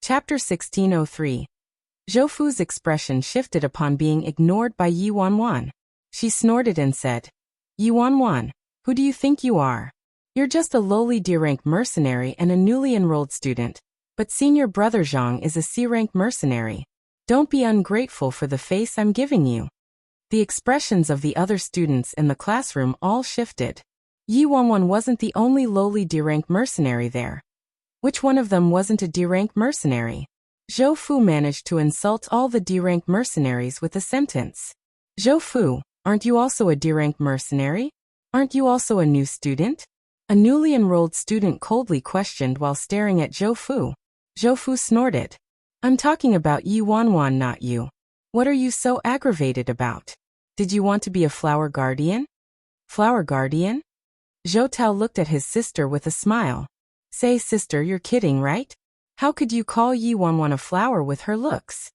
Chapter 1603. Zhou Fu's expression shifted upon being ignored by Yi Wanwan. She snorted and said, "Yi Wanwan, who do you think you are? You're just a lowly D-rank mercenary and a newly enrolled student, but senior brother Zhang is a C-rank mercenary. Don't be ungrateful for the face I'm giving you." The expressions of the other students in the classroom all shifted. Yi Wanwan wasn't the only lowly D-rank mercenary there. Which one of them wasn't a D-rank mercenary? Zhou Fu managed to insult all the D-rank mercenaries with a sentence. "Zhou Fu, aren't you also a D-rank mercenary? Aren't you also a new student?" A newly enrolled student coldly questioned while staring at Zhou Fu. Zhou Fu snorted. "I'm talking about Yi Wanwan, not you. What are you so aggravated about? Did you want to be a flower guardian?" "Flower guardian?" Zhou Tao looked at his sister with a smile. "Say, sister, you're kidding, right? How could you call Yi Wanwan a flower with her looks?"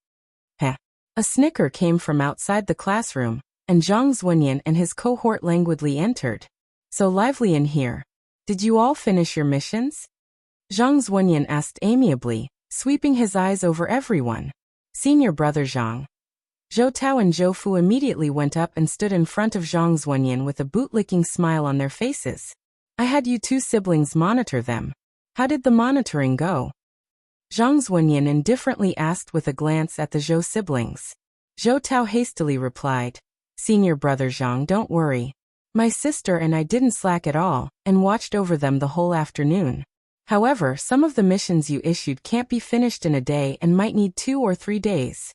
Heh. A snicker came from outside the classroom, and Zhang Zunyan and his cohort languidly entered. "So lively in here. Did you all finish your missions?" Zhang Zunyan asked amiably, sweeping his eyes over everyone. "Senior brother Zhang." Zhou Tao and Zhou Fu immediately went up and stood in front of Zhang Zunyan with a bootlicking smile on their faces. "I had you two siblings monitor them. How did the monitoring go?" Zhang Zunyan indifferently asked with a glance at the Zhou siblings. Zhou Tao hastily replied, "Senior brother Zhang, don't worry. My sister and I didn't slack at all, and watched over them the whole afternoon. However, some of the missions you issued can't be finished in a day and might need 2 or 3 days.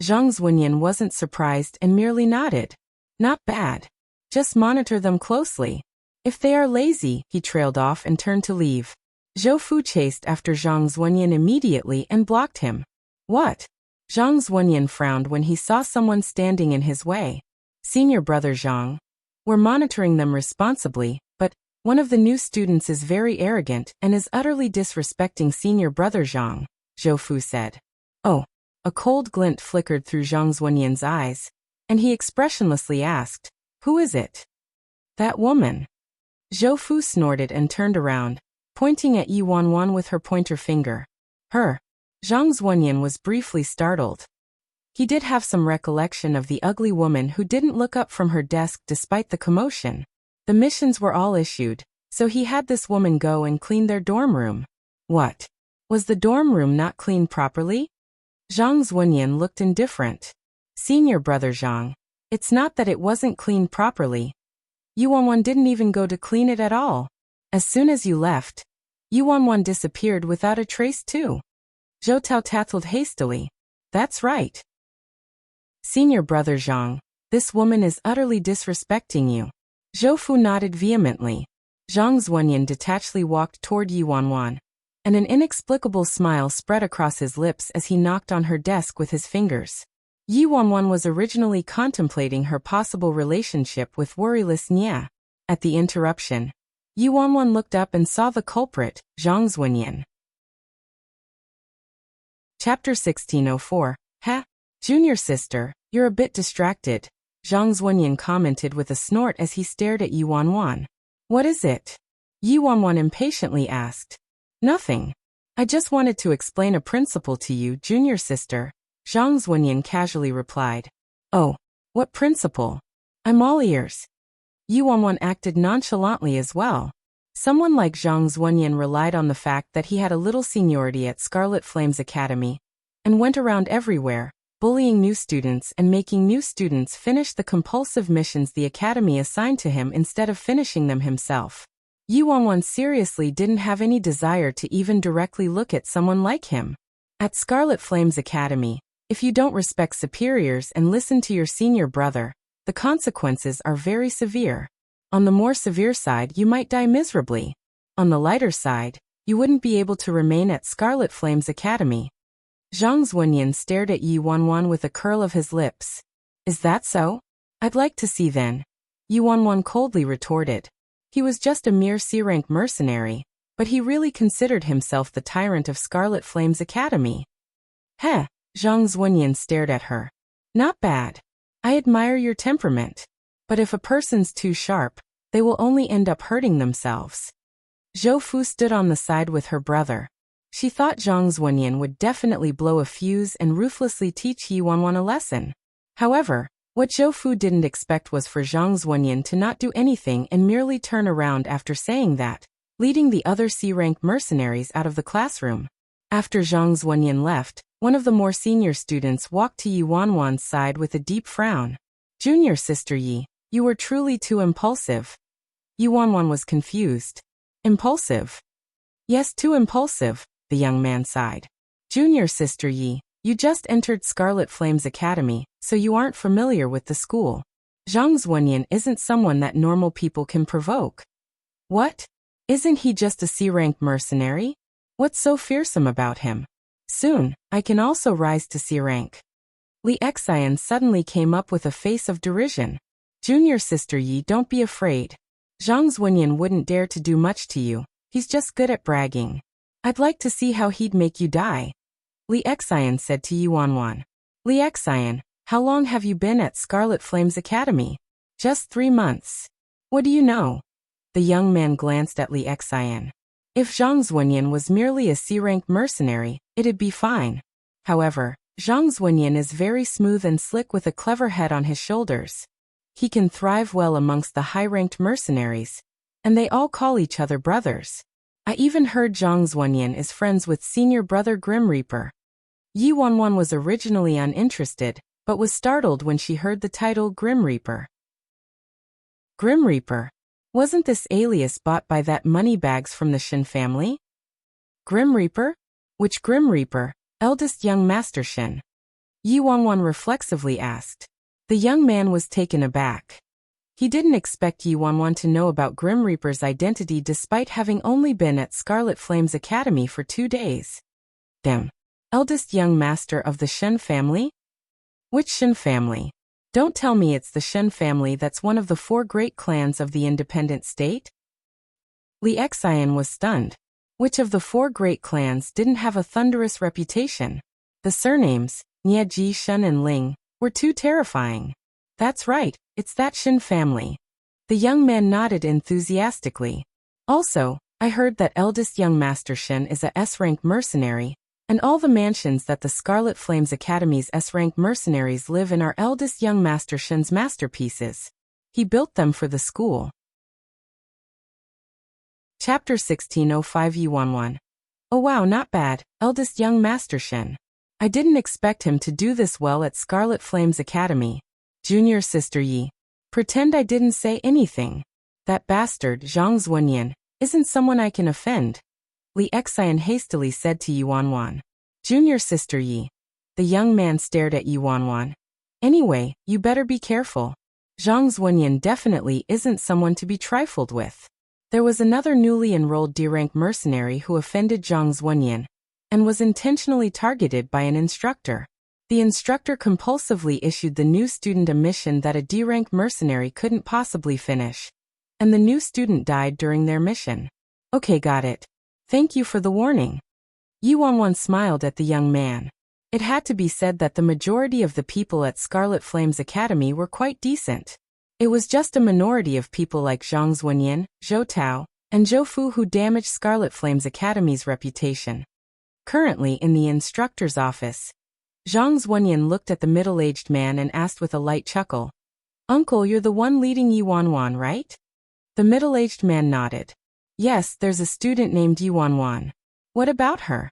Zhang Zunyan wasn't surprised and merely nodded. "Not bad. Just monitor them closely. If they are lazy," he trailed off and turned to leave. Zhou Fu chased after Zhang Zunyan immediately and blocked him. "What?" Zhang Zunyan frowned when he saw someone standing in his way. "Senior brother Zhang. We're monitoring them responsibly, but one of the new students is very arrogant and is utterly disrespecting senior brother Zhang," Zhou Fu said. "Oh." A cold glint flickered through Zhang Zunyan's eyes, and he expressionlessly asked, "Who is it?" "That woman." Zhou Fu snorted and turned around, pointing at Yi Wanwan with her pointer finger. "Her." Zhang Zunyan was briefly startled. He did have some recollection of the ugly woman who didn't look up from her desk despite the commotion. The missions were all issued, so he had this woman go and clean their dorm room. What? Was the dorm room not cleaned properly? Zhang Zunyan looked indifferent. "Senior brother Zhang, it's not that it wasn't cleaned properly. Yi Wanwan didn't even go to clean it at all. As soon as you left, Yi Wanwan disappeared without a trace too." Zhou Tao tattled hastily. "That's right. Senior brother Zhang, this woman is utterly disrespecting you." Zhou Fu nodded vehemently. Zhang Zunyan detachedly walked toward Yi Wanwan, and an inexplicable smile spread across his lips as he knocked on her desk with his fingers. Yi Wanwan was originally contemplating her possible relationship with worryless Nya. At the interruption, Yi Wanwan looked up and saw the culprit, Zhang Zunyan. Chapter 1604. "Ha! Junior sister, you're a bit distracted," Zhang Zunyan commented with a snort as he stared at Yi Wanwan. "What is it?" Yi Wanwan impatiently asked. "Nothing. I just wanted to explain a principle to you, junior sister," Zhang Zunyan casually replied. "Oh, what principle? I'm all ears." Yi Wanwan acted nonchalantly as well. Someone like Zhang Zunyan relied on the fact that he had a little seniority at Scarlet Flames Academy, and went around everywhere, bullying new students and making new students finish the compulsive missions the academy assigned to him instead of finishing them himself. Yi Wanwan seriously didn't have any desire to even directly look at someone like him. At Scarlet Flames Academy, if you don't respect superiors and listen to your senior brother, the consequences are very severe. On the more severe side, you might die miserably. On the lighter side, you wouldn't be able to remain at Scarlet Flames Academy. Zhang Zunyan stared at Yi Wanwan with a curl of his lips. "Is that so? I'd like to see then," Yi Wanwan coldly retorted. He was just a mere C-rank mercenary, but he really considered himself the tyrant of Scarlet Flames Academy. "Heh," Zhang Zunyan stared at her. "Not bad. I admire your temperament. But if a person's too sharp, they will only end up hurting themselves." Zhou Fu stood on the side with her brother. She thought Zhang Zunyan would definitely blow a fuse and ruthlessly teach Yi Wanwan a lesson. However, what Zhou Fu didn't expect was for Zhang Zunyan to not do anything and merely turn around after saying that, leading the other C-rank mercenaries out of the classroom. After Zhang Zunyan left, one of the more senior students walked to Yi Wanwan's side with a deep frown. "Junior sister Yi, you were truly too impulsive." Yi Wanwan was confused. "Impulsive?" "Yes, too impulsive," the young man sighed. "Junior sister Yi, you just entered Scarlet Flame's academy, so you aren't familiar with the school. Zhang Zunyan isn't someone that normal people can provoke." "What? Isn't he just a C-rank mercenary? What's so fearsome about him? Soon, I can also rise to C-rank." Li Xian suddenly came up with a face of derision. "Junior sister Yi, don't be afraid. Zhang Zunyan wouldn't dare to do much to you. He's just good at bragging. I'd like to see how he'd make you die," Li Xian said to Yi Wanwan. "Li Xian, how long have you been at Scarlet Flame's academy?" "Just 3 months." "What do you know?" The young man glanced at Li Xian. If Zhang Zunyan was merely a C-rank mercenary, it'd be fine. However, Zhang Zunyan is very smooth and slick with a clever head on his shoulders. He can thrive well amongst the high-ranked mercenaries, and they all call each other brothers. I even heard Zhang Zunyan is friends with senior brother Grim Reaper. Yi Wanwan was originally uninterested, but was startled when she heard the title Grim Reaper. Grim Reaper? Wasn't this alias bought by that Moneybags from the Shen family? Grim Reaper? Which Grim Reaper? Eldest young Master Shen? Yi Wanwan reflexively asked. The young man was taken aback. He didn't expect Yi Wanwan to know about Grim Reaper's identity despite having only been at Scarlet Flame's academy for 2 days. Damn. Eldest young master of the Shen family? Which Shen family? Don't tell me it's the Shen family that's one of the 4 great clans of the independent state? Li Xian was stunned. Which of the 4 great clans didn't have a thunderous reputation? The surnames, Nie, Ji, Shen and Ling, were too terrifying. That's right, it's that Shen family. The young man nodded enthusiastically. Also, I heard that eldest young Master Shen is a S-rank mercenary, and all the mansions that the Scarlet Flames Academy's S-rank mercenaries live in are eldest young Master Shen's masterpieces. He built them for the school. Chapter 1605 Yi Wanwan. Oh wow, not bad, eldest young Master Shen. I didn't expect him to do this well at Scarlet Flames Academy. Junior sister Yi. Pretend I didn't say anything. That bastard, Zhang Zunyan, isn't someone I can offend. Li Xian hastily said to Yi Wanwan. Junior sister Yi. The young man stared at Yi Wanwan. Anyway, you better be careful. Zhang Zunyan definitely isn't someone to be trifled with. There was another newly enrolled D-rank mercenary who offended Zhang Zunyan, and was intentionally targeted by an instructor. The instructor compulsively issued the new student a mission that a D-rank mercenary couldn't possibly finish, and the new student died during their mission. Okay, got it. Thank you for the warning. Yi Wanwan smiled at the young man. It had to be said that the majority of the people at Scarlet Flames Academy were quite decent. It was just a minority of people like Zhang Zunyan, Zhou Tao, and Zhou Fu who damaged Scarlet Flames Academy's reputation. Currently in the instructor's office, Zhang Zunyan looked at the middle-aged man and asked with a light chuckle. Uncle, you're the one leading Yi Wanwan, right? The middle-aged man nodded. Yes, there's a student named Yi Wanwan. What about her?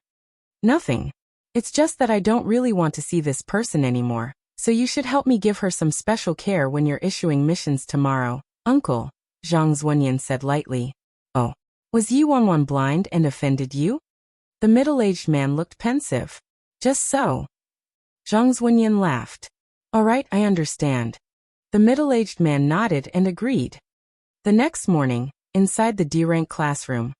Nothing. It's just that I don't really want to see this person anymore, so you should help me give her some special care when you're issuing missions tomorrow, Uncle, Zhang Zunyan said lightly. Oh. Was Yi Wanwan blind and offended you? The middle-aged man looked pensive. Just so. Zhang Zunyan laughed. All right, I understand. The middle-aged man nodded and agreed. The next morning, inside the D-rank classroom,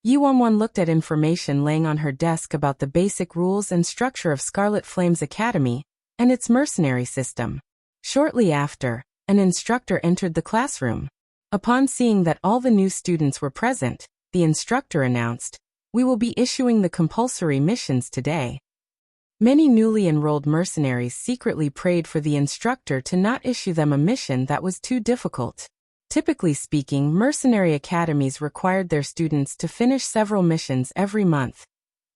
Yi Wanwan looked at information laying on her desk about the basic rules and structure of Scarlet Flames Academy and its mercenary system. Shortly after, an instructor entered the classroom. Upon seeing that all the new students were present, the instructor announced, "We will be issuing the compulsory missions today." Many newly enrolled mercenaries secretly prayed for the instructor to not issue them a mission that was too difficult. Typically speaking, mercenary academies required their students to finish several missions every month,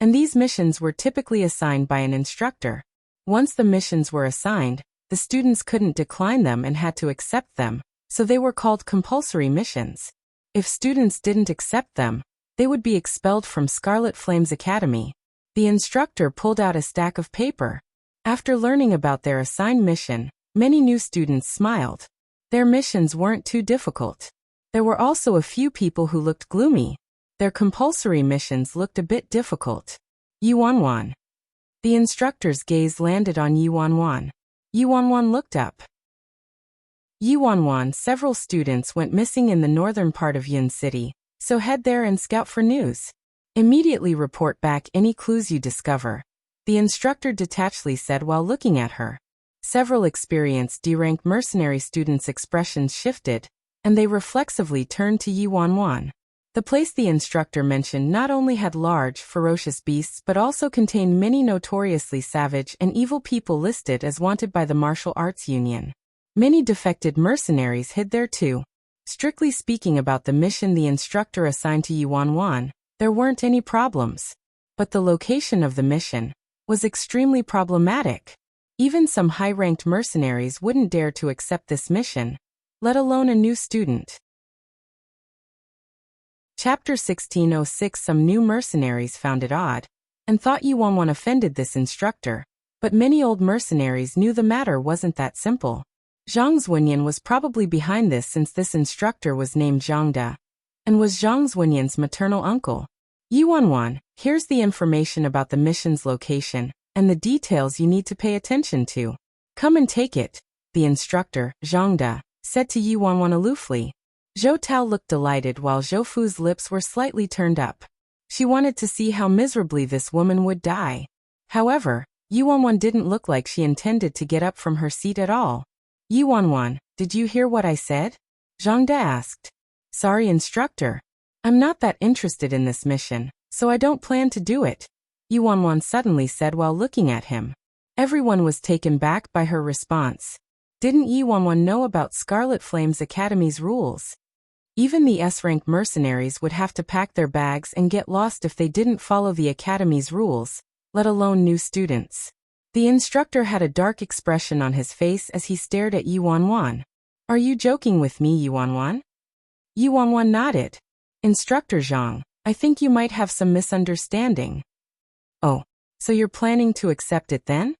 and these missions were typically assigned by an instructor. Once the missions were assigned, the students couldn't decline them and had to accept them, so they were called compulsory missions. If students didn't accept them, they would be expelled from Scarlet Flame's Academy. The instructor pulled out a stack of paper. After learning about their assigned mission, many new students smiled. Their missions weren't too difficult. There were also a few people who looked gloomy. Their compulsory missions looked a bit difficult. Yuanwan. The instructor's gaze landed on Yuanwan. Yuanwan looked up. Yuanwan, several students went missing in the northern part of Yun City, so head there and scout for news. Immediately report back any clues you discover, the instructor detachedly said while looking at her. Several experienced D-rank mercenary students' expressions shifted, and they reflexively turned to Yuanwan. The place the instructor mentioned not only had large, ferocious beasts but also contained many notoriously savage and evil people listed as wanted by the Martial Arts Union. Many defected mercenaries hid there too. Strictly speaking about the mission the instructor assigned to Yuanwan, there weren't any problems. But the location of the mission was extremely problematic. Even some high-ranked mercenaries wouldn't dare to accept this mission, let alone a new student. Chapter 1606. Some new mercenaries found it odd, and thought Yuanwan offended this instructor, but many old mercenaries knew the matter wasn't that simple. Zhang Zunyan was probably behind this since this instructor was named Zhang Da, and was Zhang Zunyan's maternal uncle. Yuanwan, here's the information about the mission's location, and the details you need to pay attention to. Come and take it, the instructor, Zhang Da, said to Yuanwan aloofly. Zhou Tao looked delighted while Zhou Fu's lips were slightly turned up. She wanted to see how miserably this woman would die. However, Yuanwan didn't look like she intended to get up from her seat at all. Yuanwan, did you hear what I said? Zhang Da asked. Sorry, instructor. I'm not that interested in this mission, so I don't plan to do it, Yuanwan suddenly said while looking at him. Everyone was taken back by her response. Didn't Yuanwan know about Scarlet Flame's Academy's rules? Even the S-rank mercenaries would have to pack their bags and get lost if they didn't follow the Academy's rules, let alone new students. The instructor had a dark expression on his face as he stared at Yuanwan. Are you joking with me, Yuanwan? Yuanwan nodded. Instructor Zhang, I think you might have some misunderstanding. Oh, so you're planning to accept it then?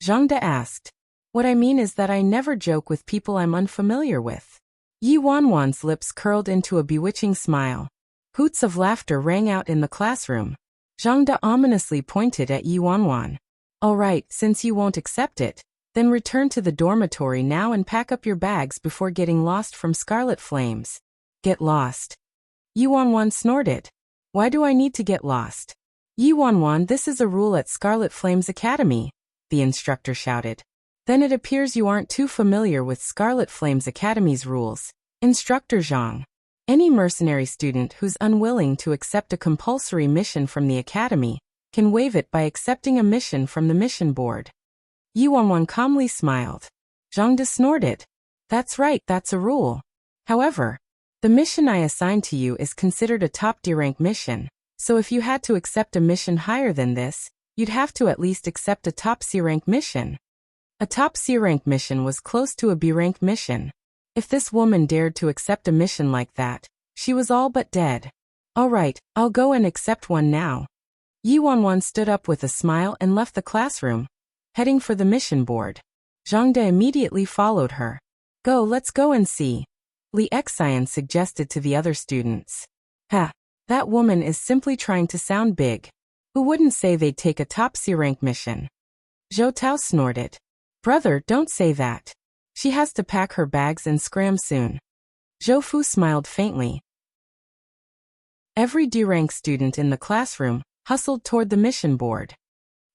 Zhang Da asked. What I mean is that I never joke with people I'm unfamiliar with. Yuanwan's lips curled into a bewitching smile. Hoots of laughter rang out in the classroom. Zhang Da ominously pointed at Yuanwan. All right, since you won't accept it, then return to the dormitory now and pack up your bags before getting lost from Scarlet Flames. Get lost? Yuanwan snorted. Why do I need to get lost? Yuanwan, this is a rule at Scarlet Flames Academy, the instructor shouted. Then it appears you aren't too familiar with Scarlet Flames Academy's rules, Instructor Zhang. Any mercenary student who's unwilling to accept a compulsory mission from the Academy can waive it by accepting a mission from the mission board. Yuanwan calmly smiled. Zhang Da snorted. That's right, that's a rule. However, the mission I assigned to you is considered a top D-rank mission, so if you had to accept a mission higher than this, you'd have to at least accept a top C-rank mission. A top C-rank mission was close to a B-rank mission. If this woman dared to accept a mission like that, she was all but dead. All right, I'll go and accept one now. Yuanwan stood up with a smile and left the classroom, heading for the mission board. Zhang Da immediately followed her. Go, let's go and see, Li Xian suggested to the other students. Ha, that woman is simply trying to sound big. Who wouldn't say they'd take a top C-rank mission? Zhou Tao snorted. Brother, don't say that. She has to pack her bags and scram soon. Zhou Fu smiled faintly. Every D-rank student in the classroom hustled toward the mission board.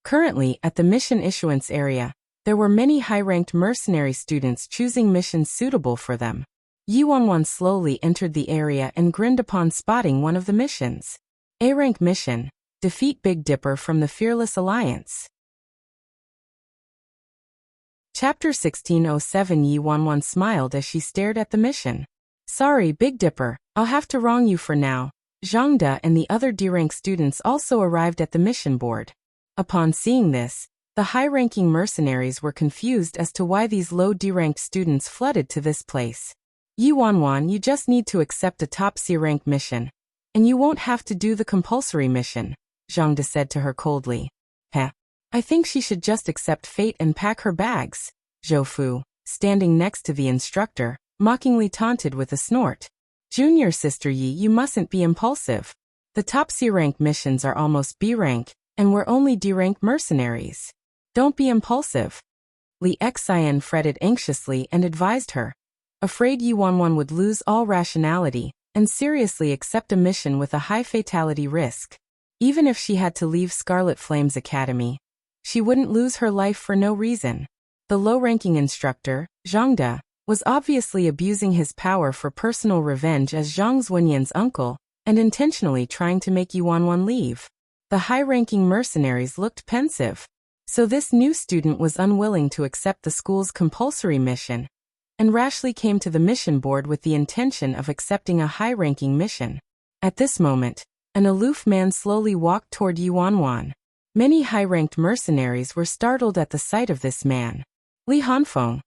Currently, at the mission issuance area, there were many high-ranked mercenary students choosing missions suitable for them. Yuanwan slowly entered the area and grinned upon spotting one of the missions. A-rank mission, defeat Big Dipper from the Fearless Alliance. Chapter 1607. Yuanwan smiled as she stared at the mission. Sorry, Big Dipper, I'll have to wrong you for now, Zhang De and the other D-rank students also arrived at the mission board. Upon seeing this, the high-ranking mercenaries were confused as to why these low D-ranked students flooded to this place. Yuanwan, you just need to accept a top C-rank mission, and you won't have to do the compulsory mission, Zhang De said to her coldly. Heh. I think she should just accept fate and pack her bags, Zhou Fu, standing next to the instructor, mockingly taunted with a snort. Junior Sister Yi, you mustn't be impulsive. The top C-rank missions are almost B-rank, and we're only D-rank mercenaries. Don't be impulsive. Li Xian fretted anxiously and advised her. Afraid Yuanwan would lose all rationality and seriously accept a mission with a high fatality risk. Even if she had to leave Scarlet Flame's academy, she wouldn't lose her life for no reason. The low-ranking instructor, Zhang De, was obviously abusing his power for personal revenge as Zhang Zunyan's uncle and intentionally trying to make Yuanwan leave. The high-ranking mercenaries looked pensive. So this new student was unwilling to accept the school's compulsory mission, and rashly came to the mission board with the intention of accepting a high-ranking mission. At this moment, an aloof man slowly walked toward Yuanwan. Many high-ranked mercenaries were startled at the sight of this man. Li Hanfeng,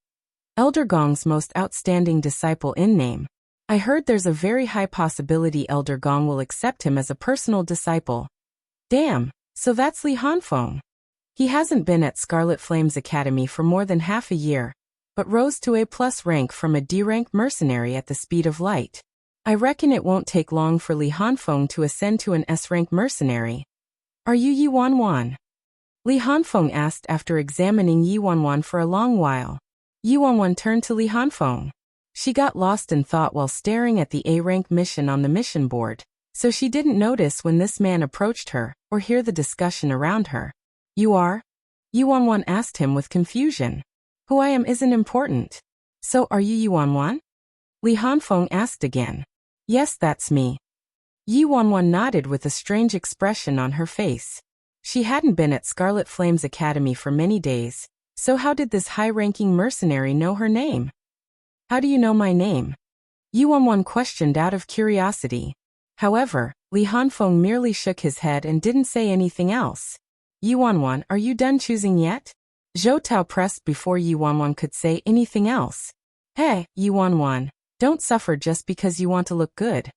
Elder Gong's most outstanding disciple in name. I heard there's a very high possibility Elder Gong will accept him as a personal disciple. Damn, so that's Li Hanfeng. He hasn't been at Scarlet Flame's academy for more than half a year, but rose to A+ rank from a D-rank mercenary at the speed of light. I reckon it won't take long for Li Hanfeng to ascend to an S-rank mercenary. Are you Yuanwan? Li Hanfeng asked after examining Yuanwan for a long while. Yuanwan turned to Li Hanfeng. She got lost in thought while staring at the A-rank mission on the mission board, so she didn't notice when this man approached her or hear the discussion around her. You are? Yuanwan asked him with confusion. Who I am isn't important. So are you Yuanwan? Li Hanfeng asked again. Yes, that's me. Yuanwan nodded with a strange expression on her face. She hadn't been at Scarlet Flame's academy for many days, so how did this high-ranking mercenary know her name? How do you know my name? Yuanwan questioned out of curiosity. However, Li Hanfeng merely shook his head and didn't say anything else. Yuanwan, are you done choosing yet? Zhou Tao pressed before Yuanwan could say anything else. Hey, Yuanwan, don't suffer just because you want to look good.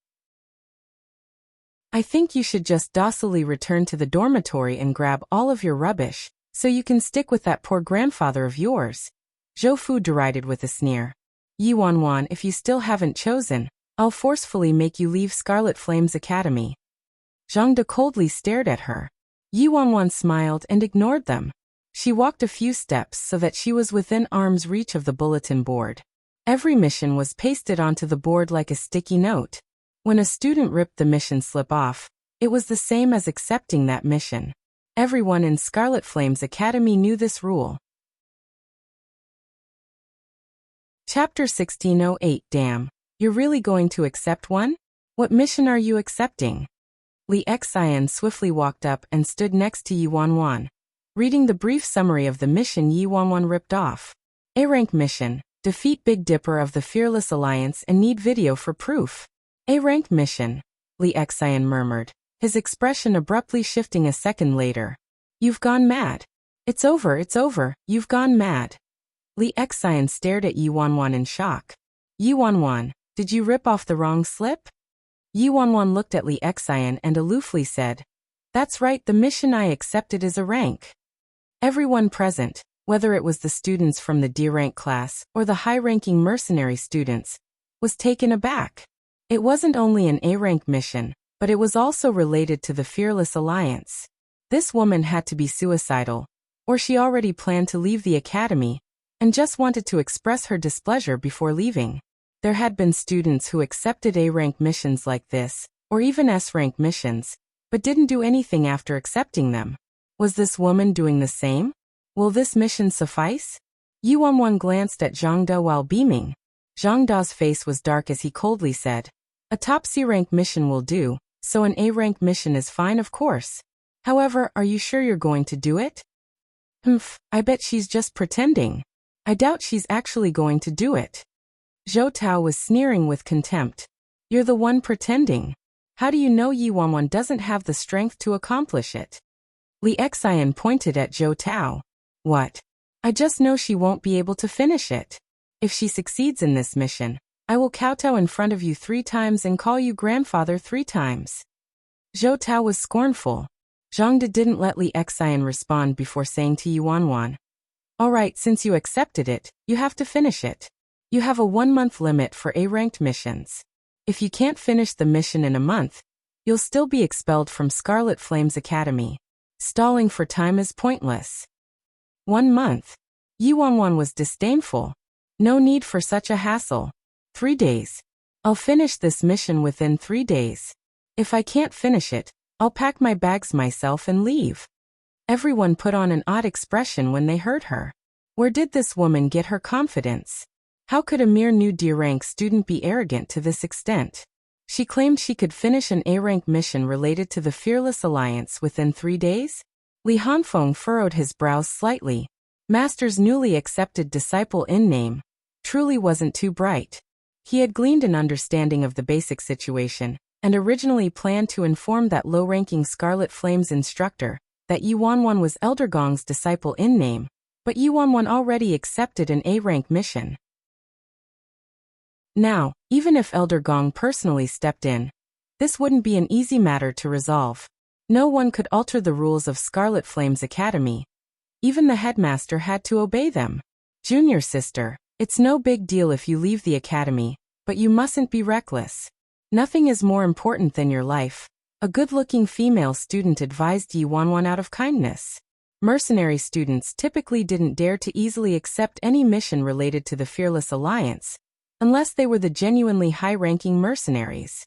I think you should just docilely return to the dormitory and grab all of your rubbish, so you can stick with that poor grandfather of yours. Zhou Fu derided with a sneer. Yuanwan, if you still haven't chosen, I'll forcefully make you leave Scarlet Flame's academy. Zhang De coldly stared at her. Yuanwan smiled and ignored them. She walked a few steps so that she was within arm's reach of the bulletin board. Every mission was pasted onto the board like a sticky note. When a student ripped the mission slip off, it was the same as accepting that mission. Everyone in Scarlet Flame's academy knew this rule. Chapter 1608. Damn, you're really going to accept one? What mission are you accepting? Li Xian swiftly walked up and stood next to Yuanwan. Reading the brief summary of the mission Yuanwan ripped off. A-rank mission, defeat Big Dipper of the Fearless Alliance and need video for proof. A-rank mission, Li Xian murmured, his expression abruptly shifting a second later. You've gone mad. It's over, you've gone mad. Li Xian stared at Yuanwan in shock. Yuanwan, did you rip off the wrong slip? Yuanwan looked at Li Xian and aloofly said, That's right, the mission I accepted is a rank. Everyone present, whether it was the students from the D-rank class or the high-ranking mercenary students, was taken aback. It wasn't only an A-rank mission, but it was also related to the Fearless Alliance. This woman had to be suicidal, or she already planned to leave the academy, and just wanted to express her displeasure before leaving. There had been students who accepted A-rank missions like this, or even S-rank missions, but didn't do anything after accepting them. Was this woman doing the same? Will this mission suffice? Yuanwan glanced at Zhang De while beaming. Zhang Da's face was dark as he coldly said, A top C-rank mission will do, so an A-rank mission is fine of course. However, are you sure you're going to do it? I bet she's just pretending. I doubt she's actually going to do it. Zhou Tao was sneering with contempt. You're the one pretending. How do you know Yi Wanwan doesn't have the strength to accomplish it? Li Xian pointed at Zhou Tao. What? I just know she won't be able to finish it. If she succeeds in this mission, I will kowtow in front of you 3 times and call you grandfather 3 times. Zhou Tao was scornful. Zhang De didn't let Li Xian respond before saying to Yi Wanwan, all right, since you accepted it, you have to finish it. You have a 1-month limit for A-ranked missions. If you can't finish the mission in a month, you'll still be expelled from Scarlet Flames Academy. Stalling for time is pointless. 1 month. Yi Wanwan was disdainful. No need for such a hassle. 3 days. I'll finish this mission within 3 days. If I can't finish it, I'll pack my bags myself and leave. Everyone put on an odd expression when they heard her. Where did this woman get her confidence? How could a mere new D-rank student be arrogant to this extent? She claimed she could finish an A-rank mission related to the Fearless Alliance within 3 days? Li Hanfeng furrowed his brows slightly. Master's newly accepted disciple in-name truly wasn't too bright. He had gleaned an understanding of the basic situation, and originally planned to inform that low-ranking Scarlet Flames instructor that Yi Wanwan was Elder Gong's disciple in-name, but Yi Wanwan already accepted an A-rank mission. Now, even if Elder Gong personally stepped in, this wouldn't be an easy matter to resolve. No one could alter the rules of Scarlet Flames Academy. Even the headmaster had to obey them. Junior sister, it's no big deal if you leave the academy, but you mustn't be reckless. Nothing is more important than your life. A good-looking female student advised Yi Wanwan out of kindness. Mercenary students typically didn't dare to easily accept any mission related to the Fearless Alliance, unless they were the genuinely high-ranking mercenaries.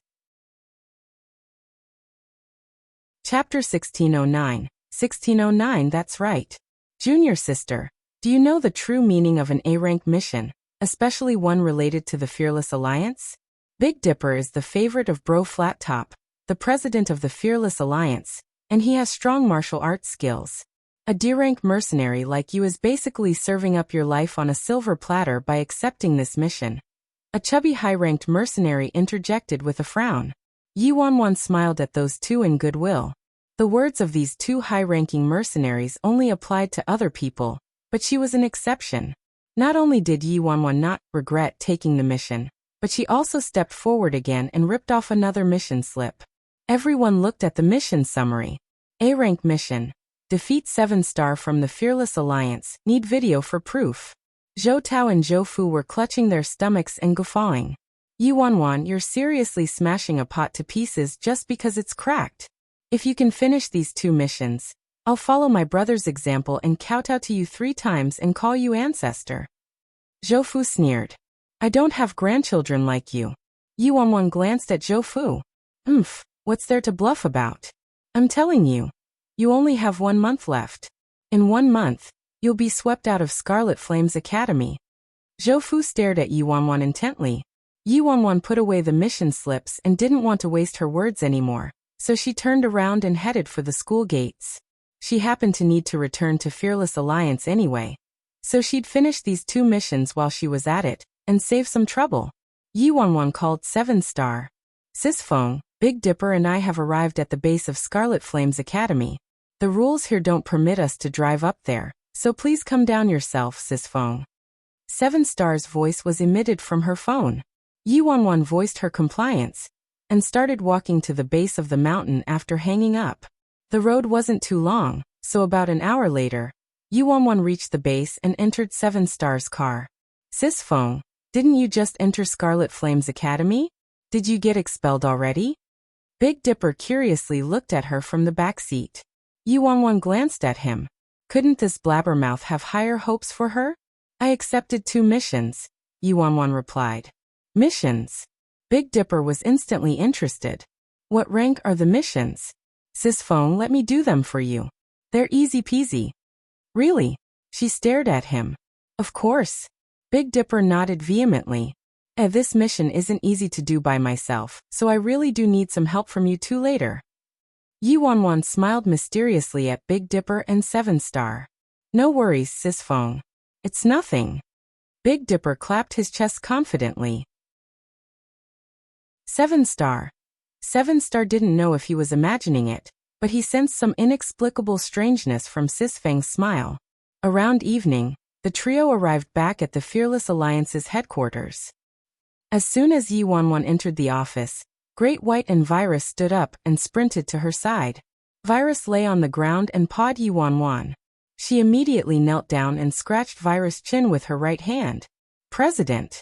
Chapter 1609. 1609, that's right. Junior sister, do you know the true meaning of an A-rank mission, especially one related to the Fearless Alliance? Big Dipper is the favorite of Bro Flat Top, the president of the Fearless Alliance, and he has strong martial arts skills. A D-rank mercenary like you is basically serving up your life on a silver platter by accepting this mission. A chubby high-ranked mercenary interjected with a frown. Yi Wanwan smiled at those two in goodwill. The words of these 2 high-ranking mercenaries only applied to other people, but she was an exception. Not only did Yi Wanwan not regret taking the mission, but she also stepped forward again and ripped off another mission slip. Everyone looked at the mission summary. A-rank mission. Defeat 7-star from the Fearless Alliance. Need video for proof. Zhou Tao and Zhou Fu were clutching their stomachs and guffawing. Yi Wanwan, you're seriously smashing a pot to pieces just because it's cracked. If you can finish these 2 missions, I'll follow my brother's example and kowtow to you 3 times and call you ancestor. Zhou Fu sneered. I don't have grandchildren like you. Yi Wanwan glanced at Zhou Fu. What's there to bluff about? I'm telling you. You only have 1 month left. In 1 month, you'll be swept out of Scarlet Flames Academy. Zhou Fu stared at Yi Wanwan intently. Yi Wanwan put away the mission slips and didn't want to waste her words anymore, so she turned around and headed for the school gates. She happened to need to return to Fearless Alliance anyway, so she'd finish these 2 missions while she was at it, and save some trouble. Yi Wanwan called 7-star. Sis Feng, Big Dipper and I have arrived at the base of Scarlet Flames Academy. The rules here don't permit us to drive up there, so please come down yourself, Sis Feng. 7-star's voice was emitted from her phone. Yi Wanwan voiced her compliance, and started walking to the base of the mountain after hanging up. The road wasn't too long, so about an hour later, Yi Wanwan reached the base and entered 7-star's car. Sis Feng, didn't you just enter Scarlet Flames Academy? Did you get expelled already? Big Dipper curiously looked at her from the back seat. Yi Wanwan glanced at him. Couldn't this blabbermouth have higher hopes for her? I accepted 2 missions, Yi Wanwan replied. Missions? Big Dipper was instantly interested. What rank are the missions? Sis Feng, let me do them for you. They're easy peasy. Really? She stared at him. Of course. Big Dipper nodded vehemently. This mission isn't easy to do by myself, so I really do need some help from you 2 later. Yi Wanwan smiled mysteriously at Big Dipper and 7-star. No worries, Sis Feng. It's nothing. Big Dipper clapped his chest confidently. 7-star. Seven Star didn't know if he was imagining it, but he sensed some inexplicable strangeness from Sis Feng's smile. Around evening, the trio arrived back at the Fearless Alliance's headquarters. As soon as Yi Wanwan entered the office, Great White and Virus stood up and sprinted to her side. Virus lay on the ground and pawed Yi Wanwan. She immediately knelt down and scratched Virus' chin with her right hand. President.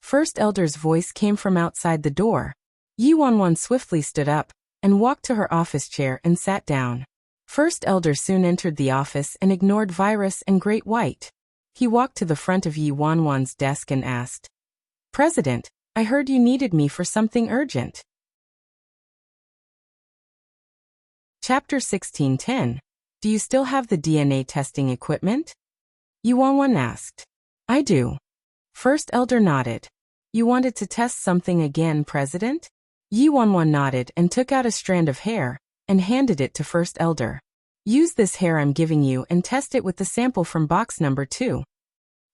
First Elder's voice came from outside the door. Yi Wanwan swiftly stood up and walked to her office chair and sat down. First Elder soon entered the office and ignored Virus and Great White. He walked to the front of Yi Wanwan's desk and asked, "President, I heard you needed me for something urgent." Chapter 16:10. Do you still have the DNA testing equipment? Yi Wanwan asked. I do. First Elder nodded. You wanted to test something again, President? Yi Wanwan nodded and took out a strand of hair and handed it to First Elder. Use this hair I'm giving you and test it with the sample from box number 2.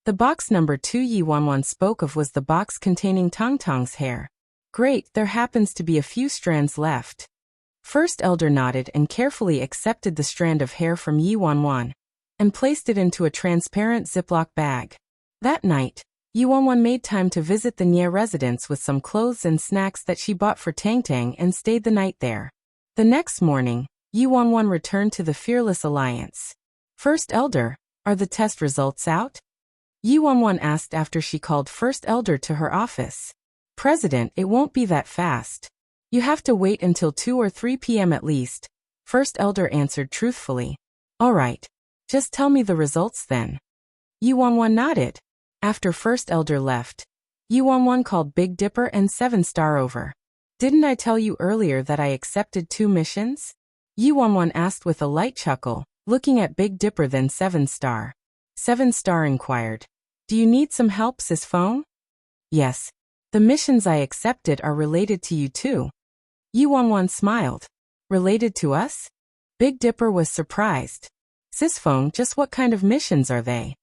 The box number 2 Yi Wanwan spoke of was the box containing Tong Tong's hair. Great, there happens to be a few strands left. First Elder nodded and carefully accepted the strand of hair from Yi Wanwan and placed it into a transparent Ziploc bag. That night, Yi Wanwan made time to visit the Nye residence with some clothes and snacks that she bought for Tang Tang and stayed the night there. The next morning, Yi Wanwan returned to the Fearless Alliance. First Elder, are the test results out? Yi Wanwan asked after she called First Elder to her office. President, it won't be that fast. You have to wait until 2 or 3 p.m. at least, First Elder answered truthfully. All right. Just tell me the results then. Yi Wanwan nodded. After First Elder left, Yi Wanwan called Big Dipper and Seven Star over. Didn't I tell you earlier that I accepted 2 missions? Yi Wanwan asked with a light chuckle, looking at Big Dipper then Seven Star. Seven Star inquired. Do you need some help, Sis Feng? Yes. The missions I accepted are related to you too. Yi Wanwan smiled. Related to us? Big Dipper was surprised. Sis Feng, just what kind of missions are they?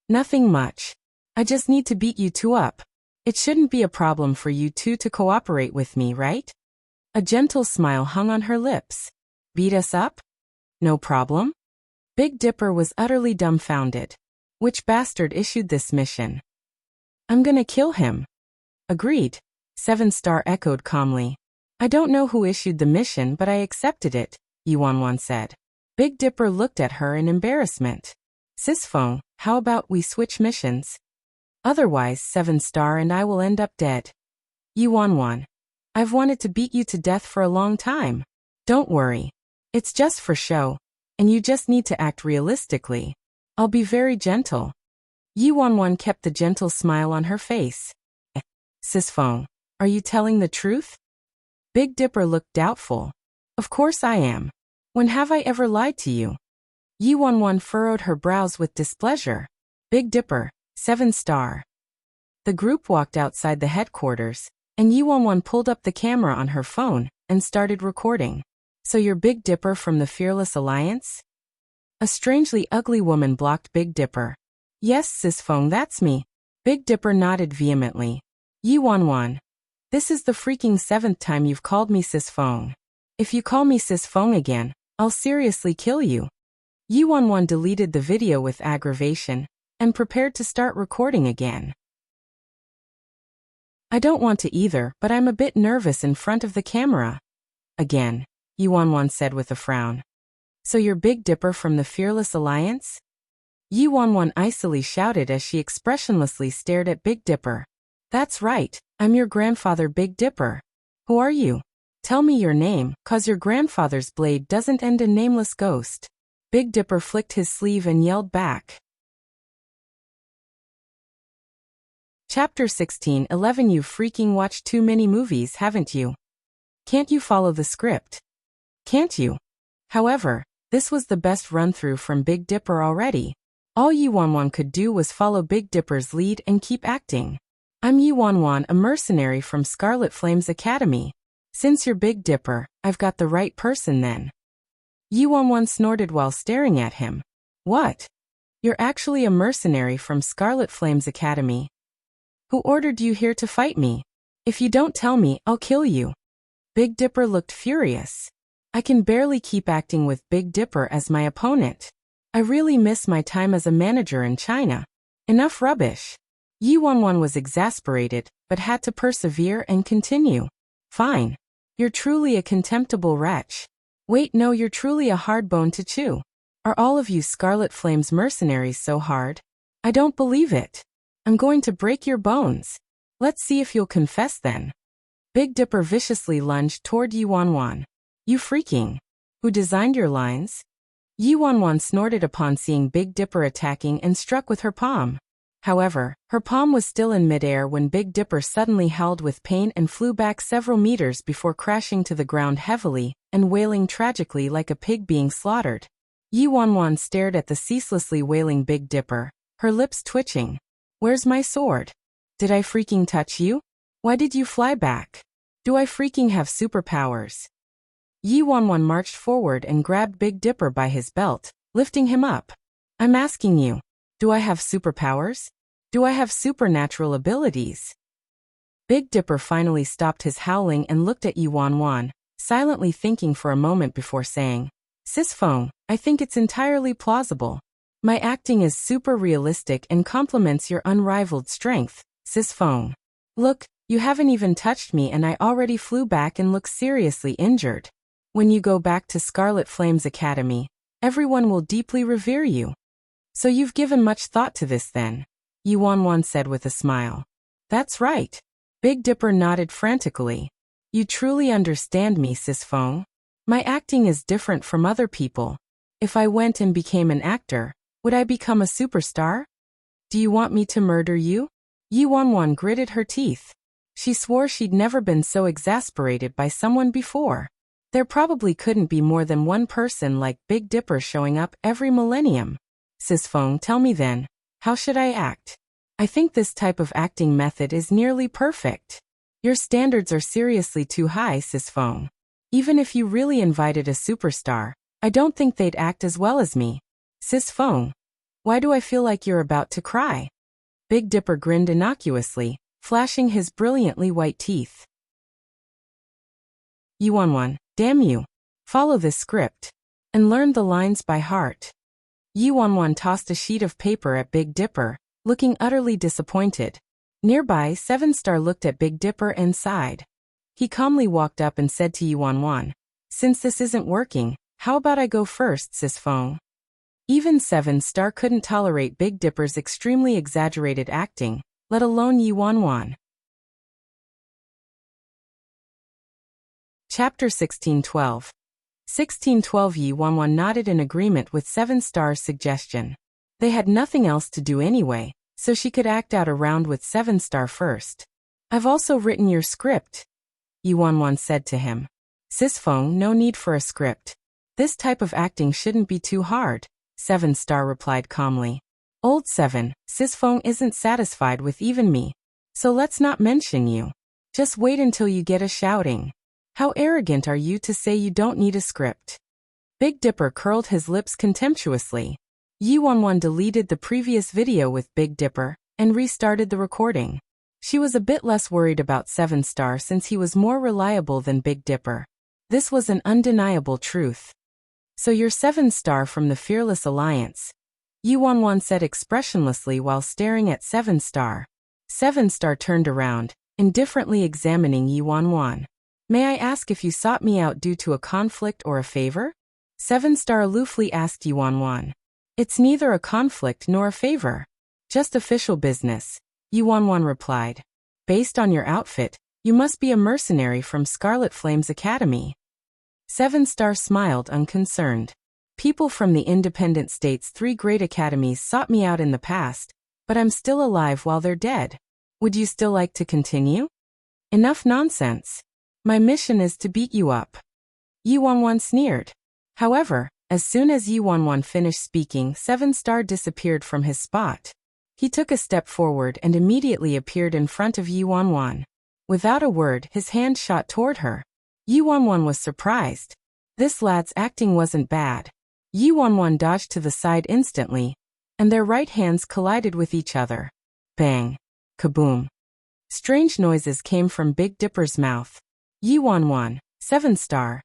Nothing much. I just need to beat you 2 up. It shouldn't be a problem for you 2 to cooperate with me, right? A gentle smile hung on her lips. Beat us up? No problem. Big Dipper was utterly dumbfounded. Which bastard issued this mission? I'm gonna kill him. Agreed. Seven Star echoed calmly. I don't know who issued the mission, but I accepted it, Yi Wanwan said. Big Dipper looked at her in embarrassment. Sis Feng, how about we switch missions? Otherwise, Seven Star and I will end up dead. Yi Wanwan. I've wanted to beat you to death for a long time. Don't worry. It's just for show, and you just need to act realistically. I'll be very gentle. Yi Wanwan kept the gentle smile on her face. Sis Feng, are you telling the truth? Big Dipper looked doubtful. Of course I am. When have I ever lied to you? Yi Wanwan furrowed her brows with displeasure. Big Dipper, Seven Star. The group walked outside the headquarters, and Yi Wanwan pulled up the camera on her phone and started recording. So you're Big Dipper from the Fearless Alliance? A strangely ugly woman blocked Big Dipper. Yes, Sis Feng, that's me. Big Dipper nodded vehemently. Yi Wanwan. This is the freaking 7th time you've called me Sis Feng. If you call me Sis Feng again, I'll seriously kill you. Yi Wanwan deleted the video with aggravation and prepared to start recording again. I don't want to either, but I'm a bit nervous in front of the camera. Again, Yi Wanwan said with a frown. So you're Big Dipper from the Fearless Alliance? Yi Wanwan icily shouted as she expressionlessly stared at Big Dipper. That's right, I'm your grandfather Big Dipper. Who are you? Tell me your name, 'cause your grandfather's blade doesn't end in nameless ghost. Big Dipper flicked his sleeve and yelled back. Chapter 16:11 You've freaking watched too many movies, haven't you? Can't you follow the script? Can't you? However, this was the best run-through from Big Dipper already. All Yi Wanwan could do was follow Big Dipper's lead and keep acting. I'm Yi Wanwan, a mercenary from Scarlet Flame's Academy. Since you're Big Dipper, I've got the right person then. Yi Wanwan snorted while staring at him. What? You're actually a mercenary from Scarlet Flame's Academy. Who ordered you here to fight me? If you don't tell me, I'll kill you. Big Dipper looked furious. I can barely keep acting with Big Dipper as my opponent. I really miss my time as a manager in China. Enough rubbish. Yi Wanwan was exasperated, but had to persevere and continue. Fine. You're truly a contemptible wretch. Wait, no, you're truly a hard bone to chew. Are all of you Scarlet Flame's mercenaries so hard? I don't believe it. I'm going to break your bones. Let's see if you'll confess then. Big Dipper viciously lunged toward Yi Wanwan. You freaking. Who designed your lines? Yi Wanwan snorted upon seeing Big Dipper attacking and struck with her palm. However, her palm was still in midair when Big Dipper suddenly howled with pain and flew back several meters before crashing to the ground heavily and wailing tragically like a pig being slaughtered. Yi Wanwan stared at the ceaselessly wailing Big Dipper, her lips twitching. Where's my sword? Did I freaking touch you? Why did you fly back? Do I freaking have superpowers? Yi Wanwan marched forward and grabbed Big Dipper by his belt, lifting him up. I'm asking you, do I have superpowers? Do I have supernatural abilities? Big Dipper finally stopped his howling and looked at Yi Wanwan, silently thinking for a moment before saying, Sis Feng, I think it's entirely plausible. My acting is super realistic and complements your unrivaled strength, Sis Feng. Look, you haven't even touched me and I already flew back and look seriously injured. When you go back to Scarlet Flame's Academy, everyone will deeply revere you. So you've given much thought to this then, Yi Wanwan said with a smile. That's right. Big Dipper nodded frantically. You truly understand me, Sis Feng. My acting is different from other people. If I went and became an actor, would I become a superstar? Do you want me to murder you? Yi Wanwan gritted her teeth. She swore she'd never been so exasperated by someone before. There probably couldn't be more than one person like Big Dipper showing up every millennium. Sis Feng, tell me then, how should I act? I think this type of acting method is nearly perfect. Your standards are seriously too high, Sis Feng. Even if you really invited a superstar, I don't think they'd act as well as me. Sis Feng, why do I feel like you're about to cry? Big Dipper grinned innocuously, flashing his brilliantly white teeth. Yi Wanwan, damn you. Follow this script. And learn the lines by heart. Yi Wanwan tossed a sheet of paper at Big Dipper, looking utterly disappointed. Nearby, 7-Star looked at Big Dipper and sighed. He calmly walked up and said to Yi Wanwan, Since this isn't working, how about I go first, Sis Feng? Even 7-Star couldn't tolerate Big Dipper's extremely exaggerated acting, let alone Yi Wanwan. Chapter 1612. 1612. Yi Wanwan nodded in agreement with 7-Star's suggestion. They had nothing else to do anyway, so she could act out a round with 7-Star first. I've also written your script, Yi Wanwan said to him. Sis Feng, no need for a script. This type of acting shouldn't be too hard, 7-Star replied calmly. Old 7, Sis Feng isn't satisfied with even me. So let's not mention you. Just wait until you get a shouting. How arrogant are you to say you don't need a script? Big Dipper curled his lips contemptuously. Yi Wanwan deleted the previous video with Big Dipper and restarted the recording. She was a bit less worried about 7-Star since he was more reliable than Big Dipper. This was an undeniable truth. So you're 7-Star from the Fearless Alliance, Yi Wanwan said expressionlessly while staring at 7-Star. 7-Star turned around, indifferently examining Yi Wanwan. May I ask if you sought me out due to a conflict or a favor? 7-Star aloofly asked Yi Wanwan. It's neither a conflict nor a favor. Just official business, Yi Wanwan replied. Based on your outfit, you must be a mercenary from Scarlet Flame's Academy. 7-Star smiled unconcerned. People from the independent state's 3 great academies sought me out in the past, but I'm still alive while they're dead. Would you still like to continue? Enough nonsense. My mission is to beat you up. Yi Wanwan sneered. However, as soon as Yi Wanwan finished speaking, 7-Star disappeared from his spot. He took a step forward and immediately appeared in front of Yi Wanwan. Without a word, his hand shot toward her. Yi Wanwan was surprised. This lad's acting wasn't bad. Yi Wanwan dodged to the side instantly, and their right hands collided with each other. Bang! Kaboom! Strange noises came from Big Dipper's mouth. Yi Wanwan, 7-star.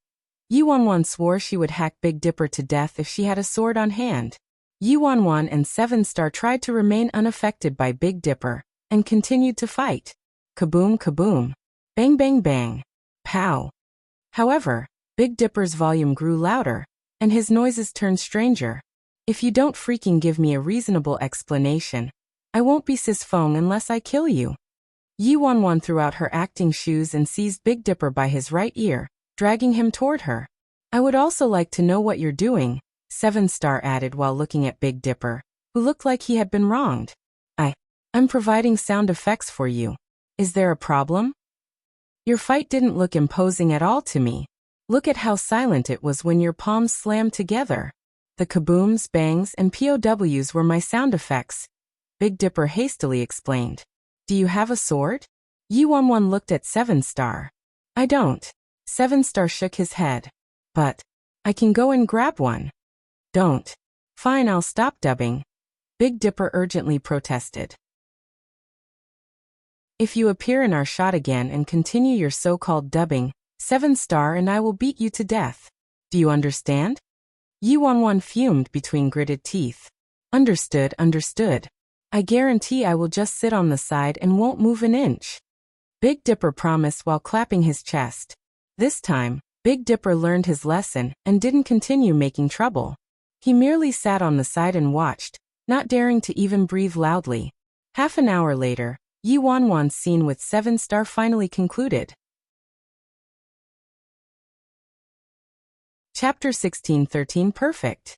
Yuanwan swore she would hack Big Dipper to death if she had a sword on hand. Yuanwan and 7-star tried to remain unaffected by Big Dipper and continued to fight. Kaboom, kaboom. Bang, bang, bang. Pow. However, Big Dipper's volume grew louder, and his noises turned stranger. If you don't freaking give me a reasonable explanation, I won't be Sis Fong unless I kill you. Yuanwan threw out her acting shoes and seized Big Dipper by his right ear, dragging him toward her. I would also like to know what you're doing, 7-star added while looking at Big Dipper, who looked like he had been wronged. I'm providing sound effects for you. Is there a problem? Your fight didn't look imposing at all to me. Look at how silent it was when your palms slammed together. The kabooms, bangs, and POWs were my sound effects, Big Dipper hastily explained. Do you have a sword? Yuanwan looked at 7-star. I don't. 7-star shook his head. But I can go and grab one. Don't. Fine, I'll stop dubbing. Big Dipper urgently protested. If you appear in our shot again and continue your so-called dubbing, 7-star and I will beat you to death. Do you understand? Yuanwan fumed between gritted teeth. Understood, understood. I guarantee I will just sit on the side and won't move an inch. Big Dipper promised while clapping his chest. This time, Big Dipper learned his lesson and didn't continue making trouble. He merely sat on the side and watched, not daring to even breathe loudly. Half an hour later, Yuanwan's scene with 7-star finally concluded. Chapter 16:13 Perfect.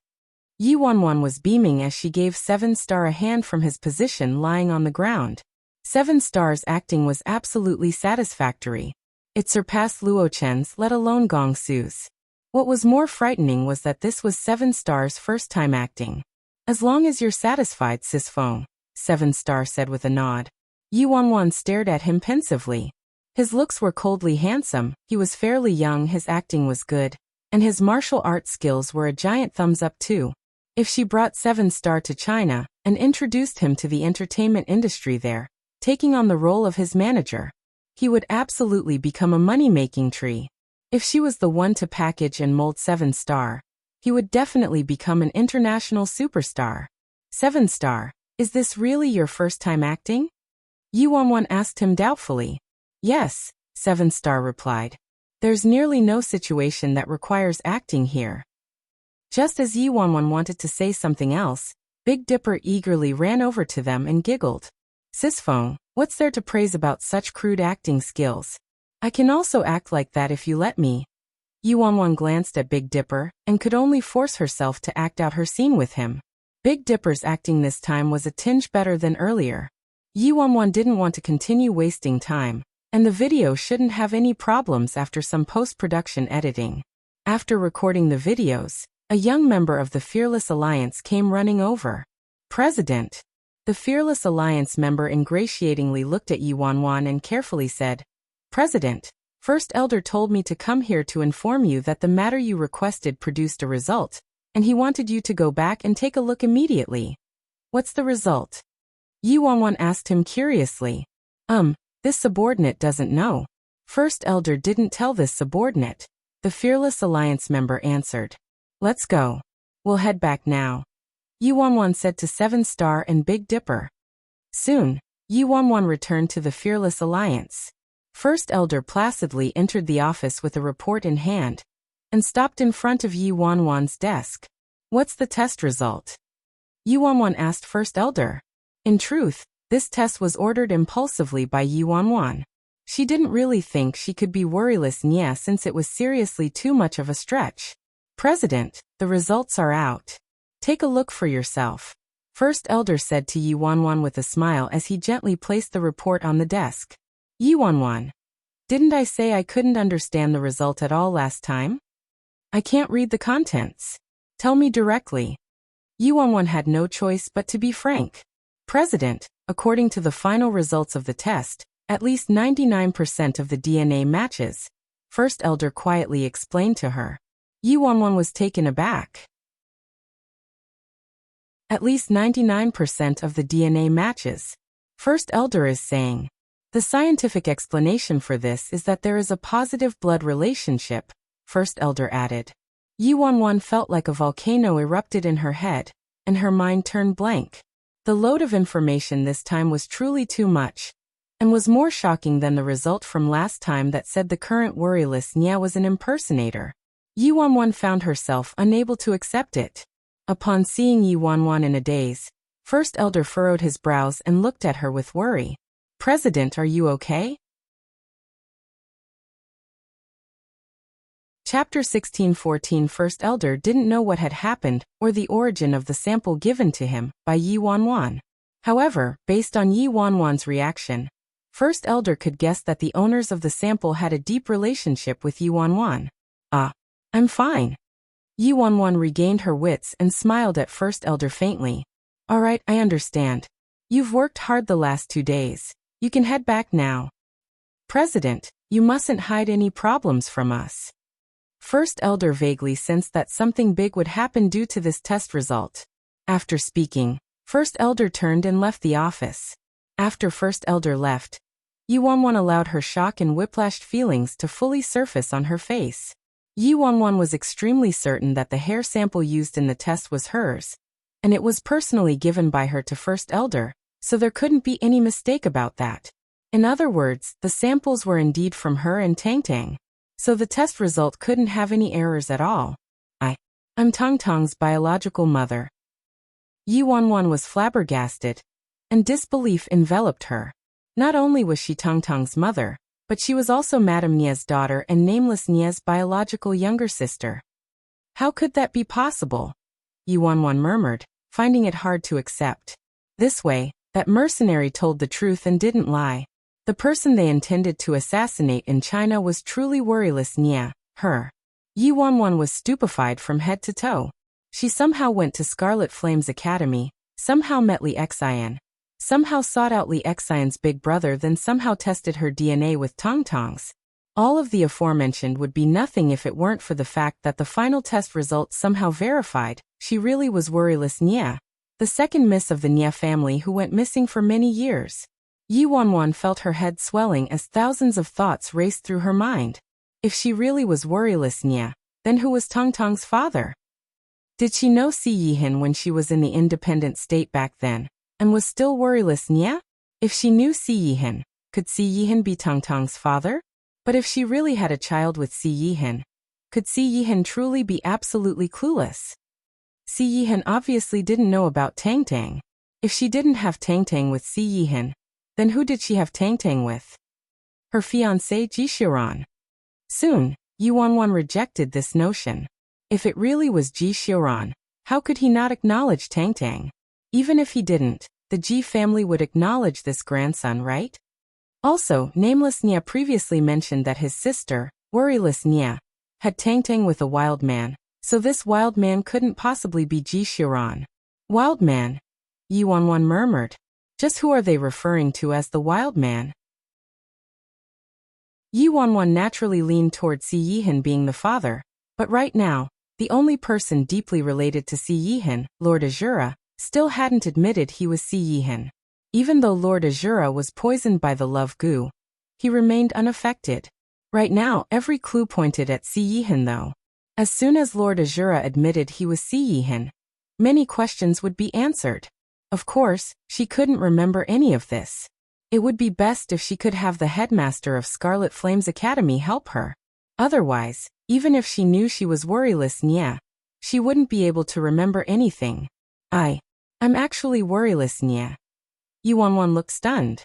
Yuanwan was beaming as she gave 7-star a hand from his position lying on the ground. 7-star's acting was absolutely satisfactory. It surpassed Luo Chen's, let alone Gong Su's. What was more frightening was that this was 7-star's first time acting. As long as you're satisfied, Sis Fong, 7-star said with a nod. Yuanwan stared at him pensively. His looks were coldly handsome, he was fairly young, his acting was good, and his martial arts skills were a giant thumbs up too. If she brought 7-star to China and introduced him to the entertainment industry there, taking on the role of his manager, he would absolutely become a money-making tree. If she was the one to package and mold 7-star, he would definitely become an international superstar. 7-star, is this really your first time acting? Yuanwan asked him doubtfully. Yes, 7-star replied. There's nearly no situation that requires acting here. Just as Yuanwan wanted to say something else, Big Dipper eagerly ran over to them and giggled. Sis Fong, what's there to praise about such crude acting skills? I can also act like that if you let me. Yuanwan glanced at Big Dipper and could only force herself to act out her scene with him. Big Dipper's acting this time was a tinge better than earlier. Yuanwan didn't want to continue wasting time, and the video shouldn't have any problems after some post-production editing. After recording the videos, a young member of the Fearless Alliance came running over. President. The Fearless Alliance member ingratiatingly looked at Yuanwan and carefully said, President, First Elder told me to come here to inform you that the matter you requested produced a result, and he wanted you to go back and take a look immediately. What's the result? Yuanwan asked him curiously. This subordinate doesn't know. First Elder didn't tell this subordinate. The Fearless Alliance member answered. Let's go. We'll head back now. Yuanwan said to 7-star and Big Dipper. Soon, Yuanwan returned to the Fearless Alliance. First Elder placidly entered the office with a report in hand, and stopped in front of Yuanwan's desk. What's the test result? Yuanwan asked First Elder. In truth, this test was ordered impulsively by Yuanwan. She didn't really think she could be worryless since it was seriously too much of a stretch. President, the results are out. Take a look for yourself. First Elder said to Yuanwan with a smile as he gently placed the report on the desk. Yuanwan, didn't I say I couldn't understand the result at all last time? I can't read the contents. Tell me directly. Yuanwan had no choice but to be frank. President, according to the final results of the test, at least 99% of the DNA matches, First Elder quietly explained to her. Yuanwan was taken aback. At least 99% of the DNA matches. First Elder is saying. The scientific explanation for this is that there is a positive blood relationship, First Elder added. Yi-Wan felt like a volcano erupted in her head, and her mind turned blank. The load of information this time was truly too much, and was more shocking than the result from last time that said the current worryless Nya was an impersonator. Yi-Wan found herself unable to accept it. Upon seeing Yi-Wan in a daze, First Elder furrowed his brows and looked at her with worry. President, are you okay? Chapter 16:14 First Elder didn't know what had happened or the origin of the sample given to him by Yi-Wan. However, based on Yi-Wan's reaction, First Elder could guess that the owners of the sample had a deep relationship with Yi-Wan. I'm fine. Yi-Wan regained her wits and smiled at First Elder faintly. All right, I understand. You've worked hard the last 2 days. You can head back now. President, you mustn't hide any problems from us. First Elder vaguely sensed that something big would happen due to this test result. After speaking, First Elder turned and left the office. After First Elder left, Yi-Wan allowed her shock and whiplashed feelings to fully surface on her face. Yi-Wan was extremely certain that the hair sample used in the test was hers, and it was personally given by her to First Elder, so there couldn't be any mistake about that. In other words, the samples were indeed from her and Tang, so the test result couldn't have any errors at all. I'm Tang's biological mother. Yi-Wan was flabbergasted, and disbelief enveloped her. Not only was she Tang's mother, but she was also Madame Nia's daughter and Nameless Nia's biological younger sister. How could that be possible? Yi-Wan murmured, finding it hard to accept. This way, that mercenary told the truth and didn't lie. The person they intended to assassinate in China was truly worryless Nia, her. Yi-Wan was stupefied from head to toe. She somehow went to Scarlet Flame's academy, somehow met Li Xian, somehow sought out Li Xian's big brother, then somehow tested her DNA with Tang's. All of the aforementioned would be nothing if it weren't for the fact that the final test results somehow verified she really was worryless Nia, the second miss of the Nia family who went missing for many years. Yi-Wan felt her head swelling as thousands of thoughts raced through her mind. If she really was worryless Nia, then who was Tang's father? Did she know Si Yihin when she was in the independent state back then, and was still worryless Nia? If she knew Si Yihin, could Si Yihin be Tang's father? But if she really had a child with Si Yihin, could Si Yihin truly be absolutely clueless? Si Yihin obviously didn't know about Tang. If she didn't have Tang with Si Yihin, then who did she have Tang with? Her fiancé Ji-Xiuran. Soon, Yi-Wan rejected this notion. If it really was Ji-Xiuran, how could he not acknowledge Tang? Even if he didn't, the Ji family would acknowledge this grandson, right? Also, Nameless Nia previously mentioned that his sister, Worryless Nia, had Tang with a wild man, so this wild man couldn't possibly be Ji-Xiuran. Wild man? Yi-Wan murmured. Just who are they referring to as the wild man? Yi-Wan naturally leaned toward Si Yihin being the father, but right now, the only person deeply related to Si Yihin, Lord Azura, still hadn't admitted he was Si Yihin. Even though Lord Azura was poisoned by the love goo, he remained unaffected. Right now, every clue pointed at Si Yihin though. As soon as Lord Azura admitted he was Si Yihin, many questions would be answered. Of course, she couldn't remember any of this. It would be best if she could have the headmaster of Scarlet Flame's academy help her. Otherwise, even if she knew she was worryless Nia, she wouldn't be able to remember anything. I'm actually worryless Nia. Yi-Wan looked stunned.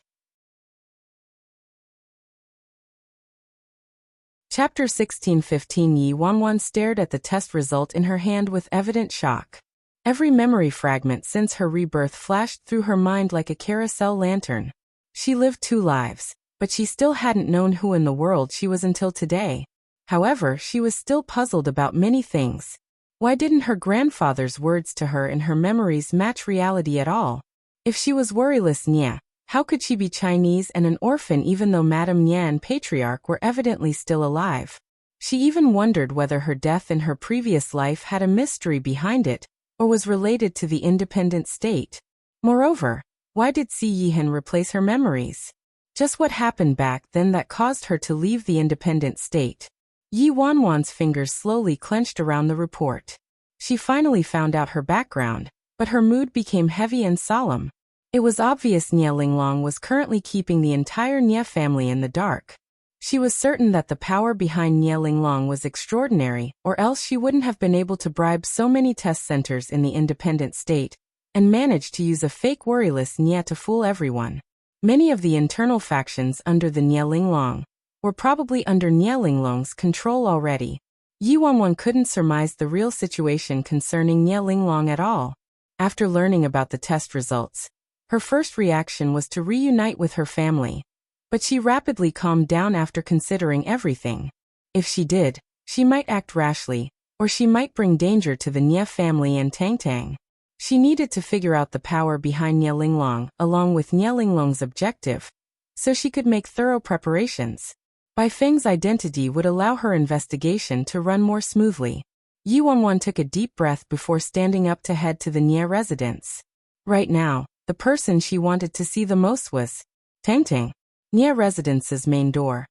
Chapter 16:15 Yi-Wan stared at the test result in her hand with evident shock. Every memory fragment since her rebirth flashed through her mind like a carousel lantern. She lived 2 lives, but she still hadn't known who in the world she was until today. However, she was still puzzled about many things. Why didn't her grandfather's words to her in her memories match reality at all? If she was worryless Nia, how could she be Chinese and an orphan even though Madame Nia and Patriarch were evidently still alive? She even wondered whether her death in her previous life had a mystery behind it, or was related to the independent state. Moreover, why did Si Yihin replace her memories? Just what happened back then that caused her to leave the independent state? Yi Wanwan's fingers slowly clenched around the report. She finally found out her background, but her mood became heavy and solemn. It was obvious Nie Linglong was currently keeping the entire Nie family in the dark. She was certain that the power behind Nie Linglong was extraordinary, or else she wouldn't have been able to bribe so many test centers in the independent state, and managed to use a fake worryless Nie to fool everyone. Many of the internal factions under the Nie Linglong were probably under Nie Linglong's control already. Yi Wanwan couldn't surmise the real situation concerning Nie Linglong at all. After learning about the test results, her first reaction was to reunite with her family. But she rapidly calmed down after considering everything. If she did, she might act rashly, or she might bring danger to the Nie family and Tang Tang. She needed to figure out the power behind Nie Linglong, along with Nie Linglong's objective, so she could make thorough preparations. Bai Feng's identity would allow her investigation to run more smoothly. Yi Wanwan took a deep breath before standing up to head to the Nie residence. Right now, the person she wanted to see the most was Tang Tang, Nie residence's main door.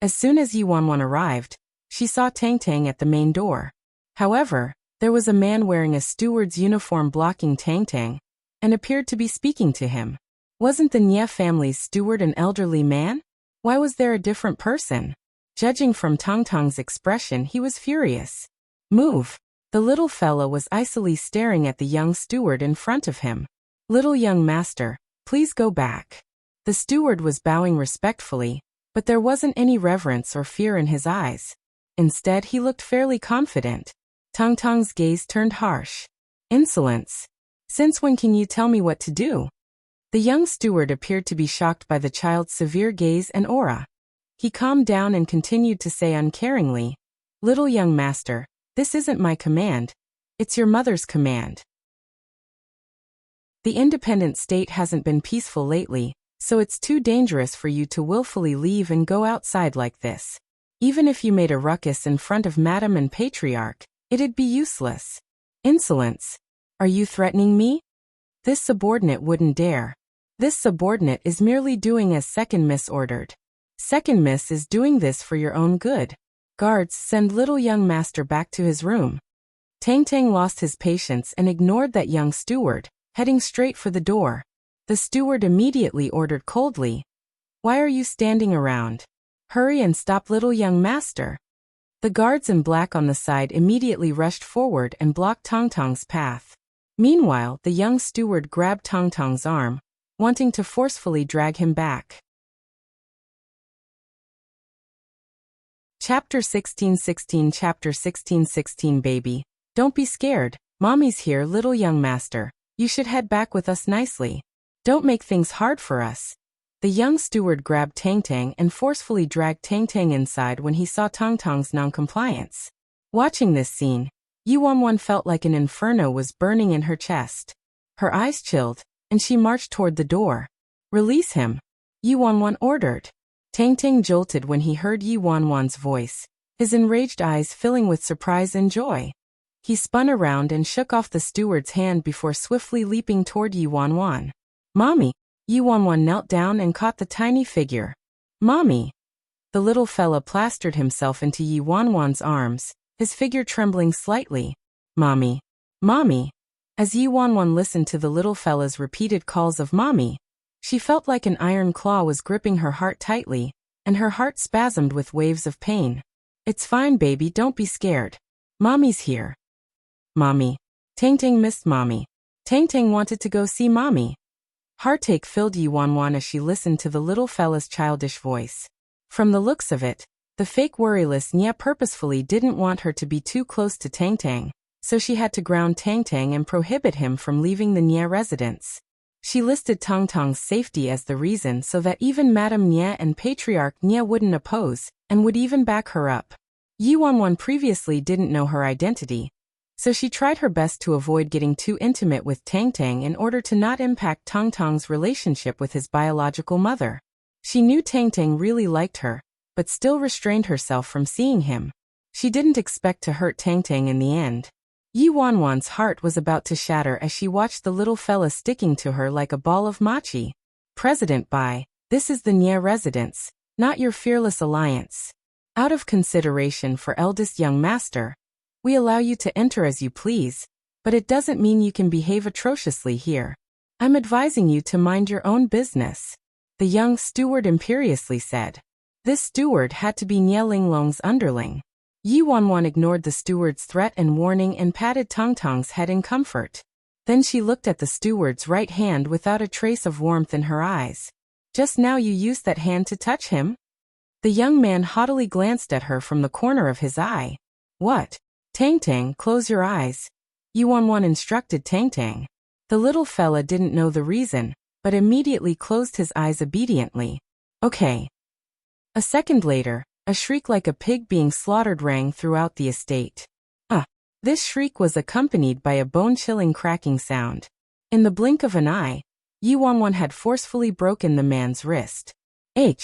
As soon as Yi Wanwan arrived, she saw Tang Tang at the main door. However, there was a man wearing a steward's uniform blocking Tang Tang, and appeared to be speaking to him. Wasn't the Nie family's steward an elderly man? Why was there a different person? Judging from Tang Tang's expression, he was furious. Move! The little fellow was icily staring at the young steward in front of him. Little young master, please go back. The steward was bowing respectfully, but there wasn't any reverence or fear in his eyes. Instead, he looked fairly confident. Tang Tang's gaze turned harsh. Insolence. Since when can you tell me what to do? The young steward appeared to be shocked by the child's severe gaze and aura. He calmed down and continued to say uncaringly, "Little young master, this isn't my command. It's your mother's command. The independent state hasn't been peaceful lately, so it's too dangerous for you to willfully leave and go outside like this. Even if you made a ruckus in front of Madam and Patriarch, it'd be useless. Insolence. Are you threatening me? This subordinate wouldn't dare. This subordinate is merely doing as Second Miss ordered. Second Miss is doing this for your own good. Guards, send little young master back to his room." Tang Tang lost his patience and ignored that young steward, heading straight for the door. The steward immediately ordered coldly, "Why are you standing around? Hurry and stop little young master." The guards in black on the side immediately rushed forward and blocked Tang Tang's path. Meanwhile, the young steward grabbed Tang Tang's arm, wanting to forcefully drag him back. Chapter 16:16 Chapter 16:16 Baby, don't be scared. Mommy's here, little young master. You should head back with us nicely. Don't make things hard for us. The young steward grabbed Tang Tang and forcefully dragged Tang Tang inside when he saw Tang Tang's noncompliance. Watching this scene, Yi Wanwan felt like an inferno was burning in her chest. Her eyes chilled, and she marched toward the door. "Release him," Yi Wanwan ordered. Tang Tang jolted when he heard Yi Wanwan's voice, his enraged eyes filling with surprise and joy. He spun around and shook off the steward's hand before swiftly leaping toward Yi Wanwan. "Mommy!" Yi Wanwan knelt down and caught the tiny figure. "Mommy!" The little fella plastered himself into Yi Wanwan's arms, his figure trembling slightly. "Mommy! Mommy!" As Yi Wanwan listened to the little fella's repeated calls of mommy, she felt like an iron claw was gripping her heart tightly, and her heart spasmed with waves of pain. "It's fine, baby, don't be scared. Mommy's here." Mommy. Tang Tang missed mommy. Tang Tang wanted to go see mommy. Heartache filled Yi Wanwan as she listened to the little fella's childish voice. From the looks of it, the fake worryless Nie purposefully didn't want her to be too close to Tang Tang, so she had to ground Tang Tang and prohibit him from leaving the Nie residence. She listed Tang Tang's safety as the reason so that even Madame Nie and Patriarch Nie wouldn't oppose, and would even back her up. Yi Wanwan previously didn't know her identity, so she tried her best to avoid getting too intimate with Tang Tang in order to not impact Tang Tang's relationship with his biological mother. She knew Tang Tang really liked her, but still restrained herself from seeing him. She didn't expect to hurt Tang Tang in the end. Yi Wanwan's heart was about to shatter as she watched the little fella sticking to her like a ball of mochi. President Bai, This is the Nye residence, not your fearless alliance. Out of consideration for eldest young master, we allow you to enter as you please, but it doesn't mean you can behave atrociously here. I'm advising you to mind your own business. The young steward imperiously said. This steward had to be Nye Linglong's underling. Yi Wanwan ignored the steward's threat and warning and patted Tongtong's head in comfort. Then she looked at the steward's right hand without a trace of warmth in her eyes. Just now you used that hand to touch him? The young man haughtily glanced at her from the corner of his eye. What? Tang Tang, close your eyes. Yi Wanwan instructed Tang Tang. The little fella didn't know the reason, but immediately closed his eyes obediently. Okay. A second later, a shriek like a pig being slaughtered rang throughout the estate. This shriek was accompanied by a bone-chilling cracking sound. In the blink of an eye, Yi Wanwan had forcefully broken the man's wrist. The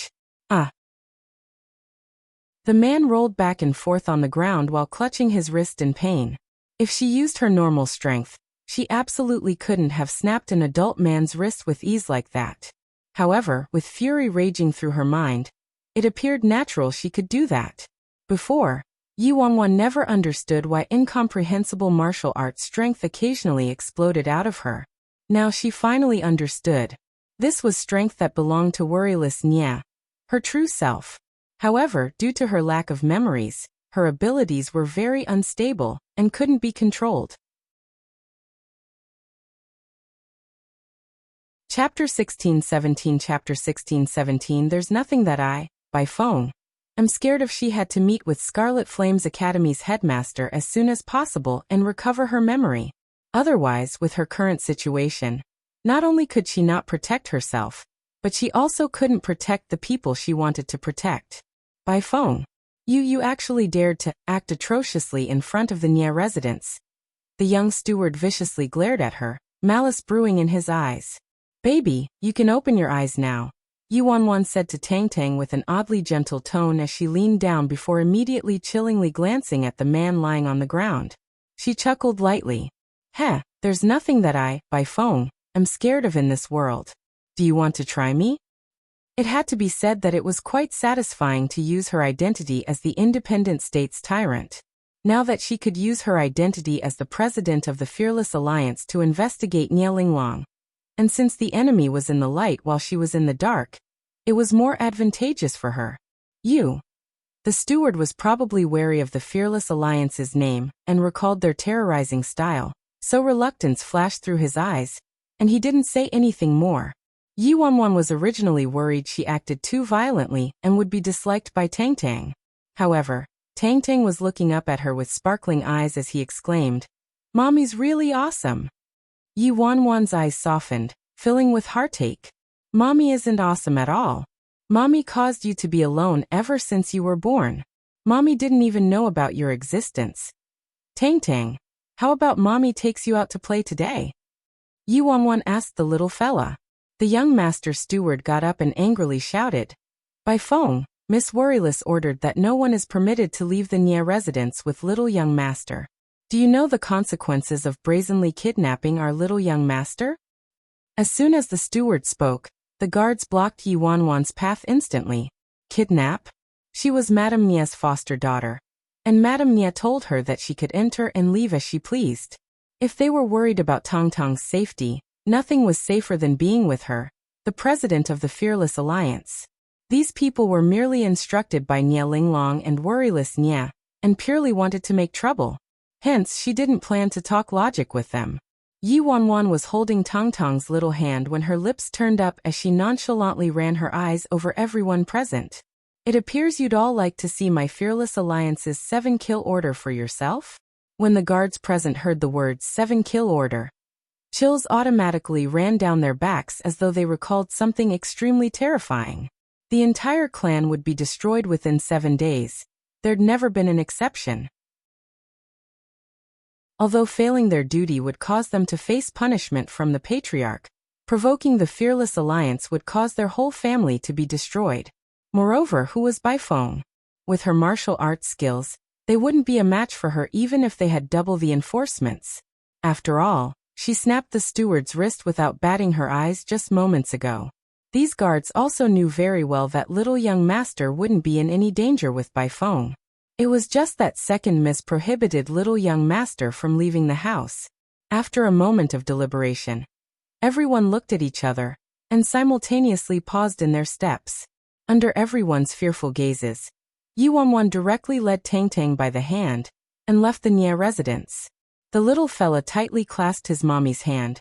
man rolled back and forth on the ground while clutching his wrist in pain. If she used her normal strength, she absolutely couldn't have snapped an adult man's wrist with ease like that. However, with fury raging through her mind, it appeared natural she could do that. Before, Yi Wanwan never understood why incomprehensible martial arts strength occasionally exploded out of her. Now she finally understood. This was strength that belonged to worryless Nye, her true self. However, due to her lack of memories, her abilities were very unstable and couldn't be controlled. Chapter 16-17 Chapter 16-17 There's nothing that by phone. I'm scared if she had to meet with Scarlet Flames Academy's headmaster as soon as possible and recover her memory. Otherwise, with her current situation, not only could she not protect herself, but she also couldn't protect the people she wanted to protect. By phone. You actually dared to act atrociously in front of the Nye residence. The young steward viciously glared at her, malice brewing in his eyes. Baby, you can open your eyes now. Yi Wanwan said to Tang Tang with an oddly gentle tone as she leaned down before immediately chillingly glancing at the man lying on the ground. She chuckled lightly. There's nothing that by phone, am scared of in this world. Do you want to try me? It had to be said that it was quite satisfying to use her identity as the independent state's tyrant. Now that she could use her identity as the president of the Fearless Alliance to investigate Nye Linglong. And since the enemy was in the light while she was in the dark, it was more advantageous for her. The steward was probably wary of the Fearless Alliance's name and recalled their terrorizing style, so reluctance flashed through his eyes, and he didn't say anything more. Yi Wanwan was originally worried she acted too violently and would be disliked by Tang Tang. However, Tang Tang was looking up at her with sparkling eyes as he exclaimed, "Mommy's really awesome." Yi Wanwan's eyes softened, filling with heartache. Mommy isn't awesome at all. Mommy caused you to be alone ever since you were born. Mommy didn't even know about your existence. Tang Tang, how about Mommy takes you out to play today? Yi Wanwan asked the little fella. The young master steward got up and angrily shouted. By phone, Miss Worryless ordered that no one is permitted to leave the Nye residence with little young master. Do you know the consequences of brazenly kidnapping our little young master? As soon as the steward spoke, the guards blocked Yi Wanwan's path instantly. Kidnap? She was Madame Nye's foster daughter, and Madame Nye told her that she could enter and leave as she pleased. If they were worried about Tongtong's safety, nothing was safer than being with her, the president of the Fearless Alliance. These people were merely instructed by Nye Linglong and worryless Nye, and purely wanted to make trouble. Hence, she didn't plan to talk logic with them. Yi Wanwan was holding Tongtong's little hand when her lips turned up as she nonchalantly ran her eyes over everyone present. It appears you'd all like to see my Fearless Alliance's 7-kill order for yourself? When the guards present heard the words 7-kill order, chills automatically ran down their backs as though they recalled something extremely terrifying. The entire clan would be destroyed within 7 days. There'd never been an exception. Although failing their duty would cause them to face punishment from the patriarch, provoking the Fearless Alliance would cause their whole family to be destroyed. Moreover, who was by phone? With her martial arts skills, they wouldn't be a match for her even if they had double the enforcements. After all, she snapped the steward's wrist without batting her eyes just moments ago. These guards also knew very well that little young master wouldn't be in any danger with Bai Feng. It was just that second miss prohibited little young master from leaving the house. After a moment of deliberation, everyone looked at each other and simultaneously paused in their steps. Under everyone's fearful gazes, Yi Wanwan directly led Tang Tang by the hand and left the Nia residence. The little fella tightly clasped his mommy's hand.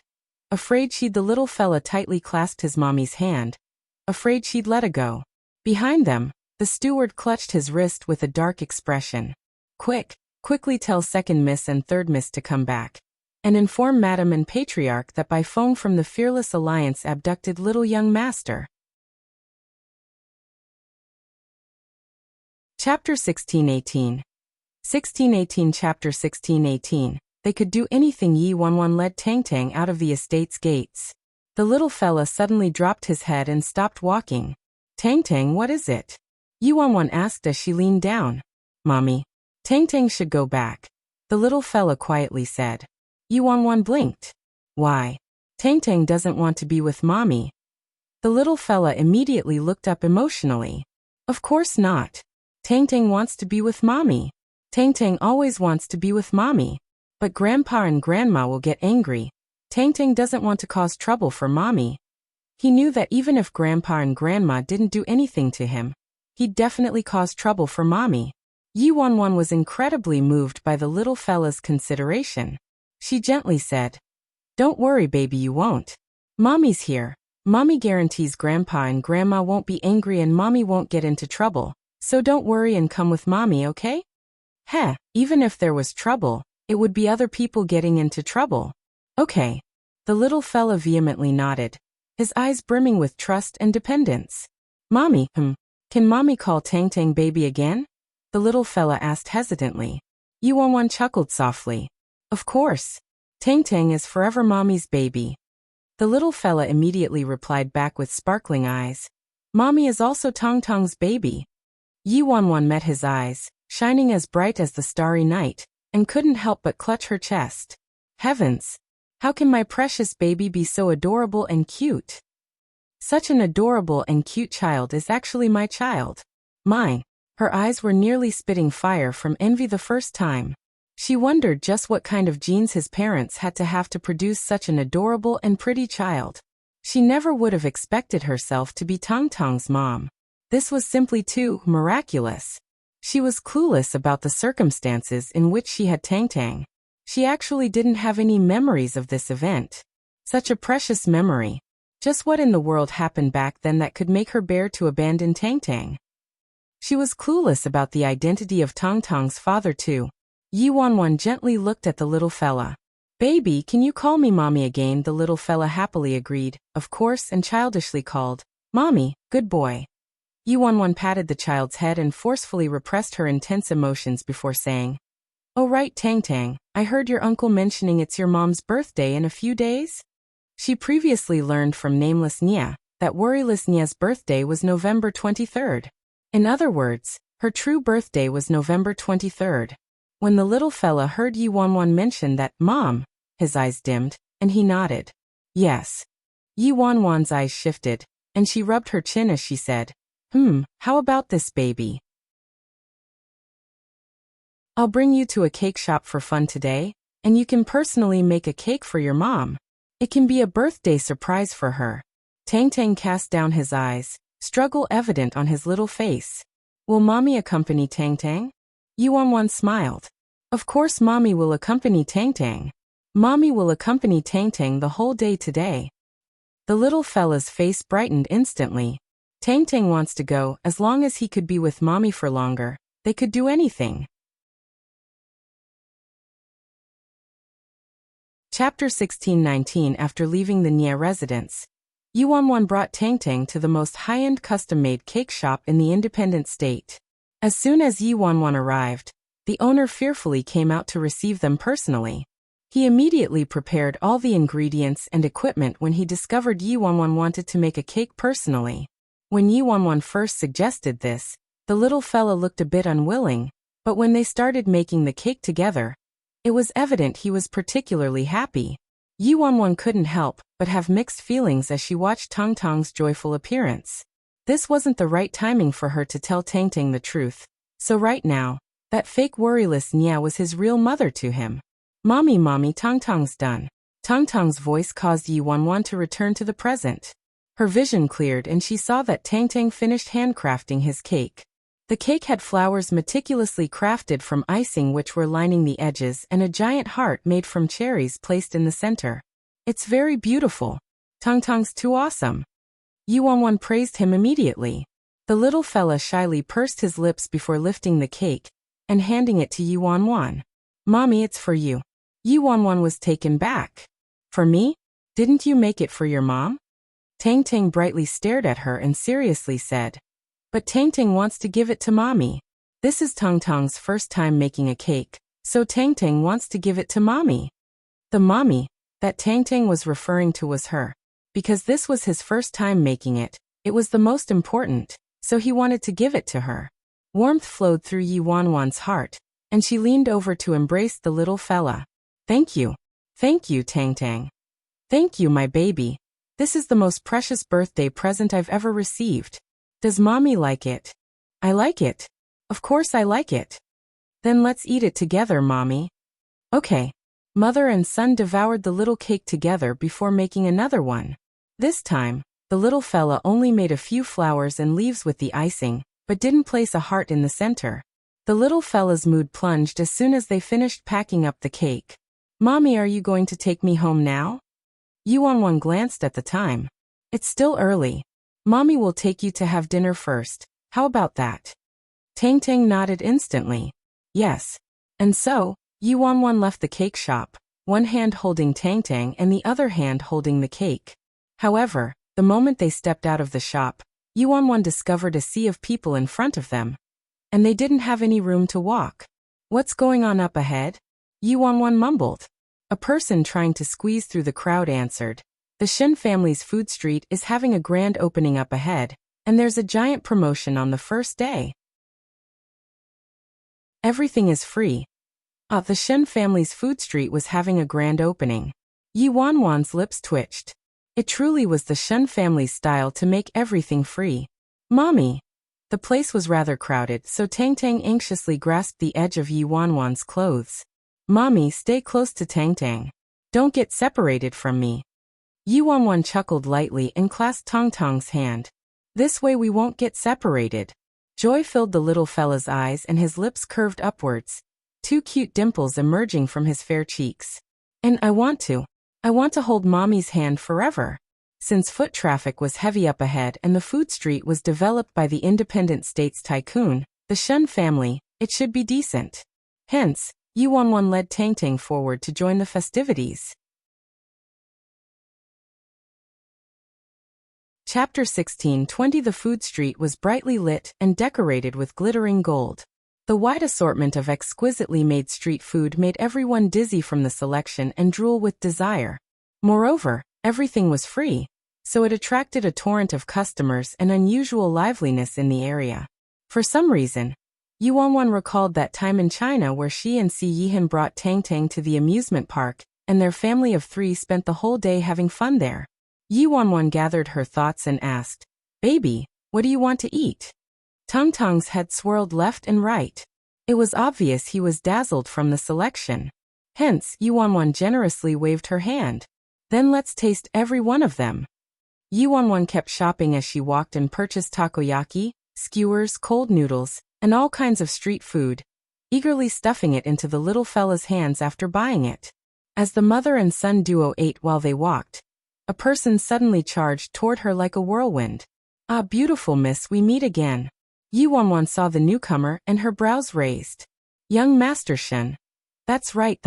Afraid she'd let her go. Behind them, the steward clutched his wrist with a dark expression. Quickly tell second miss and third miss to come back. And inform Madam and Patriarch that Bai Feng from the Fearless Alliance abducted little young master. Chapter 1618. 1618 Chapter 1618. They could do anything. Yi Wanwan led Tang Tang out of the estate's gates. The little fella suddenly dropped his head and stopped walking. Tang Tang, what is it? Yi Wanwan asked as she leaned down. Mommy, Tang Tang should go back, the little fella quietly said. Yi Wanwan blinked. Why? Tang Tang doesn't want to be with mommy. The little fella immediately looked up emotionally. Of course not. Tang Tang wants to be with mommy. Tang Tang always wants to be with mommy. But grandpa and grandma will get angry. Tang Tang doesn't want to cause trouble for mommy. He knew that even if grandpa and grandma didn't do anything to him, he'd definitely cause trouble for mommy. Yi Wanwan was incredibly moved by the little fella's consideration. She gently said, Don't worry, baby, you won't. Mommy's here. Mommy guarantees grandpa and grandma won't be angry and mommy won't get into trouble. So don't worry and come with mommy, okay? Heh, even if there was trouble, it would be other people getting into trouble. Okay. The little fella vehemently nodded, his eyes brimming with trust and dependence. Mommy, can mommy call Tang Tang baby again? The little fella asked hesitantly. Yi Wanwan chuckled softly. Of course. Tang Tang is forever mommy's baby. The little fella immediately replied back with sparkling eyes. Mommy is also Tang Tang's baby. Yi Wanwan met his eyes, shining as bright as the starry night, and couldn't help but clutch her chest. Heavens! How can my precious baby be so adorable and cute? Such an adorable and cute child is actually my child. Mine. Her eyes were nearly spitting fire from envy the first time. She wondered just what kind of genes his parents had to have to produce such an adorable and pretty child. She never would have expected herself to be Tang Tang's mom. This was simply too miraculous. She was clueless about the circumstances in which she had Tang Tang. She actually didn't have any memories of this event. Such a precious memory. Just what in the world happened back then that could make her bear to abandon Tang Tang? She was clueless about the identity of Tang Tang's father too. Yi Wanwan gently looked at the little fella. Baby, can you call me mommy again? The little fella happily agreed, of course, and childishly called, Mommy, good boy. Yi Wanwan patted the child's head and forcefully repressed her intense emotions before saying, Oh right, Tang Tang, I heard your uncle mentioning it's your mom's birthday in a few days? She previously learned from nameless Nia that worryless Nia's birthday was November 23rd. In other words, her true birthday was November 23rd. When the little fella heard Yi Wanwan mention that, Mom, his eyes dimmed, and he nodded. Yes. Yi Wanwan's eyes shifted, and she rubbed her chin as she said, how about this, baby? I'll bring you to a cake shop for fun today, and you can personally make a cake for your mom. It can be a birthday surprise for her. Tang Tang cast down his eyes, struggle evident on his little face. Will mommy accompany Tang Tang? Yi Wanwan smiled. Of course mommy will accompany Tang Tang. Mommy will accompany Tang Tang the whole day today. The little fella's face brightened instantly. Tang Tang wants to go. As long as he could be with mommy for longer, they could do anything. Chapter 1619. After leaving the Nia residence, Yi Wanwan brought Tang Tang to the most high-end custom-made cake shop in the independent state. As soon as Yi Wanwan arrived, the owner fearfully came out to receive them personally. He immediately prepared all the ingredients and equipment when he discovered Yi Wanwan wanted to make a cake personally. When Yi Wanwan first suggested this, the little fella looked a bit unwilling, but when they started making the cake together, it was evident he was particularly happy. Yuanwan couldn't help but have mixed feelings as she watched Tang Tang's joyful appearance. This wasn't the right timing for her to tell Tang Tang the truth. So right now, that fake worryless Nya was his real mother to him. Mommy, Tang Tang's done. Tang Tang's voice caused Yuanwan to return to the present. Her vision cleared and she saw that Tang Tang finished handcrafting his cake. The cake had flowers meticulously crafted from icing which were lining the edges and a giant heart made from cherries placed in the center. It's very beautiful. Tang Tang's too awesome. Yuanwan praised him immediately. The little fella shyly pursed his lips before lifting the cake and handing it to Yuanwan. Mommy, it's for you. Yuanwan was taken back. For me? Didn't you make it for your mom? Tang Tang brightly stared at her and seriously said. But Tang Tang wants to give it to Mommy. This is Tang Tang's first time making a cake, so Tang Tang wants to give it to Mommy. The Mommy that Tang Tang was referring to was her. Because this was his first time making it, it was the most important, so he wanted to give it to her. Warmth flowed through Yuanwan's heart, and she leaned over to embrace the little fella. Thank you, Tang Tang. Thank you, my baby. This is the most precious birthday present I've ever received. Does Mommy like it? I like it. Of course I like it. Then let's eat it together, Mommy. Okay. Mother and son devoured the little cake together before making another one. This time, the little fella only made a few flowers and leaves with the icing, but didn't place a heart in the center. The little fella's mood plunged as soon as they finished packing up the cake. Mommy, are you going to take me home now? Yuanwan glanced at the time. It's still early. Mommy will take you to have dinner first. How about that? Tang Tang nodded instantly. Yes. And so, Yuanwan left the cake shop, one hand holding Tang Tang and the other hand holding the cake. However, the moment they stepped out of the shop, Yuanwan discovered a sea of people in front of them. And they didn't have any room to walk. What's going on up ahead? Yuanwan mumbled. A person trying to squeeze through the crowd answered. The Shen family's food street is having a grand opening up ahead, and there's a giant promotion on the first day. Everything is free. The Shen family's food street was having a grand opening. Yuanwan's lips twitched. It truly was the Shen family's style to make everything free. Mommy! The place was rather crowded, so Tang Tang anxiously grasped the edge of Yuanwan's clothes. Mommy, stay close to Tang Tang. Don't get separated from me. Yuanwan chuckled lightly and clasped Tang Tang's hand. This way we won't get separated. Joy filled the little fella's eyes and his lips curved upwards, two cute dimples emerging from his fair cheeks. And I want to hold Mommy's hand forever. Since foot traffic was heavy up ahead and the food street was developed by the independent state's tycoon, the Shen family, it should be decent. Hence, Yuanwan led Tang Tang forward to join the festivities. Chapter 16:20 The food street was brightly lit and decorated with glittering gold. The wide assortment of exquisitely made street food made everyone dizzy from the selection and drool with desire. Moreover, everything was free, so it attracted a torrent of customers and unusual liveliness in the area. For some reason, Yuanwan recalled that time in China where she and Si Yihan brought Tang Tang to the amusement park, and their family of three spent the whole day having fun there. Yuanwan gathered her thoughts and asked, Baby, what do you want to eat? Tang Tang's head swirled left and right. It was obvious he was dazzled from the selection. Hence, Yuanwan generously waved her hand. Then let's taste every one of them. Yuanwan kept shopping as she walked and purchased takoyaki, skewers, cold noodles, and all kinds of street food, eagerly stuffing it into the little fella's hands after buying it. As the mother and son duo ate while they walked, a person suddenly charged toward her like a whirlwind. Ah, beautiful miss, we meet again. Yuanwan saw the newcomer and her brows raised. Young Master Shen. That's right.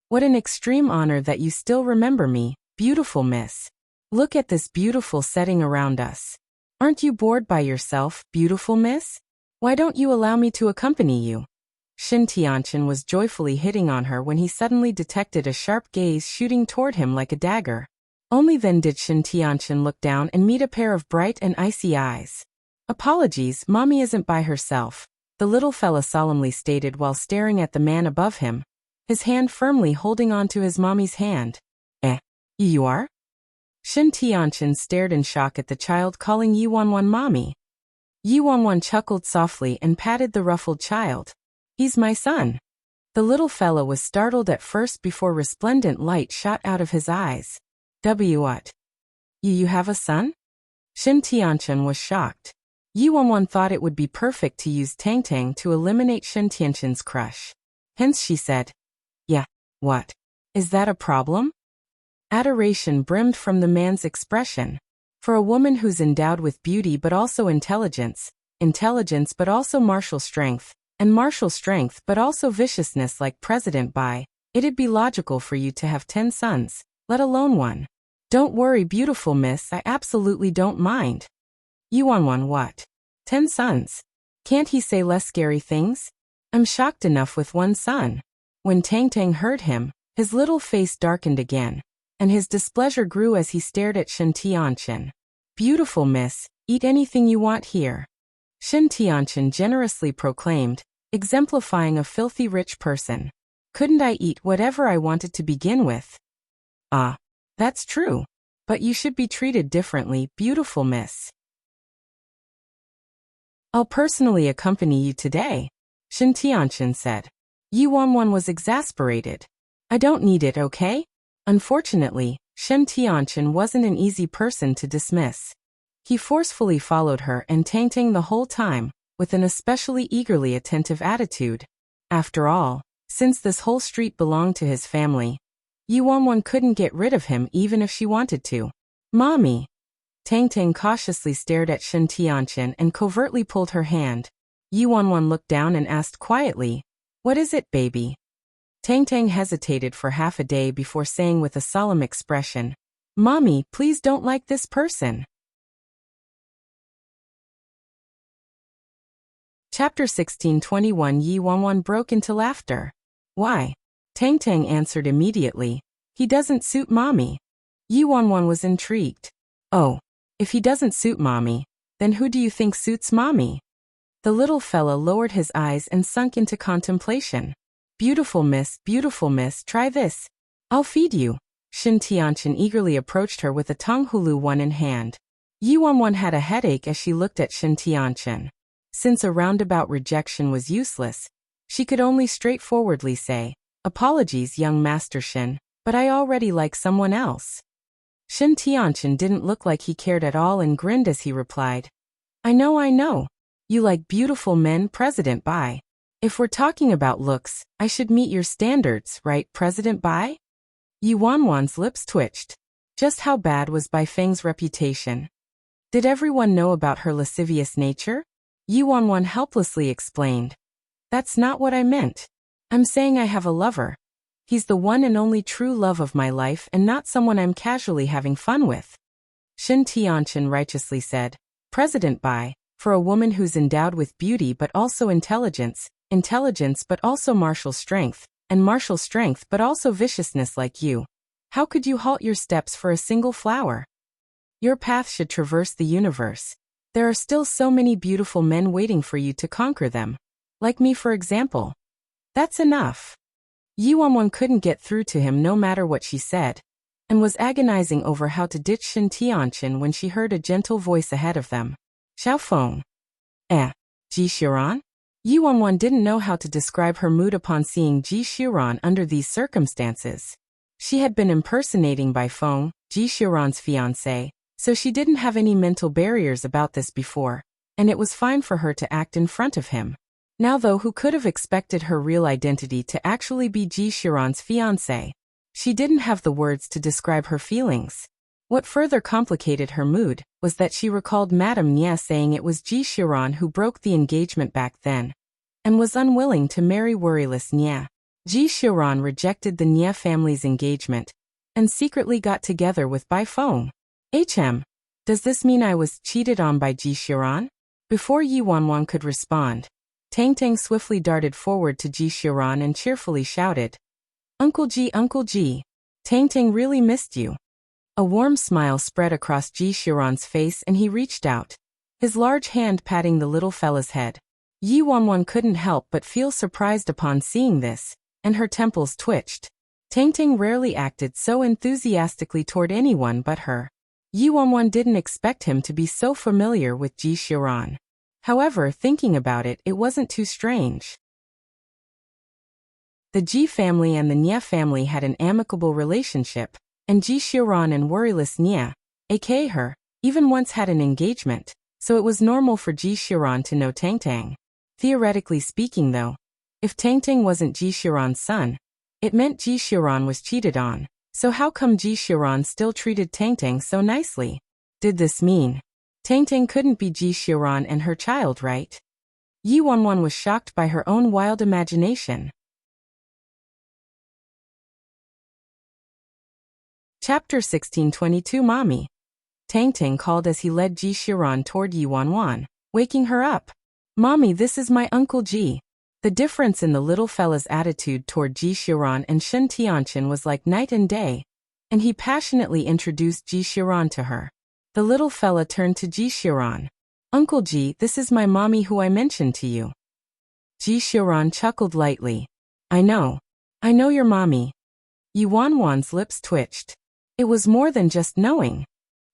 What an extreme honor that you still remember me, beautiful miss. Look at this beautiful setting around us. Aren't you bored by yourself, beautiful miss? Why don't you allow me to accompany you? Shin Tianchen was joyfully hitting on her when he suddenly detected a sharp gaze shooting toward him like a dagger. Only then did Shin Tianchen look down and meet a pair of bright and icy eyes. Apologies, Mommy isn't by herself, the little fella solemnly stated while staring at the man above him, his hand firmly holding on to his mommy's hand. You are? Shin Tianchen stared in shock at the child calling Yuanwan mommy. Yuanwan chuckled softly and patted the ruffled child. He's my son. The little fellow was startled at first before resplendent light shot out of his eyes. What? You have a son? Shin Tianchen was shocked. Yuanwan thought it would be perfect to use Tang Tang to eliminate Shin Tianchen's crush. Hence she said, yeah, what? Is that a problem? Adoration brimmed from the man's expression. For a woman who's endowed with beauty but also intelligence but also martial strength, and martial strength but also viciousness like President Bai, it'd be logical for you to have 10 sons, let alone one. Don't worry, beautiful miss, I absolutely don't mind. Yuanwan, what? 10 sons? Can't he say less scary things? I'm shocked enough with one son. When Tang Tang heard him, his little face darkened again, and his displeasure grew as he stared at Shin Tianchen. Beautiful miss, eat anything you want here. Shin Tianchen generously proclaimed, exemplifying a filthy rich person. Couldn't I eat whatever I wanted to begin with? Ah, that's true. But you should be treated differently, beautiful miss. I'll personally accompany you today, Shin Tianchen said. Yuanwan was exasperated. I don't need it, okay? Unfortunately, Shin Tianchen wasn't an easy person to dismiss. He forcefully followed her and Tang Tang the whole time, with an especially eagerly attentive attitude. After all, since this whole street belonged to his family, Yuanwan couldn't get rid of him even if she wanted to. Mommy! Tang Tang cautiously stared at Shin Tianchen and covertly pulled her hand. Yuanwan looked down and asked quietly, what is it, baby? Tang Tang hesitated for half a day before saying with a solemn expression, Mommy, please don't like this person. Chapter 16:21 Yuanwan broke into laughter. Why? Tang Tang answered immediately, he doesn't suit Mommy. Yuanwan was intrigued. Oh, if he doesn't suit Mommy, then who do you think suits Mommy? The little fella lowered his eyes and sunk into contemplation. Beautiful miss, try this. I'll feed you. Shin Tianchen eagerly approached her with a tonghulu one in hand. Yuanwan had a headache as she looked at Shin Tianchen. Since a roundabout rejection was useless, she could only straightforwardly say, apologies, young Master Shin, but I already like someone else. Shin Tianchen didn't look like he cared at all and grinned as he replied, I know. You like beautiful men, President Bai. If we're talking about looks, I should meet your standards, right, President Bai? Yuanwan's lips twitched. Just how bad was Bai Feng's reputation? Did everyone know about her lascivious nature? Yuanwan helplessly explained. That's not what I meant. I'm saying I have a lover. He's the one and only true love of my life and not someone I'm casually having fun with. Shin Tianchen righteously said, President Bai, for a woman who's endowed with beauty but also intelligence but also martial strength, and martial strength but also viciousness like you, how could you halt your steps for a single flower? Your path should traverse the universe. There are still so many beautiful men waiting for you to conquer them. Like me, for example. That's enough. Yuanwan couldn't get through to him no matter what she said, and was agonizing over how to ditch Shin Tianchen when she heard a gentle voice ahead of them. Xiaofeng. Ji Xiran? Yuanwan didn't know how to describe her mood upon seeing Ji Xiran under these circumstances. She had been impersonating Bai Feng, Ji Xiran's fiancé, so she didn't have any mental barriers about this before, and it was fine for her to act in front of him. Now though, who could have expected her real identity to actually be Ji Xiran's fiancé? She didn't have the words to describe her feelings. What further complicated her mood was that she recalled Madame Nie saying it was Ji Xiran who broke the engagement back then, and was unwilling to marry worryless Nie. Ji Xiran rejected the Nie family's engagement, and secretly got together with Bai Feng. Does this mean I was cheated on by Ji Xiran? Before Yuanwan could respond, Tang Tang swiftly darted forward to Ji Xiran and cheerfully shouted, Uncle Ji, Tang Tang really missed you. A warm smile spread across Ji Xiran's face and he reached out, his large hand patting the little fella's head. Yuanwan couldn't help but feel surprised upon seeing this, and her temples twitched. Tang Tang rarely acted so enthusiastically toward anyone but her. Yi Wanwan didn't expect him to be so familiar with Ji Xiran. However, thinking about it, it wasn't too strange. The Ji family and the Nye family had an amicable relationship, and Ji Xiran and worryless Nye, aka her, even once had an engagement, so it was normal for Ji Xiran to know Tang Tang. Theoretically speaking though, if Tang Tang wasn't Ji Xiran's son, it meant Ji Xiran was cheated on, so how come Ji Xiran still treated Tang Tang so nicely? Did this mean Tang Tang couldn't be Ji Xiran and her child, right? Yi Wanwan was shocked by her own wild imagination. Chapter 1622 Mommy. Tang Tang called as he led Ji Xiran toward Yi Wanwan, waking her up. Mommy, this is my Uncle Ji. The difference in the little fella's attitude toward Ji Xiran and Shen Tianchen was like night and day, and he passionately introduced Ji Xiran to her. The little fella turned to Ji Xiran. Uncle Ji, this is my mommy who I mentioned to you. Ji Xiran chuckled lightly. I know your mommy. Yi Wanwan's lips twitched. It was more than just knowing.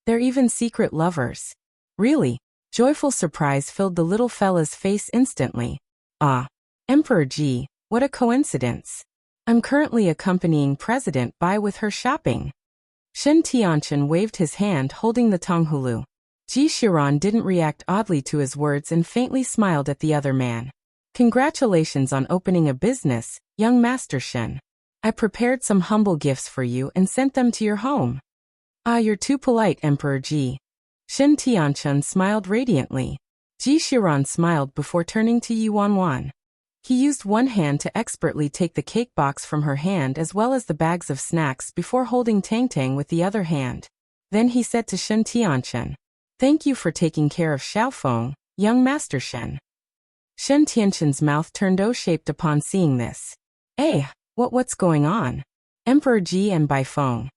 They're even secret lovers. Really? Joyful surprise filled the little fella's face instantly. Ah. Emperor Ji, what a coincidence. I'm currently accompanying President Bai with her shopping. Shen Tianchen waved his hand holding the tonghulu. Ji Xiran didn't react oddly to his words and faintly smiled at the other man. Congratulations on opening a business, young Master Shen. I prepared some humble gifts for you and sent them to your home. Ah, you're too polite, Emperor Ji. Shen Tianchen smiled radiantly. Ji Xiran smiled before turning to Yi Wanwan. He used one hand to expertly take the cake box from her hand as well as the bags of snacks before holding Tang Tang with the other hand. Then he said to Shen Tianchen, Thank you for taking care of Xiaofeng, young Master Shen. Shen Tianchen's mouth turned O-shaped upon seeing this. What's going on? Emperor Ji and Bai Feng.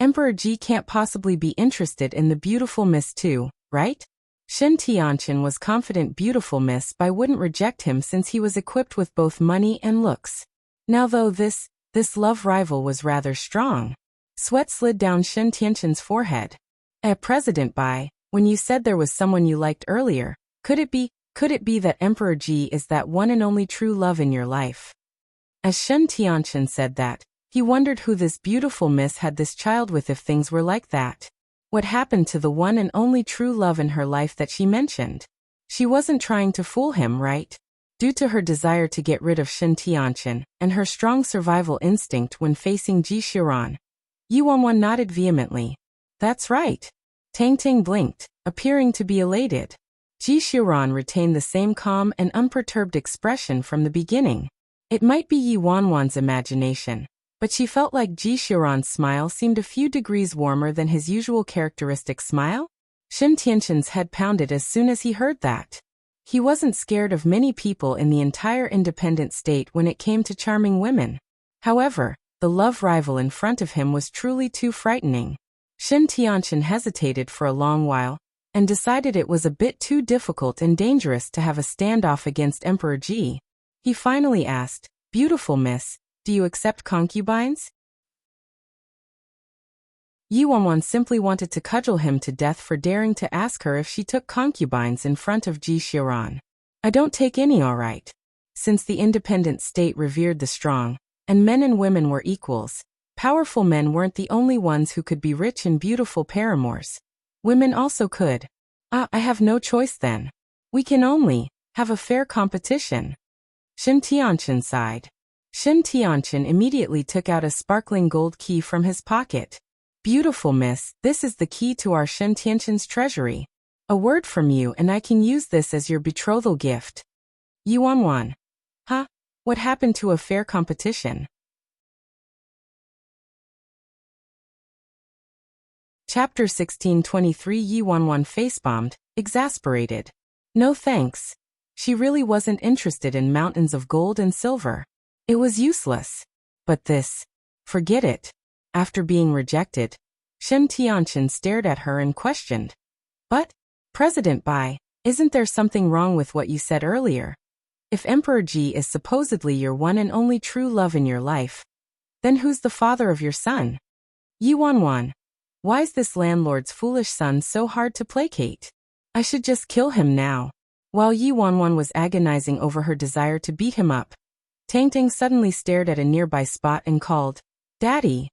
Emperor Ji can't possibly be interested in the beautiful Miss too, right? Shen Tianchen was confident beautiful Miss Bai wouldn't reject him since he was equipped with both money and looks. Now though this love rival was rather strong. Sweat slid down Shen Tianchen's forehead. President Bai, when you said there was someone you liked earlier, could it be that Emperor Ji is that one and only true love in your life? As Shen Tianchen said that, he wondered who this beautiful miss had this child with if things were like that. What happened to the one and only true love in her life that she mentioned? She wasn't trying to fool him, right? Due to her desire to get rid of Shen Tianchen and her strong survival instinct when facing Ji Xiran, Yi Wanwan nodded vehemently. That's right. Tang Tang blinked, appearing to be elated. Ji Xiran retained the same calm and unperturbed expression from the beginning. It might be Yi Wanwan's imagination, but she felt like Ji Xiran's smile seemed a few degrees warmer than his usual characteristic smile. Shen Tianchen's head pounded as soon as he heard that. He wasn't scared of many people in the entire independent state when it came to charming women. However, the love rival in front of him was truly too frightening. Shen Tianchen hesitated for a long while, and decided it was a bit too difficult and dangerous to have a standoff against Emperor Ji. He finally asked, Beautiful miss, do you accept concubines? Yi Wanwan simply wanted to cudgel him to death for daring to ask her if she took concubines in front of Ji Xiran. I don't take any, all right. Since the independent state revered the strong, and men and women were equals, powerful men weren't the only ones who could be rich and beautiful paramours. Women also could. I have no choice then. We can only have a fair competition. Shen Tianchen sighed. Shen Tianchen immediately took out a sparkling gold key from his pocket. Beautiful miss, this is the key to our Shen Tianchen's treasury. A word from you and I can use this as your betrothal gift. Yi Wanwan. Huh? What happened to a fair competition? Chapter 1623 Yi Wanwan facebombed, exasperated. No thanks. She really wasn't interested in mountains of gold and silver. It was useless. But this. Forget it. After being rejected, Shen Tianchen stared at her and questioned. But, President Bai, isn't there something wrong with what you said earlier? If Emperor Ji is supposedly your one and only true love in your life, Then who's the father of your son? Yi Wanwan. Why's this landlord's foolish son so hard to placate? I should just kill him now. While Yi Wanwan was agonizing over her desire to beat him up, Tang Tang suddenly stared at a nearby spot and called, Daddy.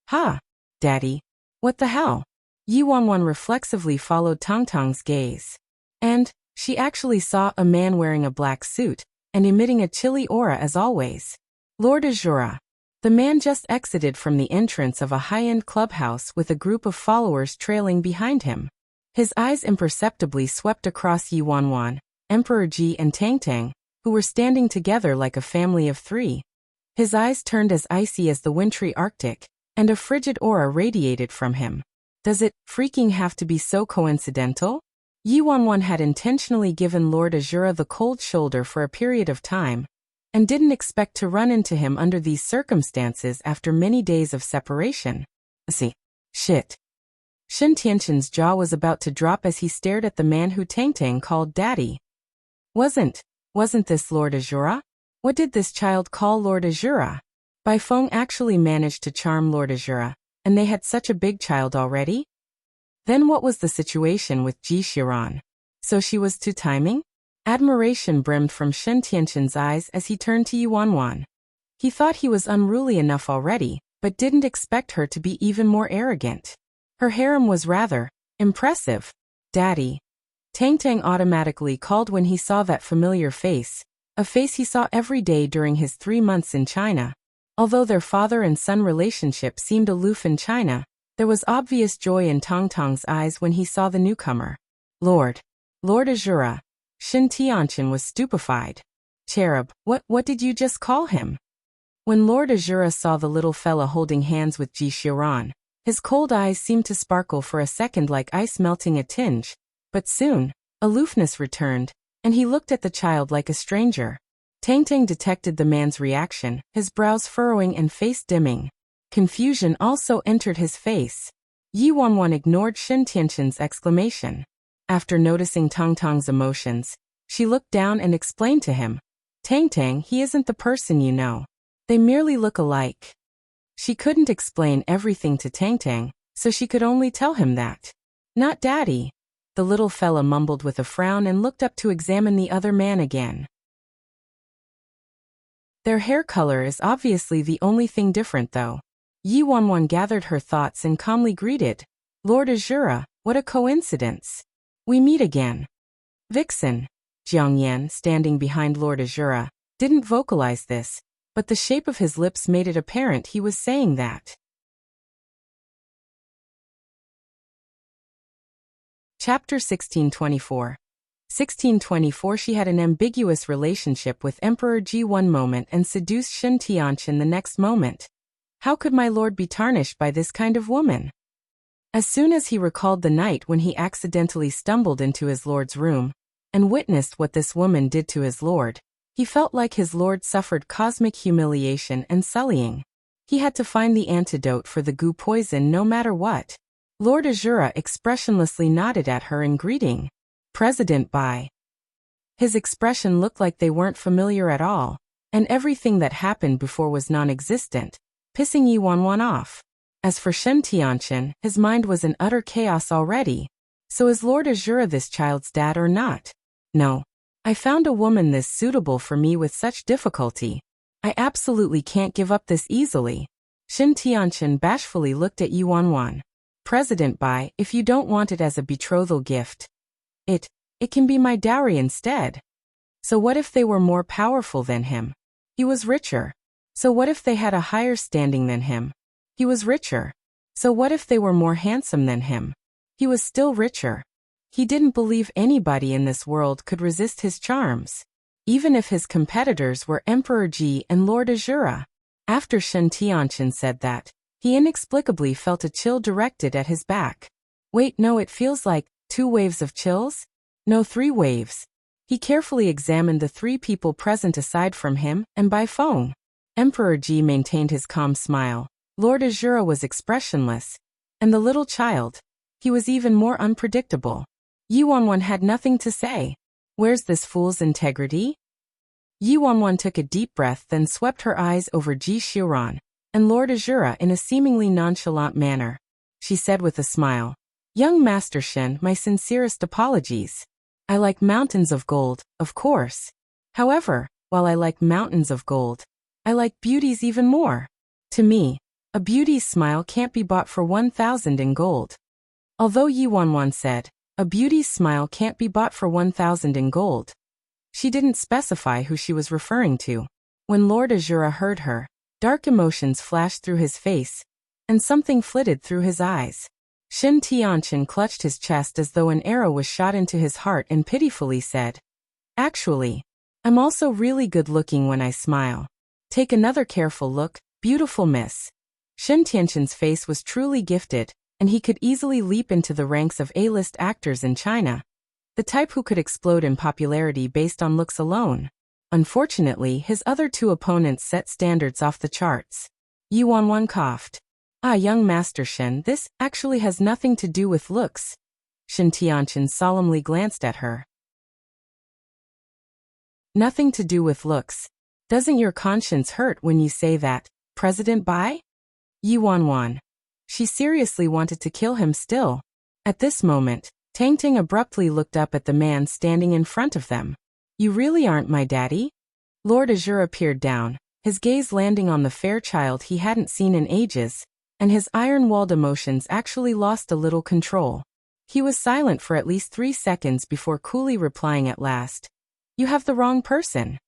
Ha! Daddy. What the hell? Yi Wanwan reflexively followed Tang Tang's gaze. And she actually saw a man wearing a black suit and emitting a chilly aura as always. Lord Azura. The man just exited from the entrance of a high-end clubhouse with a group of followers trailing behind him. His eyes imperceptibly swept across Yi Wanwan, Emperor Ji and Tang Tang, who were standing together like a family of three. His eyes turned as icy as the wintry Arctic, and a frigid aura radiated from him. Does it freaking have to be so coincidental? Yi Wanwan had intentionally given Lord Azura the cold shoulder for a period of time, and didn't expect to run into him under these circumstances after many days of separation. See. Shit. Shen Tianqin's jaw was about to drop as he stared at the man who Tang Tang called Daddy. Wasn't this Lord Azura? What did this child call Lord Azura? Bai Feng actually managed to charm Lord Azura, and they had such a big child already? Then what was the situation with Ji Xiran? So she was two-timing? Admiration brimmed from Shen Tianqin's eyes as he turned to Yi Wanwan. He thought he was unruly enough already, but didn't expect her to be even more arrogant. Her harem was rather impressive. Daddy. Tang Tang automatically called when he saw that familiar face, a face he saw every day during his 3 months in China. Although their father and son relationship seemed aloof in China, there was obvious joy in Tang Tang's eyes when he saw the newcomer. Lord Azura. Shen Tianqin was stupefied. Cherub, what did you just call him? When Lord Azura saw the little fella holding hands with Ji Xiran, his cold eyes seemed to sparkle for a second like ice melting a tinge, but soon, aloofness returned, and he looked at the child like a stranger. Tang Tang detected the man's reaction, his brows furrowing and face dimming. Confusion also entered his face. Yi Wanwan ignored Shen Tianqin's exclamation. After noticing Tang Tang's emotions, she looked down and explained to him, Tang Tang, he isn't the person you know. They merely look alike. She couldn't explain everything to Tang Tang, so she could only tell him that. Not Daddy. The little fella mumbled with a frown and looked up to examine the other man again. Their hair color is obviously the only thing different though. Yi Wanwan gathered her thoughts and calmly greeted, Lord Azura, what a coincidence. We meet again. Vixen. Jiang Yan, standing behind Lord Azura, didn't vocalize this, but the shape of his lips made it apparent he was saying that. Chapter 1624. 1624. She had an ambiguous relationship with Emperor Ji one moment and seduced Shen Tianqin the next moment. How could my lord be tarnished by this kind of woman? As soon as he recalled the night when he accidentally stumbled into his lord's room and witnessed what this woman did to his lord, he felt like his lord suffered cosmic humiliation and sullying. He had to find the antidote for the goo poison no matter what. Lord Azura expressionlessly nodded at her in greeting. President Bai. His expression looked like they weren't familiar at all, and everything that happened before was non-existent, pissing Yi Wanwan off. As for Shen Tianqin, his mind was in utter chaos already. So is Lord Azura this child's dad or not? No. I found a woman this suitable for me with such difficulty. I absolutely can't give up this easily. Shen Tianqin bashfully looked at Yi Wanwan. President Bai, if you don't want it as a betrothal gift, it can be my dowry instead. So what if they were more powerful than him? He was richer. So what if they had a higher standing than him? He was richer. So what if they were more handsome than him? He was still richer. He didn't believe anybody in this world could resist his charms, even if his competitors were Emperor Ji and Lord Azura. After Shen Tianqin said that, he inexplicably felt a chill directed at his back. Wait, no, it feels like 2 waves of chills? No, 3 waves. He carefully examined the 3 people present aside from him and Bai Feng. Emperor Ji maintained his calm smile. Lord Azura was expressionless, and the little child, he was even more unpredictable. Yi Wanwan had nothing to say. Where's this fool's integrity? Yi Wanwan took a deep breath, then swept her eyes over Ji Xiran, and Lord Azura in a seemingly nonchalant manner. She said with a smile, "Young Master Shen, my sincerest apologies. I like mountains of gold, of course. However, while I like mountains of gold, I like beauties even more. To me, a beauty's smile can't be bought for 1,000 in gold." Although Yi Wanwan said, "A beauty's smile can't be bought for 1,000 in gold," she didn't specify who she was referring to. When Lord Azura heard her, dark emotions flashed through his face, and something flitted through his eyes. Shen Tianqian clutched his chest as though an arrow was shot into his heart and pitifully said, "Actually, I'm also really good-looking when I smile. Take another careful look, beautiful miss." Shen Tianqian's face was truly gifted, and he could easily leap into the ranks of A-list actors in China, the type who could explode in popularity based on looks alone. Unfortunately, his other two opponents set standards off the charts. Yi Wanwan coughed. "Ah, young Master Shen, this actually has nothing to do with looks." Shen Tianqian solemnly glanced at her. "Nothing to do with looks. Doesn't your conscience hurt when you say that, President Bai?" Yi Wanwan. She seriously wanted to kill him still. At this moment, Tang Ting abruptly looked up at the man standing in front of them. "You really aren't my daddy?" Lord Azura peered down, his gaze landing on the fair child he hadn't seen in ages, and his iron-walled emotions actually lost a little control. He was silent for at least 3 seconds before coolly replying at last, "You have the wrong person."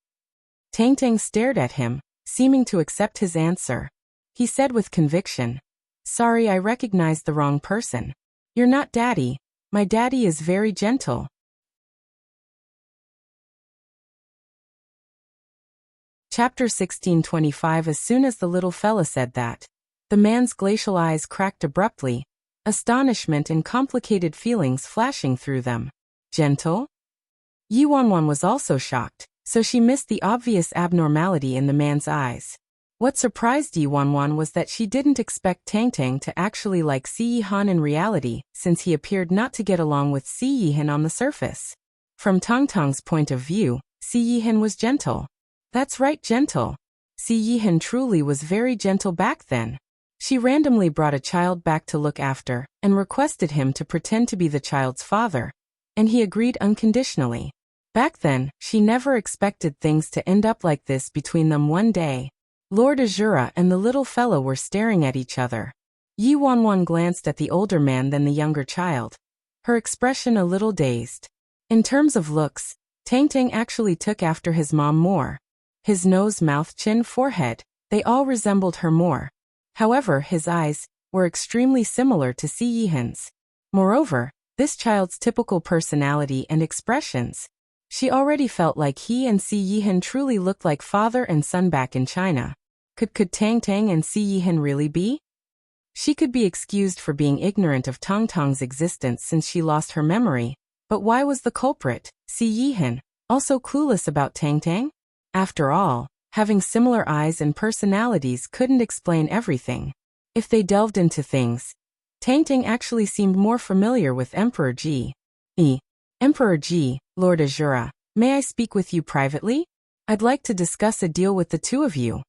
Tang Tang stared at him, seeming to accept his answer. He said with conviction, "Sorry, I recognized the wrong person. You're not daddy. My daddy is very gentle." Chapter 1625. As soon as the little fella said that, the man's glacial eyes cracked abruptly, astonishment and complicated feelings flashing through them. Gentle? Yi Wanwan was also shocked, so she missed the obvious abnormality in the man's eyes. What surprised Yi Wanwan was that she didn't expect Tang Tang to actually like Si Yihan in reality, since he appeared not to get along with Si Yihan on the surface. From Tang Tang's point of view, Si Yihan was gentle. That's right, gentle. Si Yihan truly was very gentle back then. She randomly brought a child back to look after, and requested him to pretend to be the child's father, and he agreed unconditionally. Back then, she never expected things to end up like this between them one day. Lord Azura and the little fellow were staring at each other. Yi Wanwan glanced at the older man than the younger child, her expression a little dazed. In terms of looks, Tang Tang actually took after his mom more. His nose, mouth, chin, forehead, they all resembled her more. However, his eyes were extremely similar to Si Yihan's. Moreover, this child's typical personality and expressions. She already felt like he and Si Yihan truly looked like father and son back in China. Could Tang Tang and Si Yihan really be? She could be excused for being ignorant of Tang Tang's existence since she lost her memory, but why was the culprit, Si Yihan, also clueless about Tang Tang? After all, having similar eyes and personalities couldn't explain everything. If they delved into things, Tang Tang actually seemed more familiar with Emperor Ji. Emperor Ji, Lord Azura, may I speak with you privately? I'd like to discuss a deal with the two of you.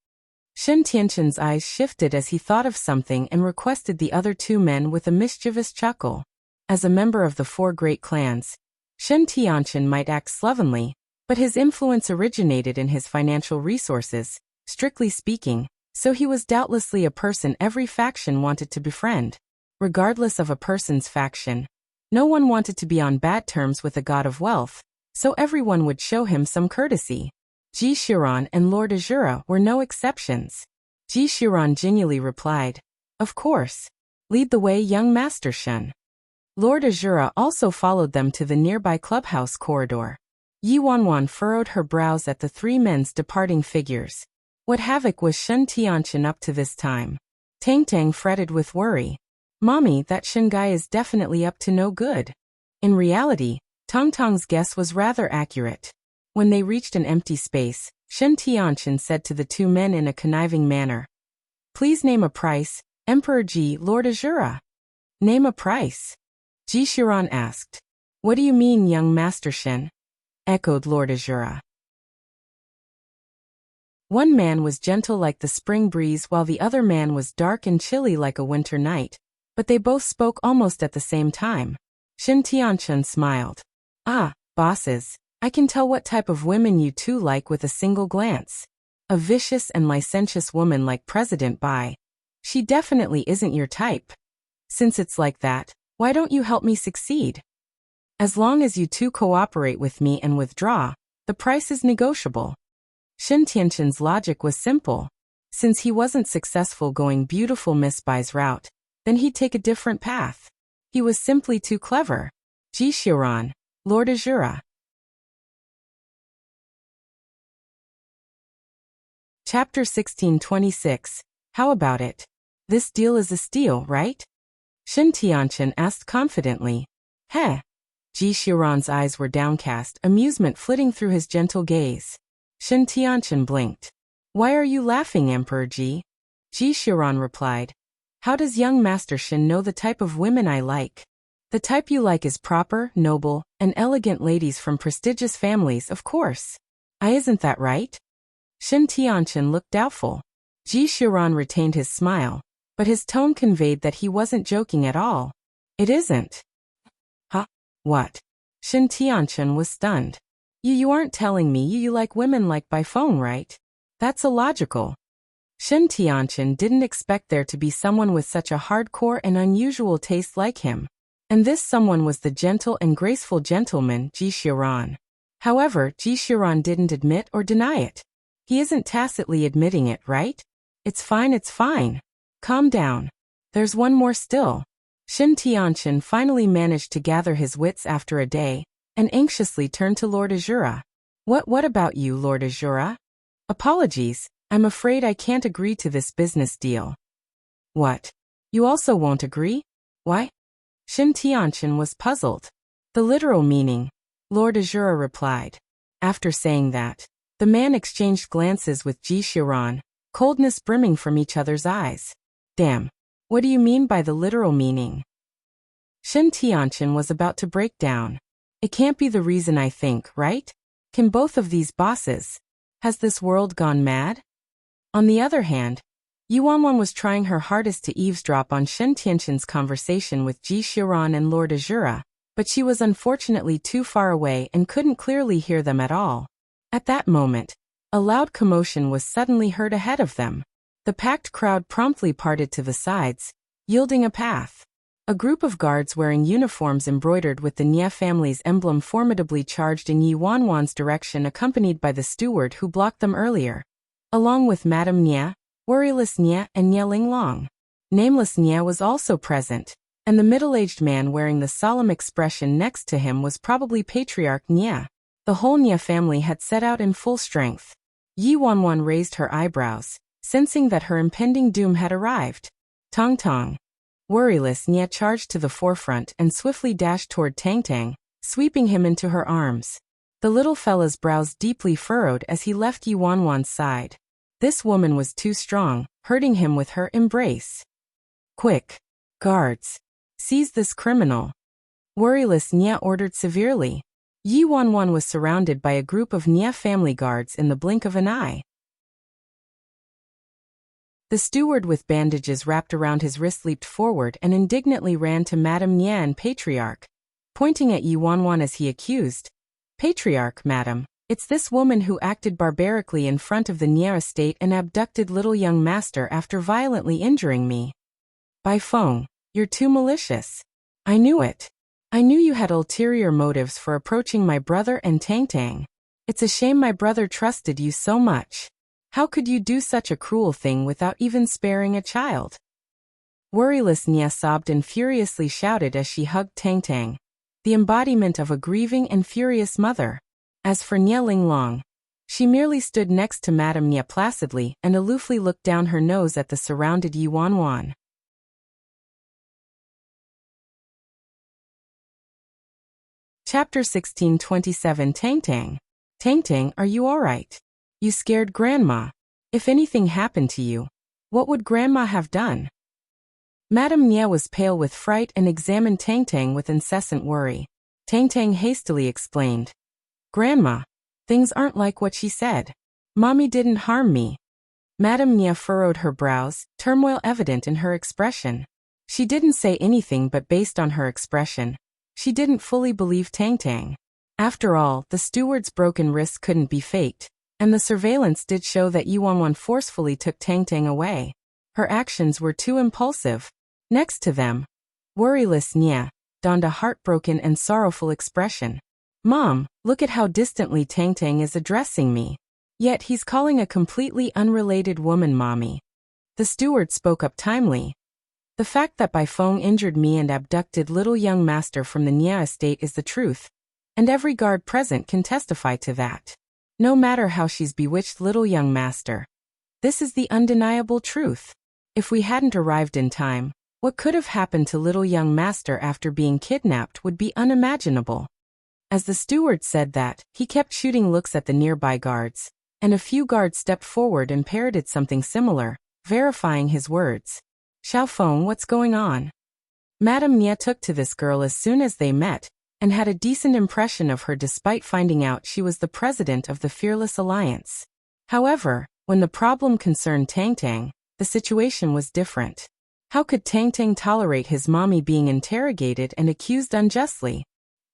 Shen Tianqian's eyes shifted as he thought of something and requested the other two men with a mischievous chuckle. As a member of the 4 great clans, Shen Tianqian might act slovenly, but his influence originated in his financial resources, strictly speaking, so he was doubtlessly a person every faction wanted to befriend. Regardless of a person's faction, no one wanted to be on bad terms with a god of wealth, so everyone would show him some courtesy. Ji Shiran and Lord Azura were no exceptions. Ji Shiran genially replied, "Of course. Lead the way, young Master Shen." Lord Azura also followed them to the nearby clubhouse corridor. Yi Wanwan furrowed her brows at the 3 men's departing figures. What havoc was Shen Tianqian up to this time? Tang Tang fretted with worry. Mommy, that Shen guy is definitely up to no good. In reality, Tang Tang's guess was rather accurate. When they reached an empty space, Shen Tianqian said to the 2 men in a conniving manner, "Please name a price, Emperor Ji, Lord Azura." "Name a price?" Ji Shiran asked. "What do you mean, young Master Shen?" echoed Lord Azura. One man was gentle like the spring breeze while the other man was dark and chilly like a winter night, but they both spoke almost at the same time. Shin Tianchen smiled. Ah, bosses, I can tell what type of women you two like with a single glance. A vicious and licentious woman like President Bai. She definitely isn't your type. Since it's like that, why don't you help me succeed? As long as you two cooperate with me and withdraw, the price is negotiable. Shin Tianchen's logic was simple. Since he wasn't successful going beautiful Miss Bai's route, then he'd take a different path. He was simply too clever. Ji Xiran, Lord Azura. Chapter 1626. How about it? This deal is a steal, right? Shin Tianchen asked confidently. Heh. Ji Xiran's eyes were downcast, amusement flitting through his gentle gaze. Shin Tianchen blinked. Why are you laughing, Emperor Ji? Ji Xiran replied. How does young Master Shin know the type of women I like? The type you like is proper, noble, and elegant ladies from prestigious families, of course. Isn't that right? Shin Tianchen looked doubtful. Ji Xiran retained his smile, but his tone conveyed that he wasn't joking at all. It isn't. Huh? What? Shin Tianchen was stunned. You aren't telling me you like women like by phone, right? That's illogical. Shin Tianchen didn't expect there to be someone with such a hardcore and unusual taste like him. And this someone was the gentle and graceful gentleman, Ji Xiran. However, Ji Xiran didn't admit or deny it. He isn't tacitly admitting it, right? It's fine. Calm down. There's one more still. Shin Tianchen finally managed to gather his wits after a day, and anxiously turned to Lord Azura. What about you, Lord Azura? Apologies, I'm afraid I can't agree to this business deal. What? You also won't agree? Why? Shin Tianchen was puzzled. The literal meaning, Lord Azura replied. After saying that, the man exchanged glances with Ji Xiran, coldness brimming from each other's eyes. Damn. What do you mean by the literal meaning? Shin Tianchen was about to break down. It can't be the reason I think, right? Can both of these bosses? Has this world gone mad? On the other hand, Yuanwan was trying her hardest to eavesdrop on Shin Tianchen's conversation with Ji Xiran and Lord Azura, but she was unfortunately too far away and couldn't clearly hear them at all. At that moment, a loud commotion was suddenly heard ahead of them. The packed crowd promptly parted to the sides, yielding a path. A group of guards wearing uniforms embroidered with the Nie family's emblem formidably charged in Yuanwan's direction, accompanied by the steward who blocked them earlier. Along with Madame Nie, Worryless Nie, and Nie Linglong. Nameless Nie was also present, and the middle-aged man wearing the solemn expression next to him was probably Patriarch Nie. The whole Nie family had set out in full strength. Yuanwan raised her eyebrows, sensing that her impending doom had arrived. Tong Tong. Worryless Nie charged to the forefront and swiftly dashed toward Tang Tang, sweeping him into her arms. The little fella's brows deeply furrowed as he left Yuanwan's side. This woman was too strong, hurting him with her embrace. Quick! Guards! Seize this criminal! Worryless Nie ordered severely. Yuanwan was surrounded by a group of Nie family guards in the blink of an eye. The steward with bandages wrapped around his wrist leaped forward and indignantly ran to Madame Nie and Patriarch, pointing at Yuanwan as he accused. Patriarch, madam, it's this woman who acted barbarically in front of the Nie estate and abducted little young master after violently injuring me. Bai Feng, you're too malicious. I knew it. I knew you had ulterior motives for approaching my brother and Tang Tang. It's a shame my brother trusted you so much. How could you do such a cruel thing without even sparing a child? Worryless Nie sobbed and furiously shouted as she hugged Tang Tang, the embodiment of a grieving and furious mother. As for Nie Linglong, she merely stood next to Madame Nie placidly and aloofly looked down her nose at the surrounded Yuanwan. Chapter 1627. Tang Tang. Tang Tang, are you alright? You scared Grandma. If anything happened to you, what would Grandma have done? Madame Nie was pale with fright and examined Tang Tang with incessant worry. Tang Tang hastily explained. Grandma, things aren't like what she said. Mommy didn't harm me. Madame Nia furrowed her brows, turmoil evident in her expression. She didn't say anything, but based on her expression, she didn't fully believe Tang Tang. After all, the steward's broken wrist couldn't be faked, and the surveillance did show that Yuanwan forcefully took Tang Tang away. Her actions were too impulsive. Next to them, worryless Nia donned a heartbroken and sorrowful expression. Mom, look at how distantly Tang Tang is addressing me. Yet he's calling a completely unrelated woman mommy. The steward spoke up timely. The fact that Bai Feng injured me and abducted little young master from the Nia estate is the truth, and every guard present can testify to that. No matter how she's bewitched little young master. This is the undeniable truth. If we hadn't arrived in time, what could have happened to little young master after being kidnapped would be unimaginable. As the steward said that, he kept shooting looks at the nearby guards, and a few guards stepped forward and parroted something similar, verifying his words. Xiao Feng, what's going on? Madame Nia took to this girl as soon as they met, and had a decent impression of her despite finding out she was the president of the Fearless Alliance. However, when the problem concerned Tang Tang, the situation was different. How could Tang Tang tolerate his mommy being interrogated and accused unjustly?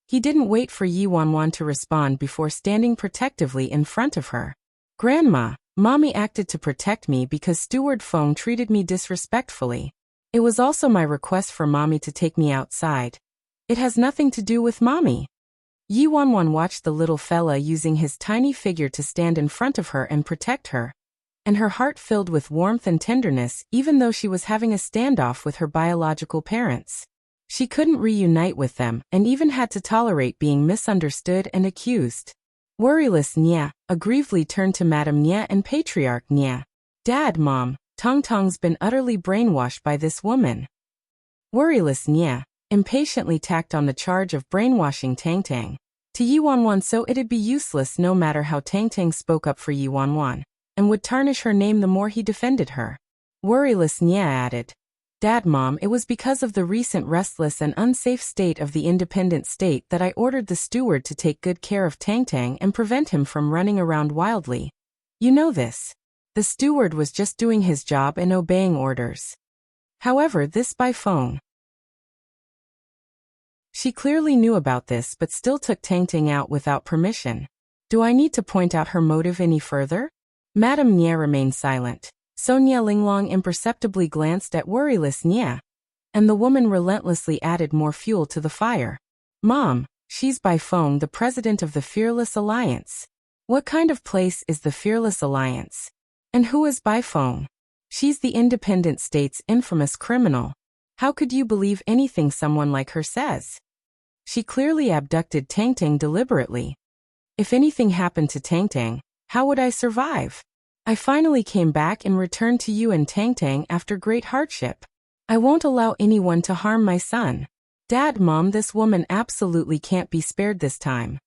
He didn't wait for Yi Wanwan to respond before standing protectively in front of her. Grandma, Mommy acted to protect me because Steward Feng treated me disrespectfully. It was also my request for Mommy to take me outside. It has nothing to do with Mommy. Yi Wanwan watched the little fella using his tiny figure to stand in front of her and protect her, and her heart filled with warmth and tenderness even though she was having a standoff with her biological parents. She couldn't reunite with them and even had to tolerate being misunderstood and accused. Worryless Nia aggrievedly turned to Madame Nia and Patriarch Nia. Dad, Mom, Tong Tong's been utterly brainwashed by this woman. Worryless Nia impatiently tacked on the charge of brainwashing Tang Tang to Yi Wanwan, so it'd be useless no matter how Tang Tang spoke up for Yi Wanwan, and would tarnish her name the more he defended her. Worryless Nia added, Dad, Mom, it was because of the recent restless and unsafe state of the independent state that I ordered the steward to take good care of Tang Tang and prevent him from running around wildly. You know this. The steward was just doing his job and obeying orders. However, this Bai Feng. She clearly knew about this but still took Tang Tang out without permission. Do I need to point out her motive any further? Madame Nia remained silent. Sonia Linglong imperceptibly glanced at worryless Nia, and the woman relentlessly added more fuel to the fire. Mom, she's Bai Feng, the president of the Fearless Alliance. What kind of place is the Fearless Alliance? And who is Bai Feng? She's the independent state's infamous criminal. How could you believe anything someone like her says? She clearly abducted Tang Tang deliberately. If anything happened to Tang Tang, how would I survive? I finally came back and returned to you and Tang Tang after great hardship. I won't allow anyone to harm my son. Dad, Mom, this woman absolutely can't be spared this time.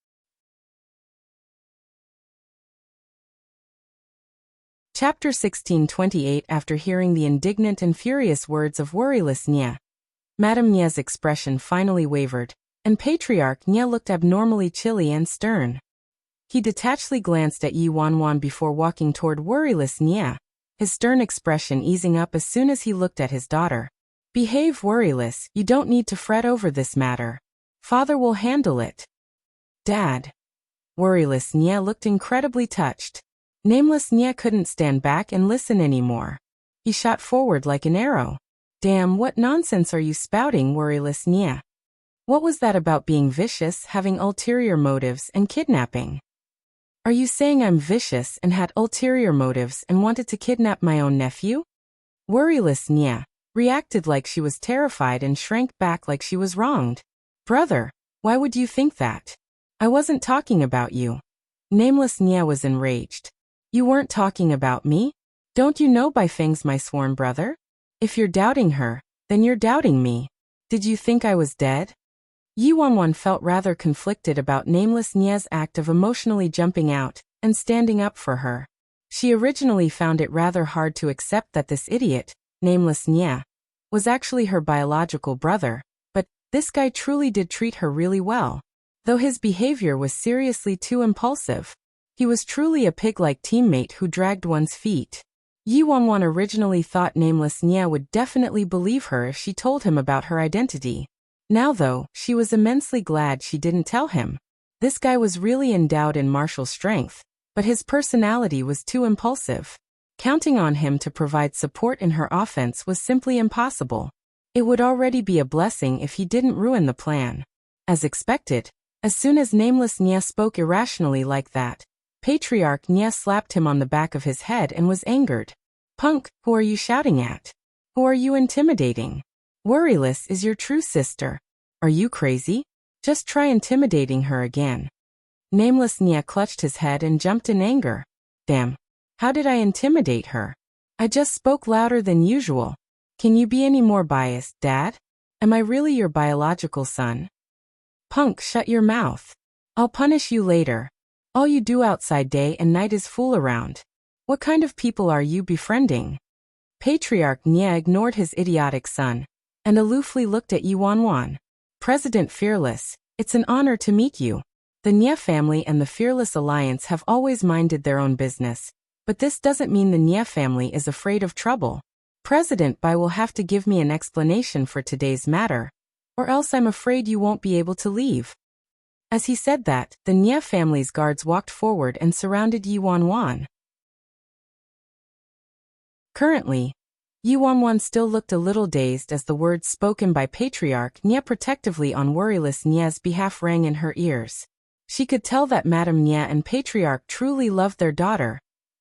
Chapter 16:28. After hearing the indignant and furious words of worryless Nia, Madame Nia's expression finally wavered, and Patriarch Nia looked abnormally chilly and stern. He detachedly glanced at Yi Wanwan before walking toward worryless Nia, his stern expression easing up as soon as he looked at his daughter. Behave, worryless, you don't need to fret over this matter. Father will handle it. Dad. Worryless Nia looked incredibly touched. Nameless Nia couldn't stand back and listen anymore. He shot forward like an arrow. Damn, what nonsense are you spouting, worryless Nia? What was that about being vicious, having ulterior motives, and kidnapping? Are you saying I'm vicious and had ulterior motives and wanted to kidnap my own nephew? Worryless Nia reacted like she was terrified and shrank back like she was wronged. Brother, why would you think that? I wasn't talking about you. Nameless Nia was enraged. You weren't talking about me? Don't you know Bai Feng's my sworn brother? If you're doubting her, then you're doubting me. Did you think I was dead? Yi Wanwan felt rather conflicted about Nameless Nia's act of emotionally jumping out and standing up for her. She originally found it rather hard to accept that this idiot, Nameless Nia, was actually her biological brother, but this guy truly did treat her really well, though his behavior was seriously too impulsive. He was truly a pig-like teammate who dragged one's feet. Yi Wanwan originally thought nameless Nia would definitely believe her if she told him about her identity. Now though, she was immensely glad she didn't tell him. This guy was really endowed in martial strength, but his personality was too impulsive. Counting on him to provide support in her offense was simply impossible. It would already be a blessing if he didn't ruin the plan. As expected, as soon as nameless Nia spoke irrationally like that, Patriarch Nia slapped him on the back of his head and was angered. "Punk, who are you shouting at? Who are you intimidating? Worryless is your true sister. Are you crazy? Just try intimidating her again." Nameless Nia clutched his head and jumped in anger. "Damn. How did I intimidate her? I just spoke louder than usual. Can you be any more biased, Dad? Am I really your biological son? Punk, shut your mouth. I'll punish you later. All you do outside day and night is fool around. What kind of people are you befriending?" Patriarch Nia ignored his idiotic son and aloofly looked at Yi Wanwan. "President Fearless, it's an honor to meet you. The Nia family and the Fearless Alliance have always minded their own business, but this doesn't mean the Nia family is afraid of trouble. President Bai will have to give me an explanation for today's matter, or else I'm afraid you won't be able to leave." As he said that, the Nia family's guards walked forward and surrounded Yi Wanwan. Currently, Yi Wanwan still looked a little dazed as the words spoken by Patriarch Nia protectively on Worryless Nia's behalf rang in her ears. She could tell that Madame Nia and Patriarch truly loved their daughter,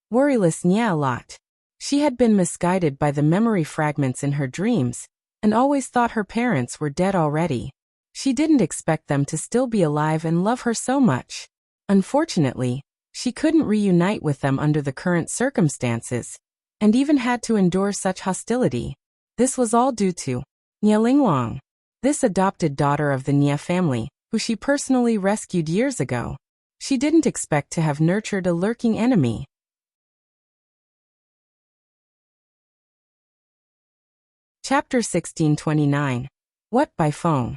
Worryless Nia, a lot. She had been misguided by the memory fragments in her dreams, and always thought her parents were dead already. She didn't expect them to still be alive and love her so much. Unfortunately, she couldn't reunite with them under the current circumstances, and even had to endure such hostility. This was all due to Nia Linglong, this adopted daughter of the Nia family, who she personally rescued years ago. She didn't expect to have nurtured a lurking enemy. Chapter 1629. What, by phone?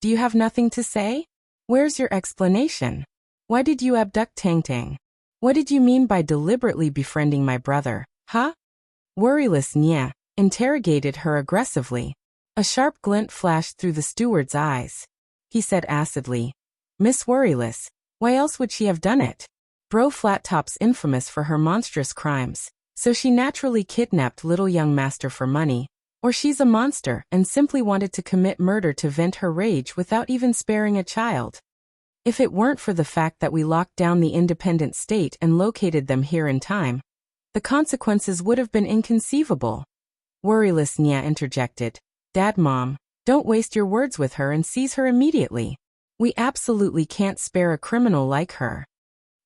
Do you have nothing to say? Where's your explanation? Why did you abduct Tang Tang? What did you mean by deliberately befriending my brother, huh? Worryless Nia interrogated her aggressively. A sharp glint flashed through the steward's eyes. He said acidly, "Miss Worryless, why else would she have done it? Bro Flat Top's infamous for her monstrous crimes, so she naturally kidnapped little young master for money. Or she's a monster and simply wanted to commit murder to vent her rage without even sparing a child. If it weren't for the fact that we locked down the independent state and located them here in time, the consequences would have been inconceivable." Worryless Nia interjected, "Dad, Mom, don't waste your words with her and seize her immediately. We absolutely can't spare a criminal like her."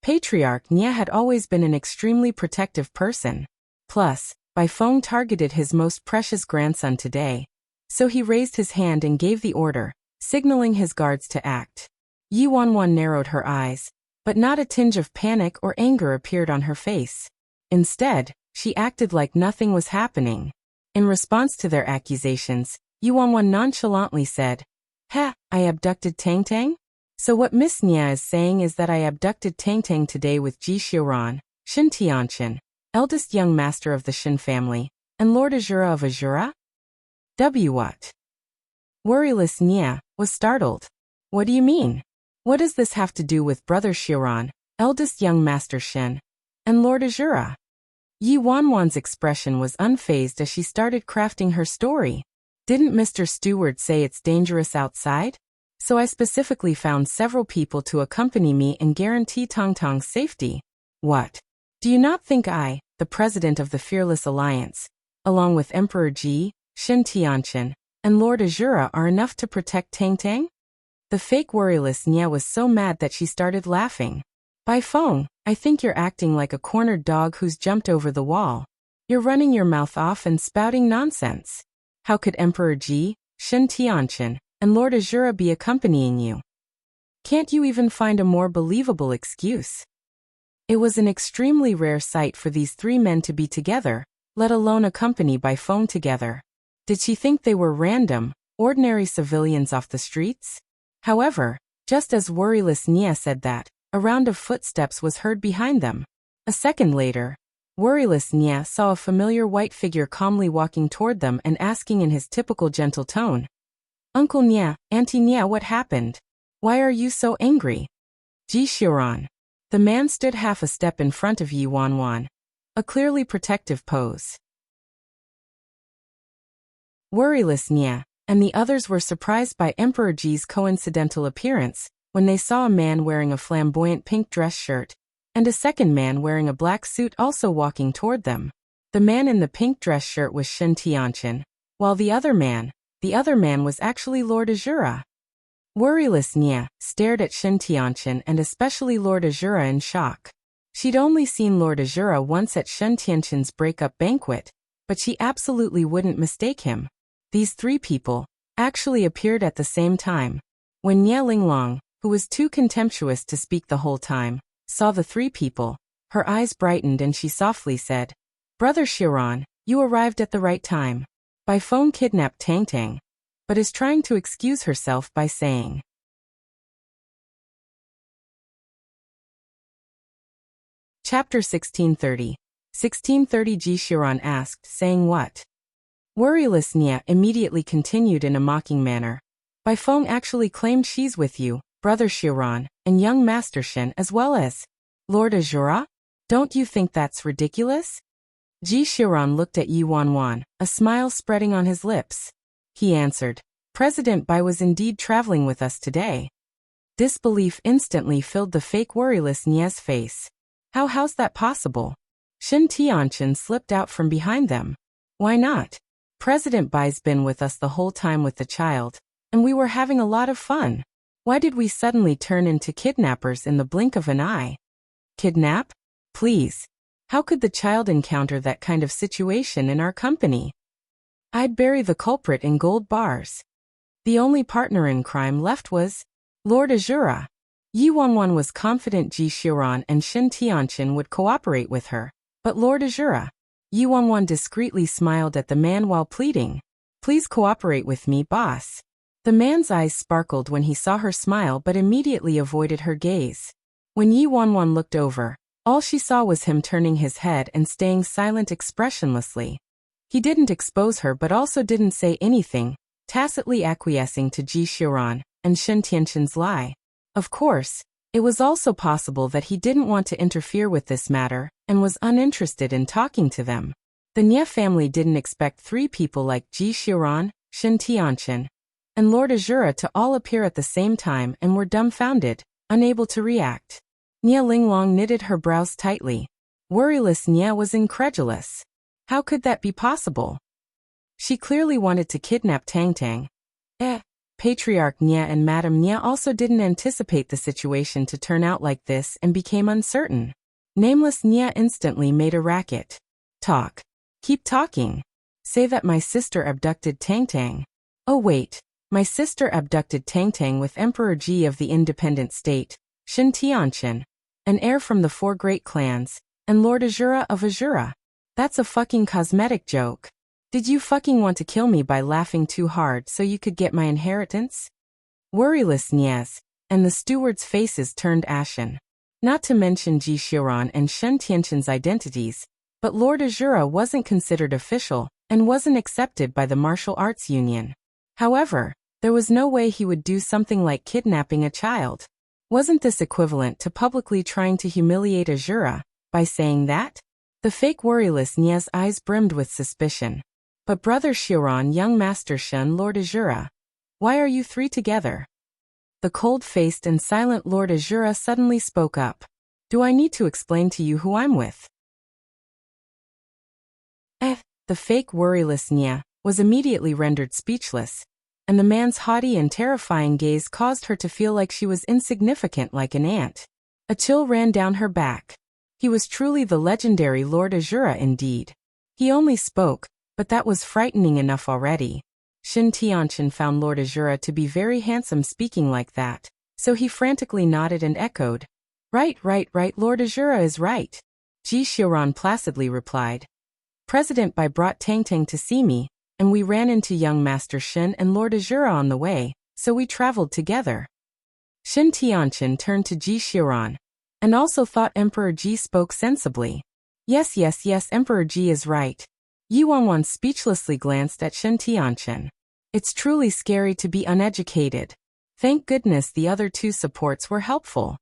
Patriarch Nia had always been an extremely protective person. Plus, Bai Feng targeted his most precious grandson today, so he raised his hand and gave the order, signaling his guards to act. Yi Wanwan narrowed her eyes, but not a tinge of panic or anger appeared on her face. Instead, she acted like nothing was happening. In response to their accusations, Yi Wanwan nonchalantly said, "Ha, I abducted Tang Tang? So what Miss Nia is saying is that I abducted Tang Tang today with Ji Xiuran, Shin Tianqian, eldest young master of the Shin family, and Lord Azura of Azura? What?" Worryless Nia was startled. "What do you mean? What does this have to do with Brother Xiuran, eldest young master Shin, and Lord Azura?" Yi Wanwan's expression was unfazed as she started crafting her story. "Didn't Mr. Steward say it's dangerous outside? So I specifically found several people to accompany me and guarantee Tang Tang's safety. What? Do you not think I, the president of the Fearless Alliance, along with Emperor Ji, Shin Tianqian, and Lord Azura are enough to protect Tang Tang?" The fake Worryless Nia was so mad that she started laughing. "Bai Feng, I think you're acting like a cornered dog who's jumped over the wall. You're running your mouth off and spouting nonsense. How could Emperor Ji, Shin Tianqian, and Lord Azura be accompanying you? Can't you even find a more believable excuse?" It was an extremely rare sight for these three men to be together, let alone accompanied by phone together. Did she think they were random, ordinary civilians off the streets? However, just as Worryless Nia said that, A round of footsteps was heard behind them. A second later, worryless Nya saw a familiar white figure calmly walking toward them and asking in his typical gentle tone, "Uncle Nya, Auntie Nya, what happened? Why are you so angry?" Ji Xiuran. The man stood half a step in front of Yi Wanwan, a clearly protective pose. Worryless Nya and the others were surprised by Emperor Ji's coincidental appearance when they saw a man wearing a flamboyant pink dress shirt and a second man wearing a black suit also walking toward them. The man in the pink dress shirt was Shen Tianqian, while the other man was actually Lord Azura. Worryless Nya stared at Shen Tianqian and especially Lord Azura in shock. She'd only seen Lord Azura once at Shen Tianqian's breakup banquet, but she absolutely wouldn't mistake him. These three people actually appeared at the same time. When Nya Linglong, who was too contemptuous to speak the whole time, saw the three people, her eyes brightened and she softly said, "Brother Xiuran, you arrived at the right time. Bai Feng kidnapped Tang Tang, but is trying to excuse herself by saying." Chapter 1630. 1630 Ji Xiuran asked, saying what? Worryless Nya immediately continued in a mocking manner. Bai Feng actually claimed she's with you, Brother Xiuran, and young Master Shen as well as Lord Azura? Don't you think that's ridiculous? Ji Xiuran looked at Yi Wanwan, a smile spreading on his lips. He answered, "President Bai was indeed traveling with us today." Disbelief instantly filled the fake worryless Nya's face. How's that possible? Shen Tianqian slipped out from behind them. Why not? President Bai's been with us the whole time with the child, and we were having a lot of fun. Why did we suddenly turn into kidnappers in the blink of an eye? Kidnap? Please. How could the child encounter that kind of situation in our company? I'd bury the culprit in gold bars. The only partner in crime left was Lord Azura. Yi Wanwan was confident Ji Xiuran and Shen Tianqian would cooperate with her, but Lord Azura. Yi Wanwan discreetly smiled at the man while pleading, "Please cooperate with me, boss." The man's eyes sparkled when he saw her smile but immediately avoided her gaze. When Yi Wanwan looked over, all she saw was him turning his head and staying silent expressionlessly. He didn't expose her but also didn't say anything, tacitly acquiescing to Ji Xiuran and Shen Tianqian's lie. Of course, it was also possible that he didn't want to interfere with this matter and was uninterested in talking to them. The Nya family didn't expect three people like Ji Xiuran, Shen Tianqian, and Lord Azura to all appear at the same time and were dumbfounded, unable to react. Nya Linglong knitted her brows tightly. Worryless Nya was incredulous. How could that be possible? She clearly wanted to kidnap Tang Tang. Patriarch Nya and Madame Nya also didn't anticipate the situation to turn out like this and became uncertain. Nameless Nya instantly made a racket. Talk. Keep talking. Say that my sister abducted Tang Tang. Oh wait, my sister abducted Tang Tang with Emperor Ji of the independent state, Shen Tianqian, an heir from the four great clans, and Lord Azura of Azura. That's a fucking cosmetic joke. Did you fucking want to kill me by laughing too hard so you could get my inheritance? Worryless Nyas, and the stewards' faces turned ashen. Not to mention Ji Xiuran and Shen Tianqian's identities, but Lord Azura wasn't considered official and wasn't accepted by the martial arts union. However, there was no way he would do something like kidnapping a child. Wasn't this equivalent to publicly trying to humiliate Azura by saying that? The fake worryless Nya's eyes brimmed with suspicion. But Brother Xiuran, young Master Shen, Lord Azura, why are you three together? The cold-faced and silent Lord Azura suddenly spoke up. Do I need to explain to you who I'm with? The fake worryless Nya was immediately rendered speechless, and the man's haughty and terrifying gaze caused her to feel like she was insignificant like an ant. A chill ran down her back. He was truly the legendary Lord Azura indeed. He only spoke, but that was frightening enough already. Shen Tianqian found Lord Azura to be very handsome speaking like that, so he frantically nodded and echoed, Right, Lord Azura is right. Ji Xiuran placidly replied. President Bai brought Tang Tang to see me, and we ran into young Master Shen and Lord Azura on the way, so we traveled together. Xin Tianqian turned to Ji Xiran, and also thought Emperor Ji spoke sensibly. Yes, Emperor Ji is right. Yi Wanwan speechlessly glanced at Xin Tianqian. It's truly scary to be uneducated. Thank goodness the other two supports were helpful.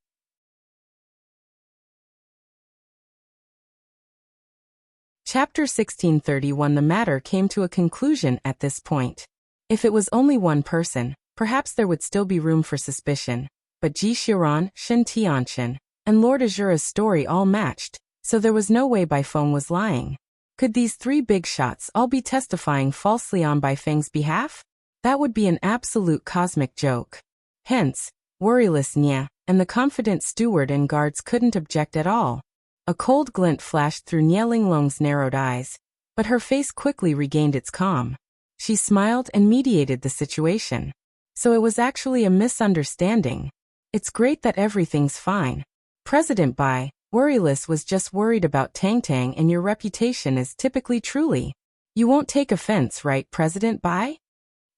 Chapter 1631. The matter came to a conclusion at this point. If it was only one person, perhaps there would still be room for suspicion. But Ji Xiran, Xin Tianqian, and Lord Azura's story all matched, so there was no way Baifeng was lying. Could these three big shots all be testifying falsely on Baifeng's behalf? That would be an absolute cosmic joke. Hence, worryless Nya and the confident steward and guards couldn't object at all. A cold glint flashed through Nya Linglong's narrowed eyes, but her face quickly regained its calm. She smiled and mediated the situation. So it was actually a misunderstanding. It's great that everything's fine. President Bai, worryless, was just worried about Tang Tang, and your reputation is typically truly. You won't take offense, right, President Bai?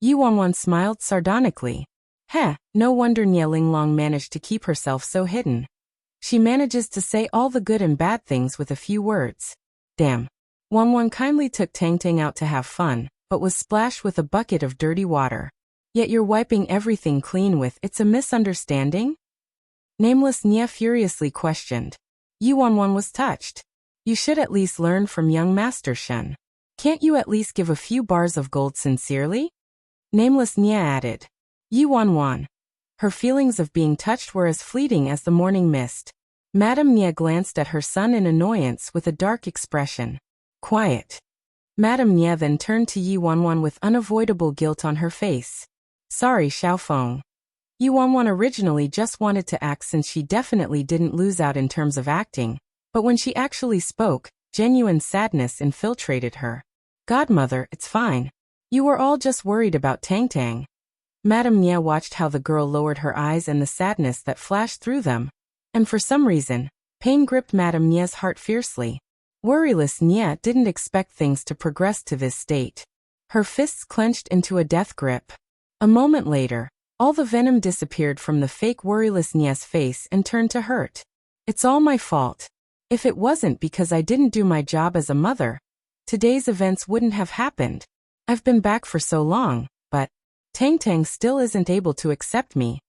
Yi Wanwan smiled sardonically. No wonder Nya Linglong managed to keep herself so hidden. She manages to say all the good and bad things with a few words. Damn. Wanwan kindly took Tang Tang out to have fun, but was splashed with a bucket of dirty water. Yet you're wiping everything clean with it's a misunderstanding? Nameless Nya furiously questioned. Yi Wanwan was touched. You should at least learn from young Master Shen. Can't you at least give a few bars of gold sincerely? Nameless Nya added. Yi Wanwan. Her feelings of being touched were as fleeting as the morning mist. Madame Nya glanced at her son in annoyance with a dark expression. Quiet. Madame Nya then turned to Yi Wanwan with unavoidable guilt on her face. Sorry, Xiaofeng. Yi Wanwan originally just wanted to act since she definitely didn't lose out in terms of acting, but when she actually spoke, genuine sadness infiltrated her. Godmother, it's fine. You were all just worried about Tang Tang. Madame Nya watched how the girl lowered her eyes and the sadness that flashed through them. And for some reason, pain gripped Madame Nya's heart fiercely. Worryless Nya didn't expect things to progress to this state. Her fists clenched into a death grip. A moment later, all the venom disappeared from the fake worryless Nya's face and turned to hurt. It's all my fault. If it wasn't because I didn't do my job as a mother, today's events wouldn't have happened. I've been back for so long, but Tang Tang still isn't able to accept me.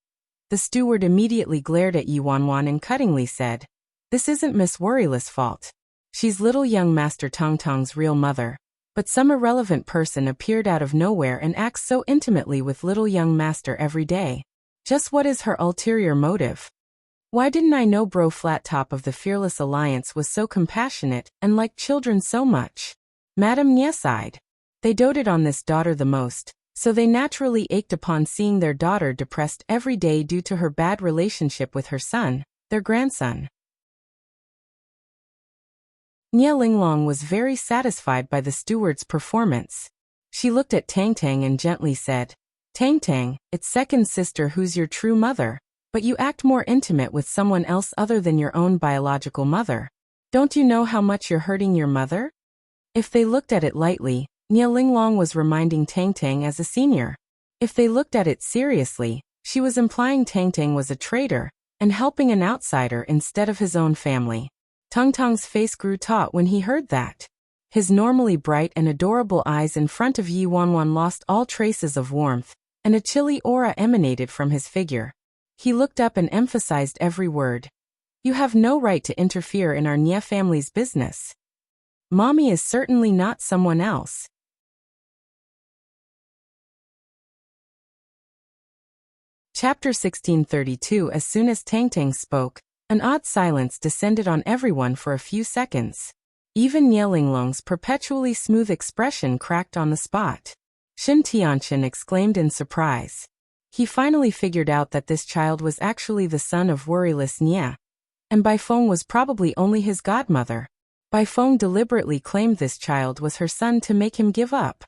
The steward immediately glared at Yi Wanwan and cuttingly said, This isn't Miss Worryless' fault. She's little young Master Tong Tong's real mother. But some irrelevant person appeared out of nowhere and acts so intimately with little young Master every day. Just what is her ulterior motive? Why didn't I know Bro Flat Top of the Fearless Alliance was so compassionate and liked children so much? Madame Nya sighed. They doted on this daughter the most, so they naturally ached upon seeing their daughter depressed every day due to her bad relationship with her son, their grandson. Nya Linglong was very satisfied by the steward's performance. She looked at Tang Tang and gently said, Tang Tang, it's second sister who's your true mother, but you act more intimate with someone else other than your own biological mother. Don't you know how much you're hurting your mother? If they looked at it lightly, Nya Linglong was reminding Tang Tang as a senior. If they looked at it seriously, she was implying Tang Tang was a traitor and helping an outsider instead of his own family. Tong Tong's face grew taut when he heard that. His normally bright and adorable eyes in front of Yi Wanwan lost all traces of warmth, and a chilly aura emanated from his figure. He looked up and emphasized every word. You have no right to interfere in our Nya family's business. Mommy is certainly not someone else. Chapter 1632. As soon as Tang Tang spoke, an odd silence descended on everyone for a few seconds. Even Nya Linglong's perpetually smooth expression cracked on the spot. Xin Tianqian exclaimed in surprise. He finally figured out that this child was actually the son of worryless Nya, and Baifeng was probably only his godmother. Baifeng deliberately claimed this child was her son to make him give up.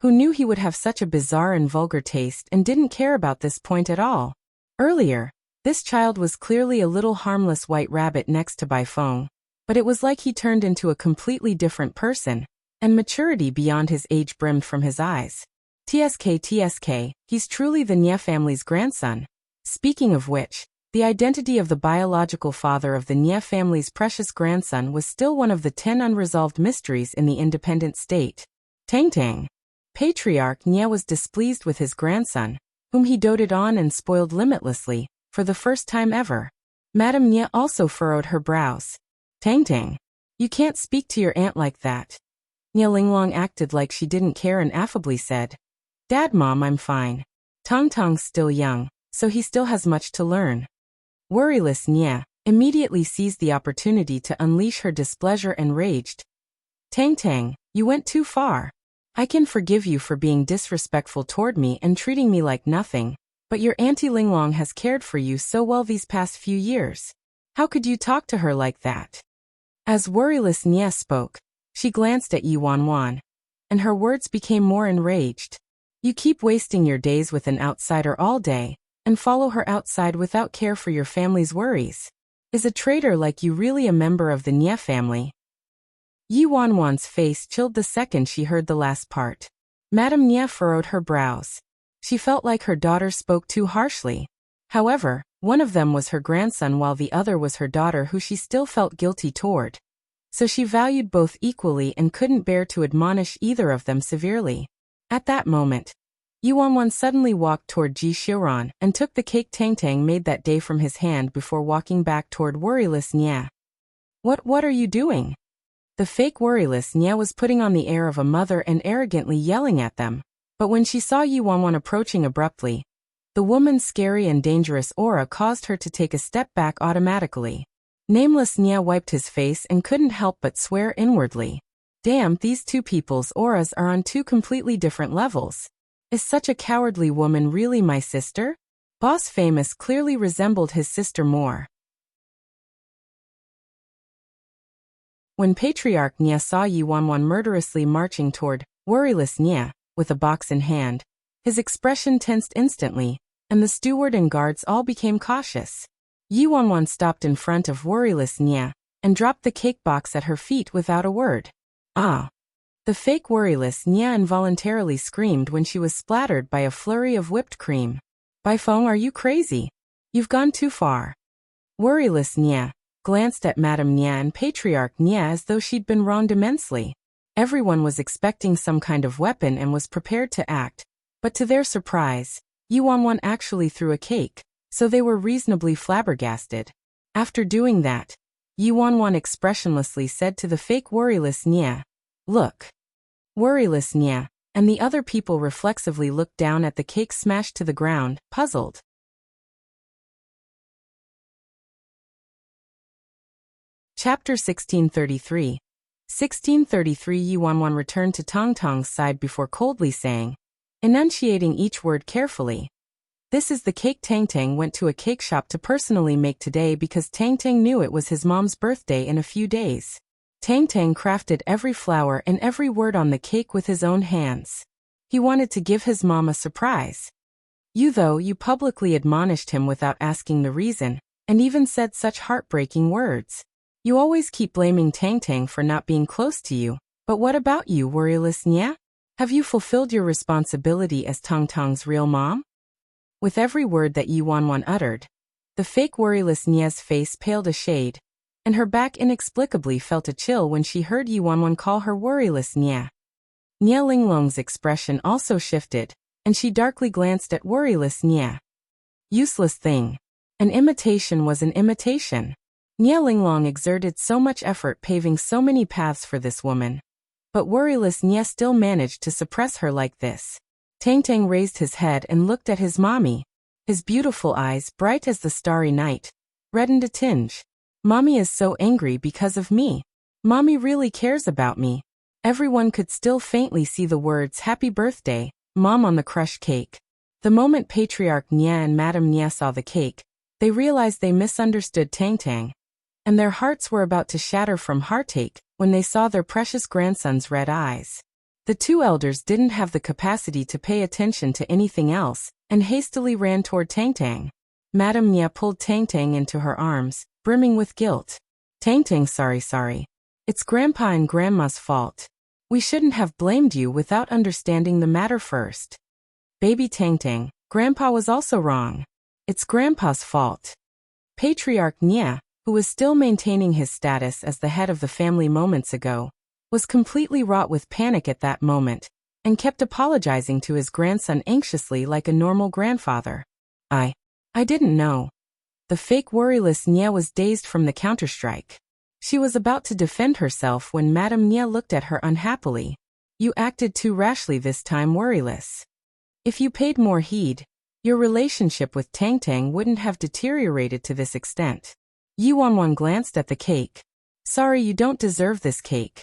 Who knew he would have such a bizarre and vulgar taste and didn't care about this point at all? Earlier, this child was clearly a little harmless white rabbit next to Baifeng, but it was like he turned into a completely different person, and maturity beyond his age brimmed from his eyes. TSK, he's truly the Nya family's grandson. Speaking of which, the identity of the biological father of the Nie family's precious grandson was still one of the 10 unresolved mysteries in the independent state. Tang Tang. Patriarch Nie was displeased with his grandson, whom he doted on and spoiled limitlessly, for the first time ever. Madame Nie also furrowed her brows. Tang Tang. You can't speak to your aunt like that. Nie Linglong acted like she didn't care and affably said, Dad, Mom, I'm fine. Tong Tong's still young, so he still has much to learn. Worryless Nie immediately seized the opportunity to unleash her displeasure and raged. Tang Tang, you went too far. I can forgive you for being disrespectful toward me and treating me like nothing, but your Auntie Linglong has cared for you so well these past few years. How could you talk to her like that? As Worryless Nie spoke, she glanced at Yi Wanwan, and her words became more enraged. You keep wasting your days with an outsider all day, and follow her outside without care for your family's worries. Is a traitor like you really a member of the Nie family? Yi Wanwan's face chilled the second she heard the last part. Madame Nie furrowed her brows. She felt like her daughter spoke too harshly. However, one of them was her grandson while the other was her daughter who she still felt guilty toward. So she valued both equally and couldn't bear to admonish either of them severely. At that moment, Yi Wanwan suddenly walked toward Ji Xiuran and took the cake Tang Tang made that day from his hand before walking back toward Worryless Nie. What are you doing? The fake Worryless Nie was putting on the air of a mother and arrogantly yelling at them, but when she saw Yi Wanwan approaching abruptly, the woman's scary and dangerous aura caused her to take a step back automatically. Nameless Nie wiped his face and couldn't help but swear inwardly. Damn, these two people's auras are on two completely different levels. Is such a cowardly woman really my sister? Boss Famous clearly resembled his sister more. When Patriarch Nie saw Yi Wanwan murderously marching toward Worryless Nie, with a box in hand, his expression tensed instantly, and the steward and guards all became cautious. Yi Wanwan stopped in front of Worryless Nie, and dropped the cake box at her feet without a word. Ah! The fake Worryless Nie involuntarily screamed when she was splattered by a flurry of whipped cream. Bai Feng, are you crazy? You've gone too far. Worryless Nie glanced at Madame Nie and Patriarch Nie as though she'd been wronged immensely. Everyone was expecting some kind of weapon and was prepared to act, but to their surprise, Yi Wanwan actually threw a cake, so they were reasonably flabbergasted. After doing that, Yi Wanwan expressionlessly said to the fake Worryless Nie, Look. Worryless Nie and the other people reflexively looked down at the cake smashed to the ground, puzzled. Chapter 1633. 1633 Yi Wanwan returned to Tong Tong's side before coldly saying, enunciating each word carefully, This is the cake Tang Tang went to a cake shop to personally make today because Tang Tang knew it was his mom's birthday in a few days. Tang Tang crafted every flower and every word on the cake with his own hands. He wanted to give his mom a surprise. You publicly admonished him without asking the reason, and even said such heartbreaking words. You always keep blaming Tang Tang for not being close to you, but what about you, Worryless Nie? Have you fulfilled your responsibility as Tong Tong's real mom? With every word that Yi Wanwan uttered, the fake Worryless Nie's face paled a shade, and her back inexplicably felt a chill when she heard Yi Wanwan call her Worryless Nie. Nie Linglong's expression also shifted, and she darkly glanced at Worryless Nie. Useless thing. An imitation was an imitation. Nie Linglong exerted so much effort paving so many paths for this woman. But Worryless Nie still managed to suppress her like this. Tang Tang raised his head and looked at his mommy. His beautiful eyes, bright as the starry night, reddened a tinge. Mommy is so angry because of me. Mommy really cares about me. Everyone could still faintly see the words Happy Birthday, Mom on the crushed cake. The moment Patriarch Nie and Madame Nie saw the cake, they realized they misunderstood Tang Tang, and their hearts were about to shatter from heartache when they saw their precious grandson's red eyes. The two elders didn't have the capacity to pay attention to anything else, and hastily ran toward Tang Tang. Madame Nie pulled Tang Tang into her arms, brimming with guilt. Tang Tang, sorry. It's Grandpa and Grandma's fault. We shouldn't have blamed you without understanding the matter first. Baby Tang Tang, Grandpa was also wrong. It's Grandpa's fault. Patriarch Nye, who was still maintaining his status as the head of the family moments ago, was completely wrought with panic at that moment, and kept apologizing to his grandson anxiously like a normal grandfather. I didn't know. The fake worryless Nye was dazed from the counterstrike. She was about to defend herself when Madame Nye looked at her unhappily. You acted too rashly this time, worryless. If you paid more heed, your relationship with Tang Tang wouldn't have deteriorated to this extent. Yuanwan glanced at the cake. Sorry, you don't deserve this cake.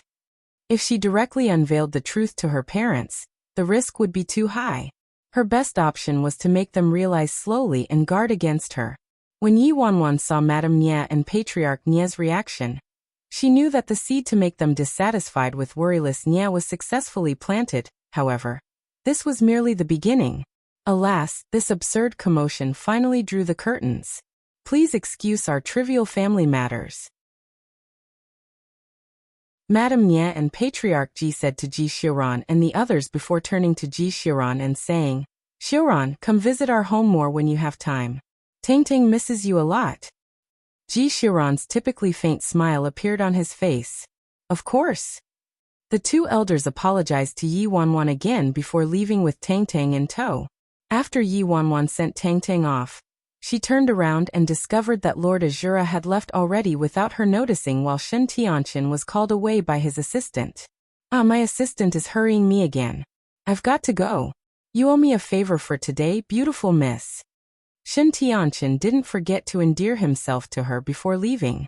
If she directly unveiled the truth to her parents, the risk would be too high. Her best option was to make them realize slowly and guard against her. When Yuanwan saw Madame Nye and Patriarch Nye's reaction, she knew that the seed to make them dissatisfied with worryless Nye was successfully planted. However, this was merely the beginning. Alas, this absurd commotion finally drew the curtains. Please excuse our trivial family matters. Madame Nye and Patriarch Ji said to Ji Xiuran and the others before turning to Ji Xiuran and saying, Xiuran, come visit our home more when you have time. Tang Tang misses you a lot. Ji Xiuran's typically faint smile appeared on his face. Of course. The two elders apologized to Yi Wanwan again before leaving with Tang Tang in tow. After Yi Wanwan sent Tang Tang off, she turned around and discovered that Lord Azura had left already without her noticing while Shen Tianqin was called away by his assistant. My assistant is hurrying me again. I've got to go. You owe me a favor for today, beautiful miss. Shen Tianqin didn't forget to endear himself to her before leaving.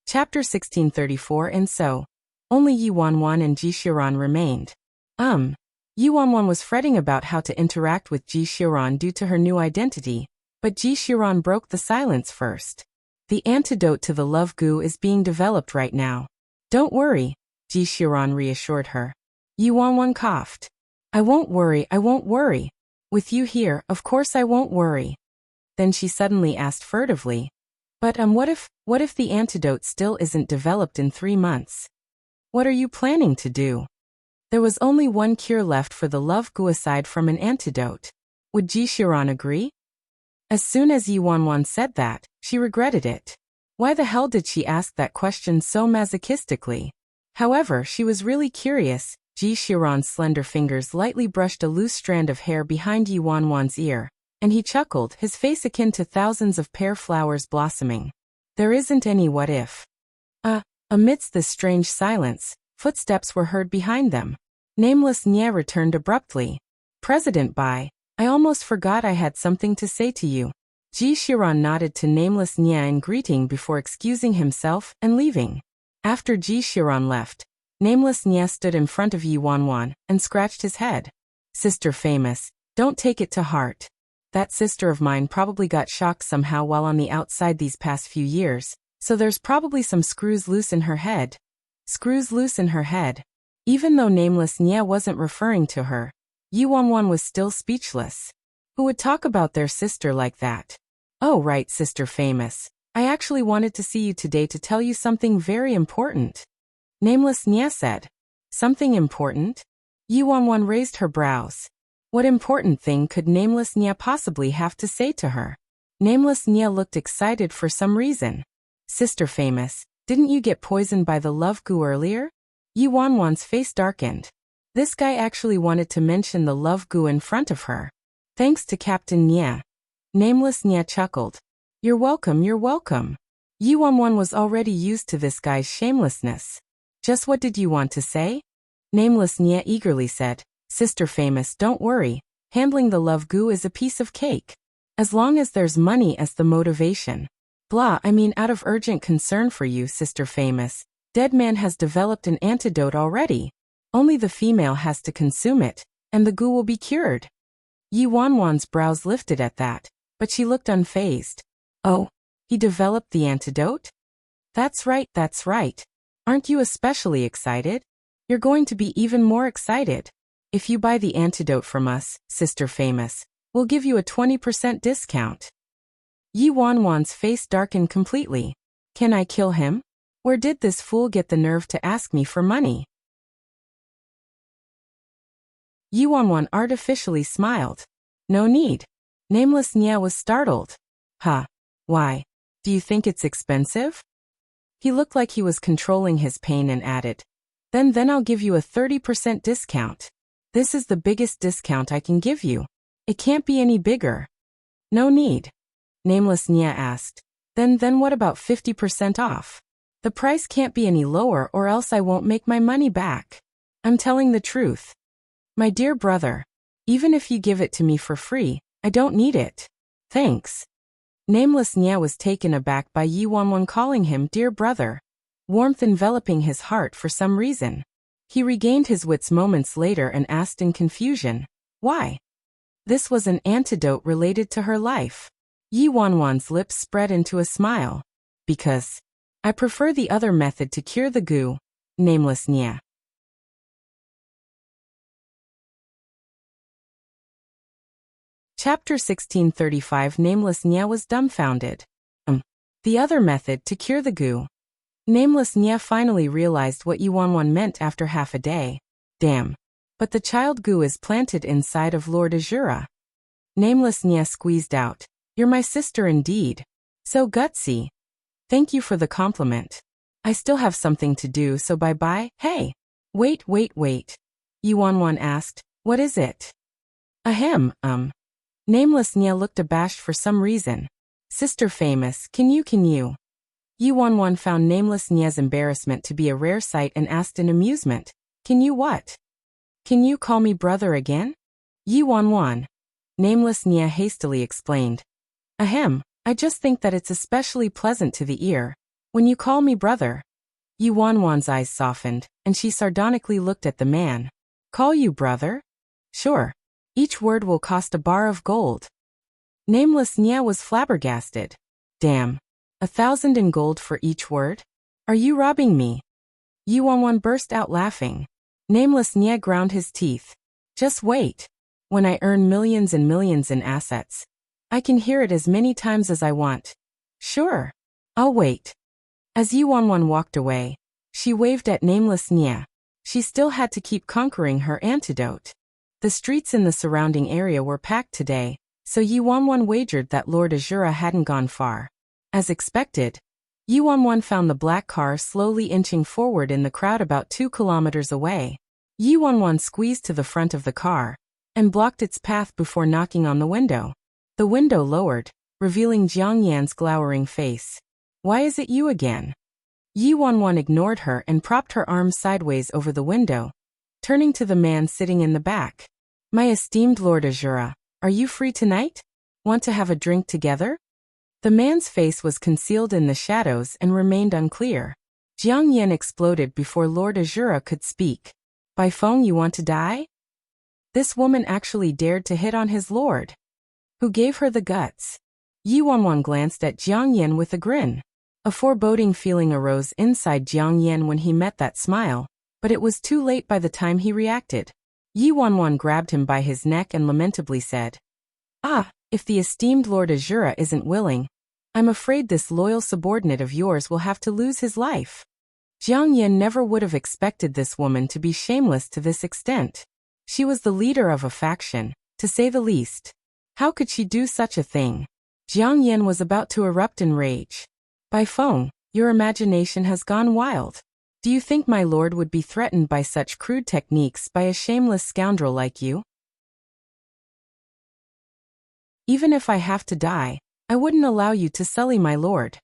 Chapter 1634. And so, only Yi Wanwan and Ji Xiuran remained. Yi Wanwan was fretting about how to interact with Ji Xiuran due to her new identity, but Ji Xiuran broke the silence first. The antidote to the love goo is being developed right now. Don't worry, Ji Xiuran reassured her. Yi Wanwan coughed. I won't worry. With you here, of course I won't worry. Then she suddenly asked furtively, but what if the antidote still isn't developed in 3 months? What are you planning to do? There was only one cure left for the love goo aside from an antidote. Would Ji Xiuran agree? As soon as Yi Wanwan said that, she regretted it. Why the hell did she ask that question so masochistically? However, she was really curious. Ji Xiuran's slender fingers lightly brushed a loose strand of hair behind Yi Wanwan's ear, and he chuckled, his face akin to thousands of pear flowers blossoming. There isn't any what if. Amidst this strange silence, footsteps were heard behind them. Nameless Nye returned abruptly. President Bai, I almost forgot I had something to say to you. Ji Xiuran nodded to Nameless Nye in greeting before excusing himself and leaving. After Ji Xiuran left, Nameless Nye stood in front of Yi Wanwan and scratched his head. Sister Famous, don't take it to heart. That sister of mine probably got shocked somehow while on the outside these past few years, so there's probably some screws loose in her head. Screws loose in her head. Even though Nameless Nye wasn't referring to her, Yi Wanwan was still speechless. Who would talk about their sister like that? Oh right, Sister Famous. I actually wanted to see you today to tell you something very important. Nameless Nye said. Something important? Yi Wanwan raised her brows. What important thing could Nameless Nye possibly have to say to her? Nameless Nye looked excited for some reason. Sister Famous, didn't you get poisoned by the love goo earlier? Yi Wanwan's face darkened. This guy actually wanted to mention the love goo in front of her. Thanks to Captain Nye. Nameless Nye chuckled. You're welcome. Yi Wanwan was already used to this guy's shamelessness. Just what did you want to say? Nameless Nye eagerly said. Sister Famous, don't worry. Handling the love goo is a piece of cake. As long as there's money as the motivation. Out of urgent concern for you, Sister Famous, Dead Man has developed an antidote already. Only the female has to consume it, and the goo will be cured. Yi Wanwan's brows lifted at that, but she looked unfazed. Oh, he developed the antidote? That's right. Aren't you especially excited? You're going to be even more excited. If you buy the antidote from us, Sister Famous, we'll give you a 20% discount. Yi Wanwan's face darkened completely. Can I kill him? Where did this fool get the nerve to ask me for money? Yuanwan artificially smiled. No need. Nameless Nia was startled. Huh. Why? Do you think it's expensive? He looked like he was controlling his pain and added. Then I'll give you a 30% discount. This is the biggest discount I can give you. It can't be any bigger. No need. Nameless Nia asked. Then what about 50% off? The price can't be any lower or else I won't make my money back. I'm telling the truth. My dear brother, even if you give it to me for free, I don't need it. Thanks. Nameless Nia was taken aback by Yuanwan calling him dear brother, warmth enveloping his heart for some reason. He regained his wits moments later and asked in confusion, why? This was an antidote related to her life. Yuanwan's lips spread into a smile. Because I prefer the other method to cure the goo. Nameless Nia. Chapter 1635. Nameless Nia was dumbfounded. The other method to cure the goo. Nameless Nia finally realized what Yuanwan meant after half a day. Damn. But the child goo is planted inside of Lord Azura. Nameless Nia squeezed out. You're my sister indeed. So gutsy. Thank you for the compliment. I still have something to do, so bye-bye. Hey. Wait. Yuanwan asked. What is it? Ahem. Nameless Nia looked abashed for some reason. Sister famous, can you? Yuanwan found Nameless Nia's embarrassment to be a rare sight and asked in amusement. Can you what? Can you call me brother again? Yuanwan. Nameless Nia hastily explained. Ahem, I just think that it's especially pleasant to the ear when you call me brother. Yuanwan's eyes softened, and she sardonically looked at the man. Call you brother? Sure. Each word will cost a bar of gold. Nameless Nia was flabbergasted. Damn. 1,000 in gold for each word? Are you robbing me? Yuanwan burst out laughing. Nameless Nia ground his teeth. Just wait. When I earn millions and millions in assets, I can hear it as many times as I want. Sure. I'll wait. As Yuanwan walked away, she waved at Nameless Nia. She still had to keep conquering her antidote. The streets in the surrounding area were packed today, so Yuanwan wagered that Lord Azura hadn't gone far. As expected, Yuanwan found the black car slowly inching forward in the crowd about 2 kilometers away. Yuanwan squeezed to the front of the car and blocked its path before knocking on the window. The window lowered, revealing Jiang Yan's glowering face. Why is it you again? Yuanwan ignored her and propped her arms sideways over the window, turning to the man sitting in the back. My esteemed Lord Azura, are you free tonight? Want to have a drink together? The man's face was concealed in the shadows and remained unclear. Jiang Yan exploded before Lord Azura could speak. By phone you want to die? This woman actually dared to hit on his lord. Who gave her the guts? Yuanwan glanced at Jiang Yan with a grin. A foreboding feeling arose inside Jiang Yan when he met that smile, but it was too late by the time he reacted. Yuanwan grabbed him by his neck and lamentably said, if the esteemed Lord Azura isn't willing, I'm afraid this loyal subordinate of yours will have to lose his life. Jiang Yan never would have expected this woman to be shameless to this extent. She was the leader of a faction, to say the least. How could she do such a thing? Jiang Yan was about to erupt in rage. By phone, your imagination has gone wild. Do you think my lord would be threatened by such crude techniques by a shameless scoundrel like you? Even if I have to die, I wouldn't allow you to sully my lord.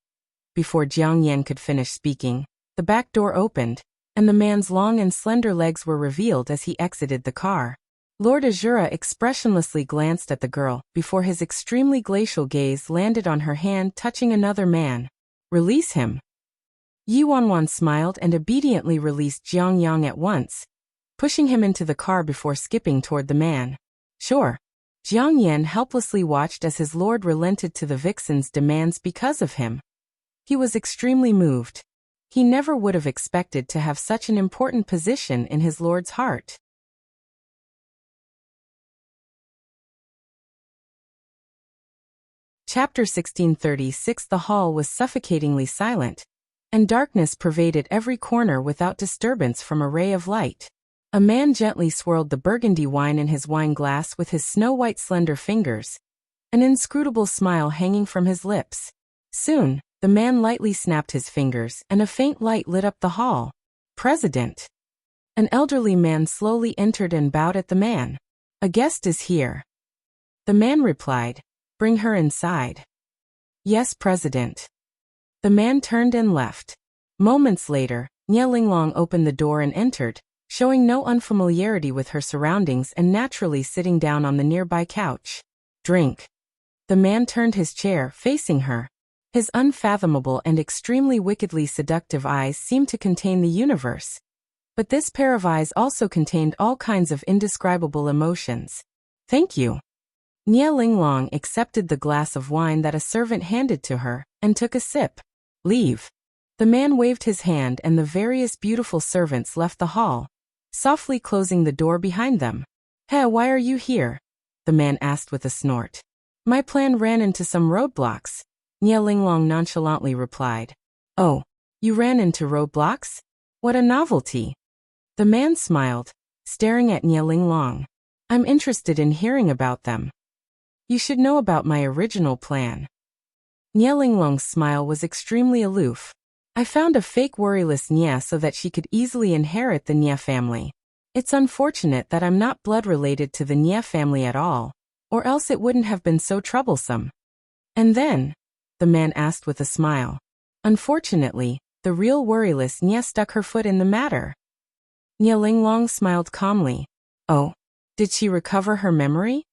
Before Jiang Yan could finish speaking, the back door opened, and the man's long and slender legs were revealed as he exited the car. Lord Azura expressionlessly glanced at the girl before his extremely glacial gaze landed on her hand touching another man. Release him. Yuanwan smiled and obediently released Jiang Yang at once, pushing him into the car before skipping toward the man. Sure. Jiang Yan helplessly watched as his lord relented to the vixen's demands because of him. He was extremely moved. He never would have expected to have such an important position in his lord's heart. Chapter 1636. The hall was suffocatingly silent, and darkness pervaded every corner without disturbance from a ray of light. A man gently swirled the burgundy wine in his wine glass with his snow-white slender fingers, an inscrutable smile hanging from his lips. Soon, the man lightly snapped his fingers and a faint light lit up the hall. President. An elderly man slowly entered and bowed at the man. A guest is here. The man replied, bring her inside. Yes, President. The man turned and left. Moments later, Nie Linglong opened the door and entered, showing no unfamiliarity with her surroundings and naturally sitting down on the nearby couch. Drink. The man turned his chair, facing her. His unfathomable and extremely wickedly seductive eyes seemed to contain the universe. But this pair of eyes also contained all kinds of indescribable emotions. Thank you. Nie Linglong accepted the glass of wine that a servant handed to her, and took a sip. Leave. The man waved his hand and the various beautiful servants left the hall, softly closing the door behind them. Hey, why are you here? The man asked with a snort. My plan ran into some roadblocks, Nie Linglong nonchalantly replied. Oh, you ran into roadblocks? What a novelty. The man smiled, staring at Nie Linglong. I'm interested in hearing about them. You should know about my original plan. Nie Linglong's smile was extremely aloof. I found a fake worryless Nie so that she could easily inherit the Nie family. It's unfortunate that I'm not blood related to the Nie family at all, or else it wouldn't have been so troublesome. And then? The man asked with a smile. Unfortunately, the real worryless Nie stuck her foot in the matter. Nie Linglong smiled calmly. Oh, did she recover her memory?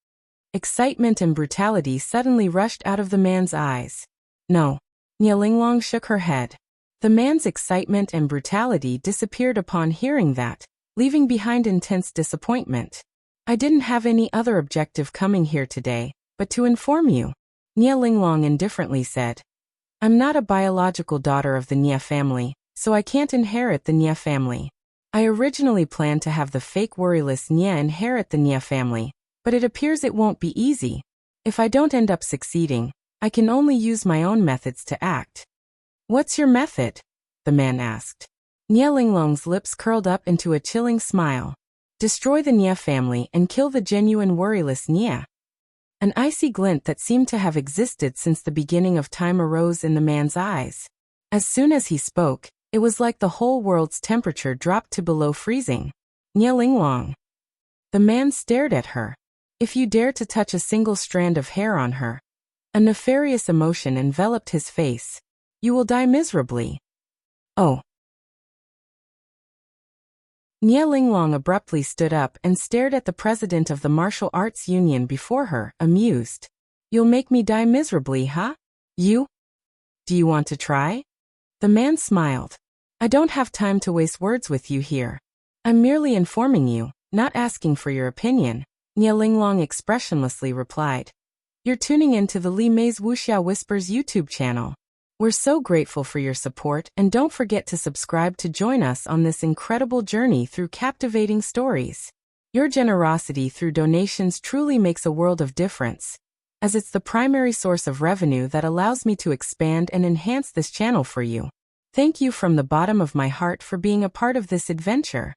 Excitement and brutality suddenly rushed out of the man's eyes. No. Nie Linglong shook her head. The man's excitement and brutality disappeared upon hearing that, leaving behind intense disappointment. I didn't have any other objective coming here today, but to inform you, Nie Linglong indifferently said. I'm not a biological daughter of the Nie family, so I can't inherit the Nie family. I originally planned to have the fake worryless Nie inherit the Nie family, but it appears it won't be easy. If I don't end up succeeding, I can only use my own methods to act. What's your method? The man asked. Nie Linglong's lips curled up into a chilling smile. Destroy the Nie family and kill the genuine worryless Nie. An icy glint that seemed to have existed since the beginning of time arose in the man's eyes. As soon as he spoke, it was like the whole world's temperature dropped to below freezing. Nie Linglong. The man stared at her. If you dare to touch a single strand of hair on her. A nefarious emotion enveloped his face. You will die miserably. Oh. Nie Linglong abruptly stood up and stared at the president of the martial arts union before her, amused. You'll make me die miserably, huh? You? Do you want to try? The man smiled. I don't have time to waste words with you here. I'm merely informing you, not asking for your opinion, Nie Linglong expressionlessly replied. You're tuning in to the Li Mei's Wuxia Whispers YouTube channel. We're so grateful for your support, and don't forget to subscribe to join us on this incredible journey through captivating stories. Your generosity through donations truly makes a world of difference, as it's the primary source of revenue that allows me to expand and enhance this channel for you. Thank you from the bottom of my heart for being a part of this adventure.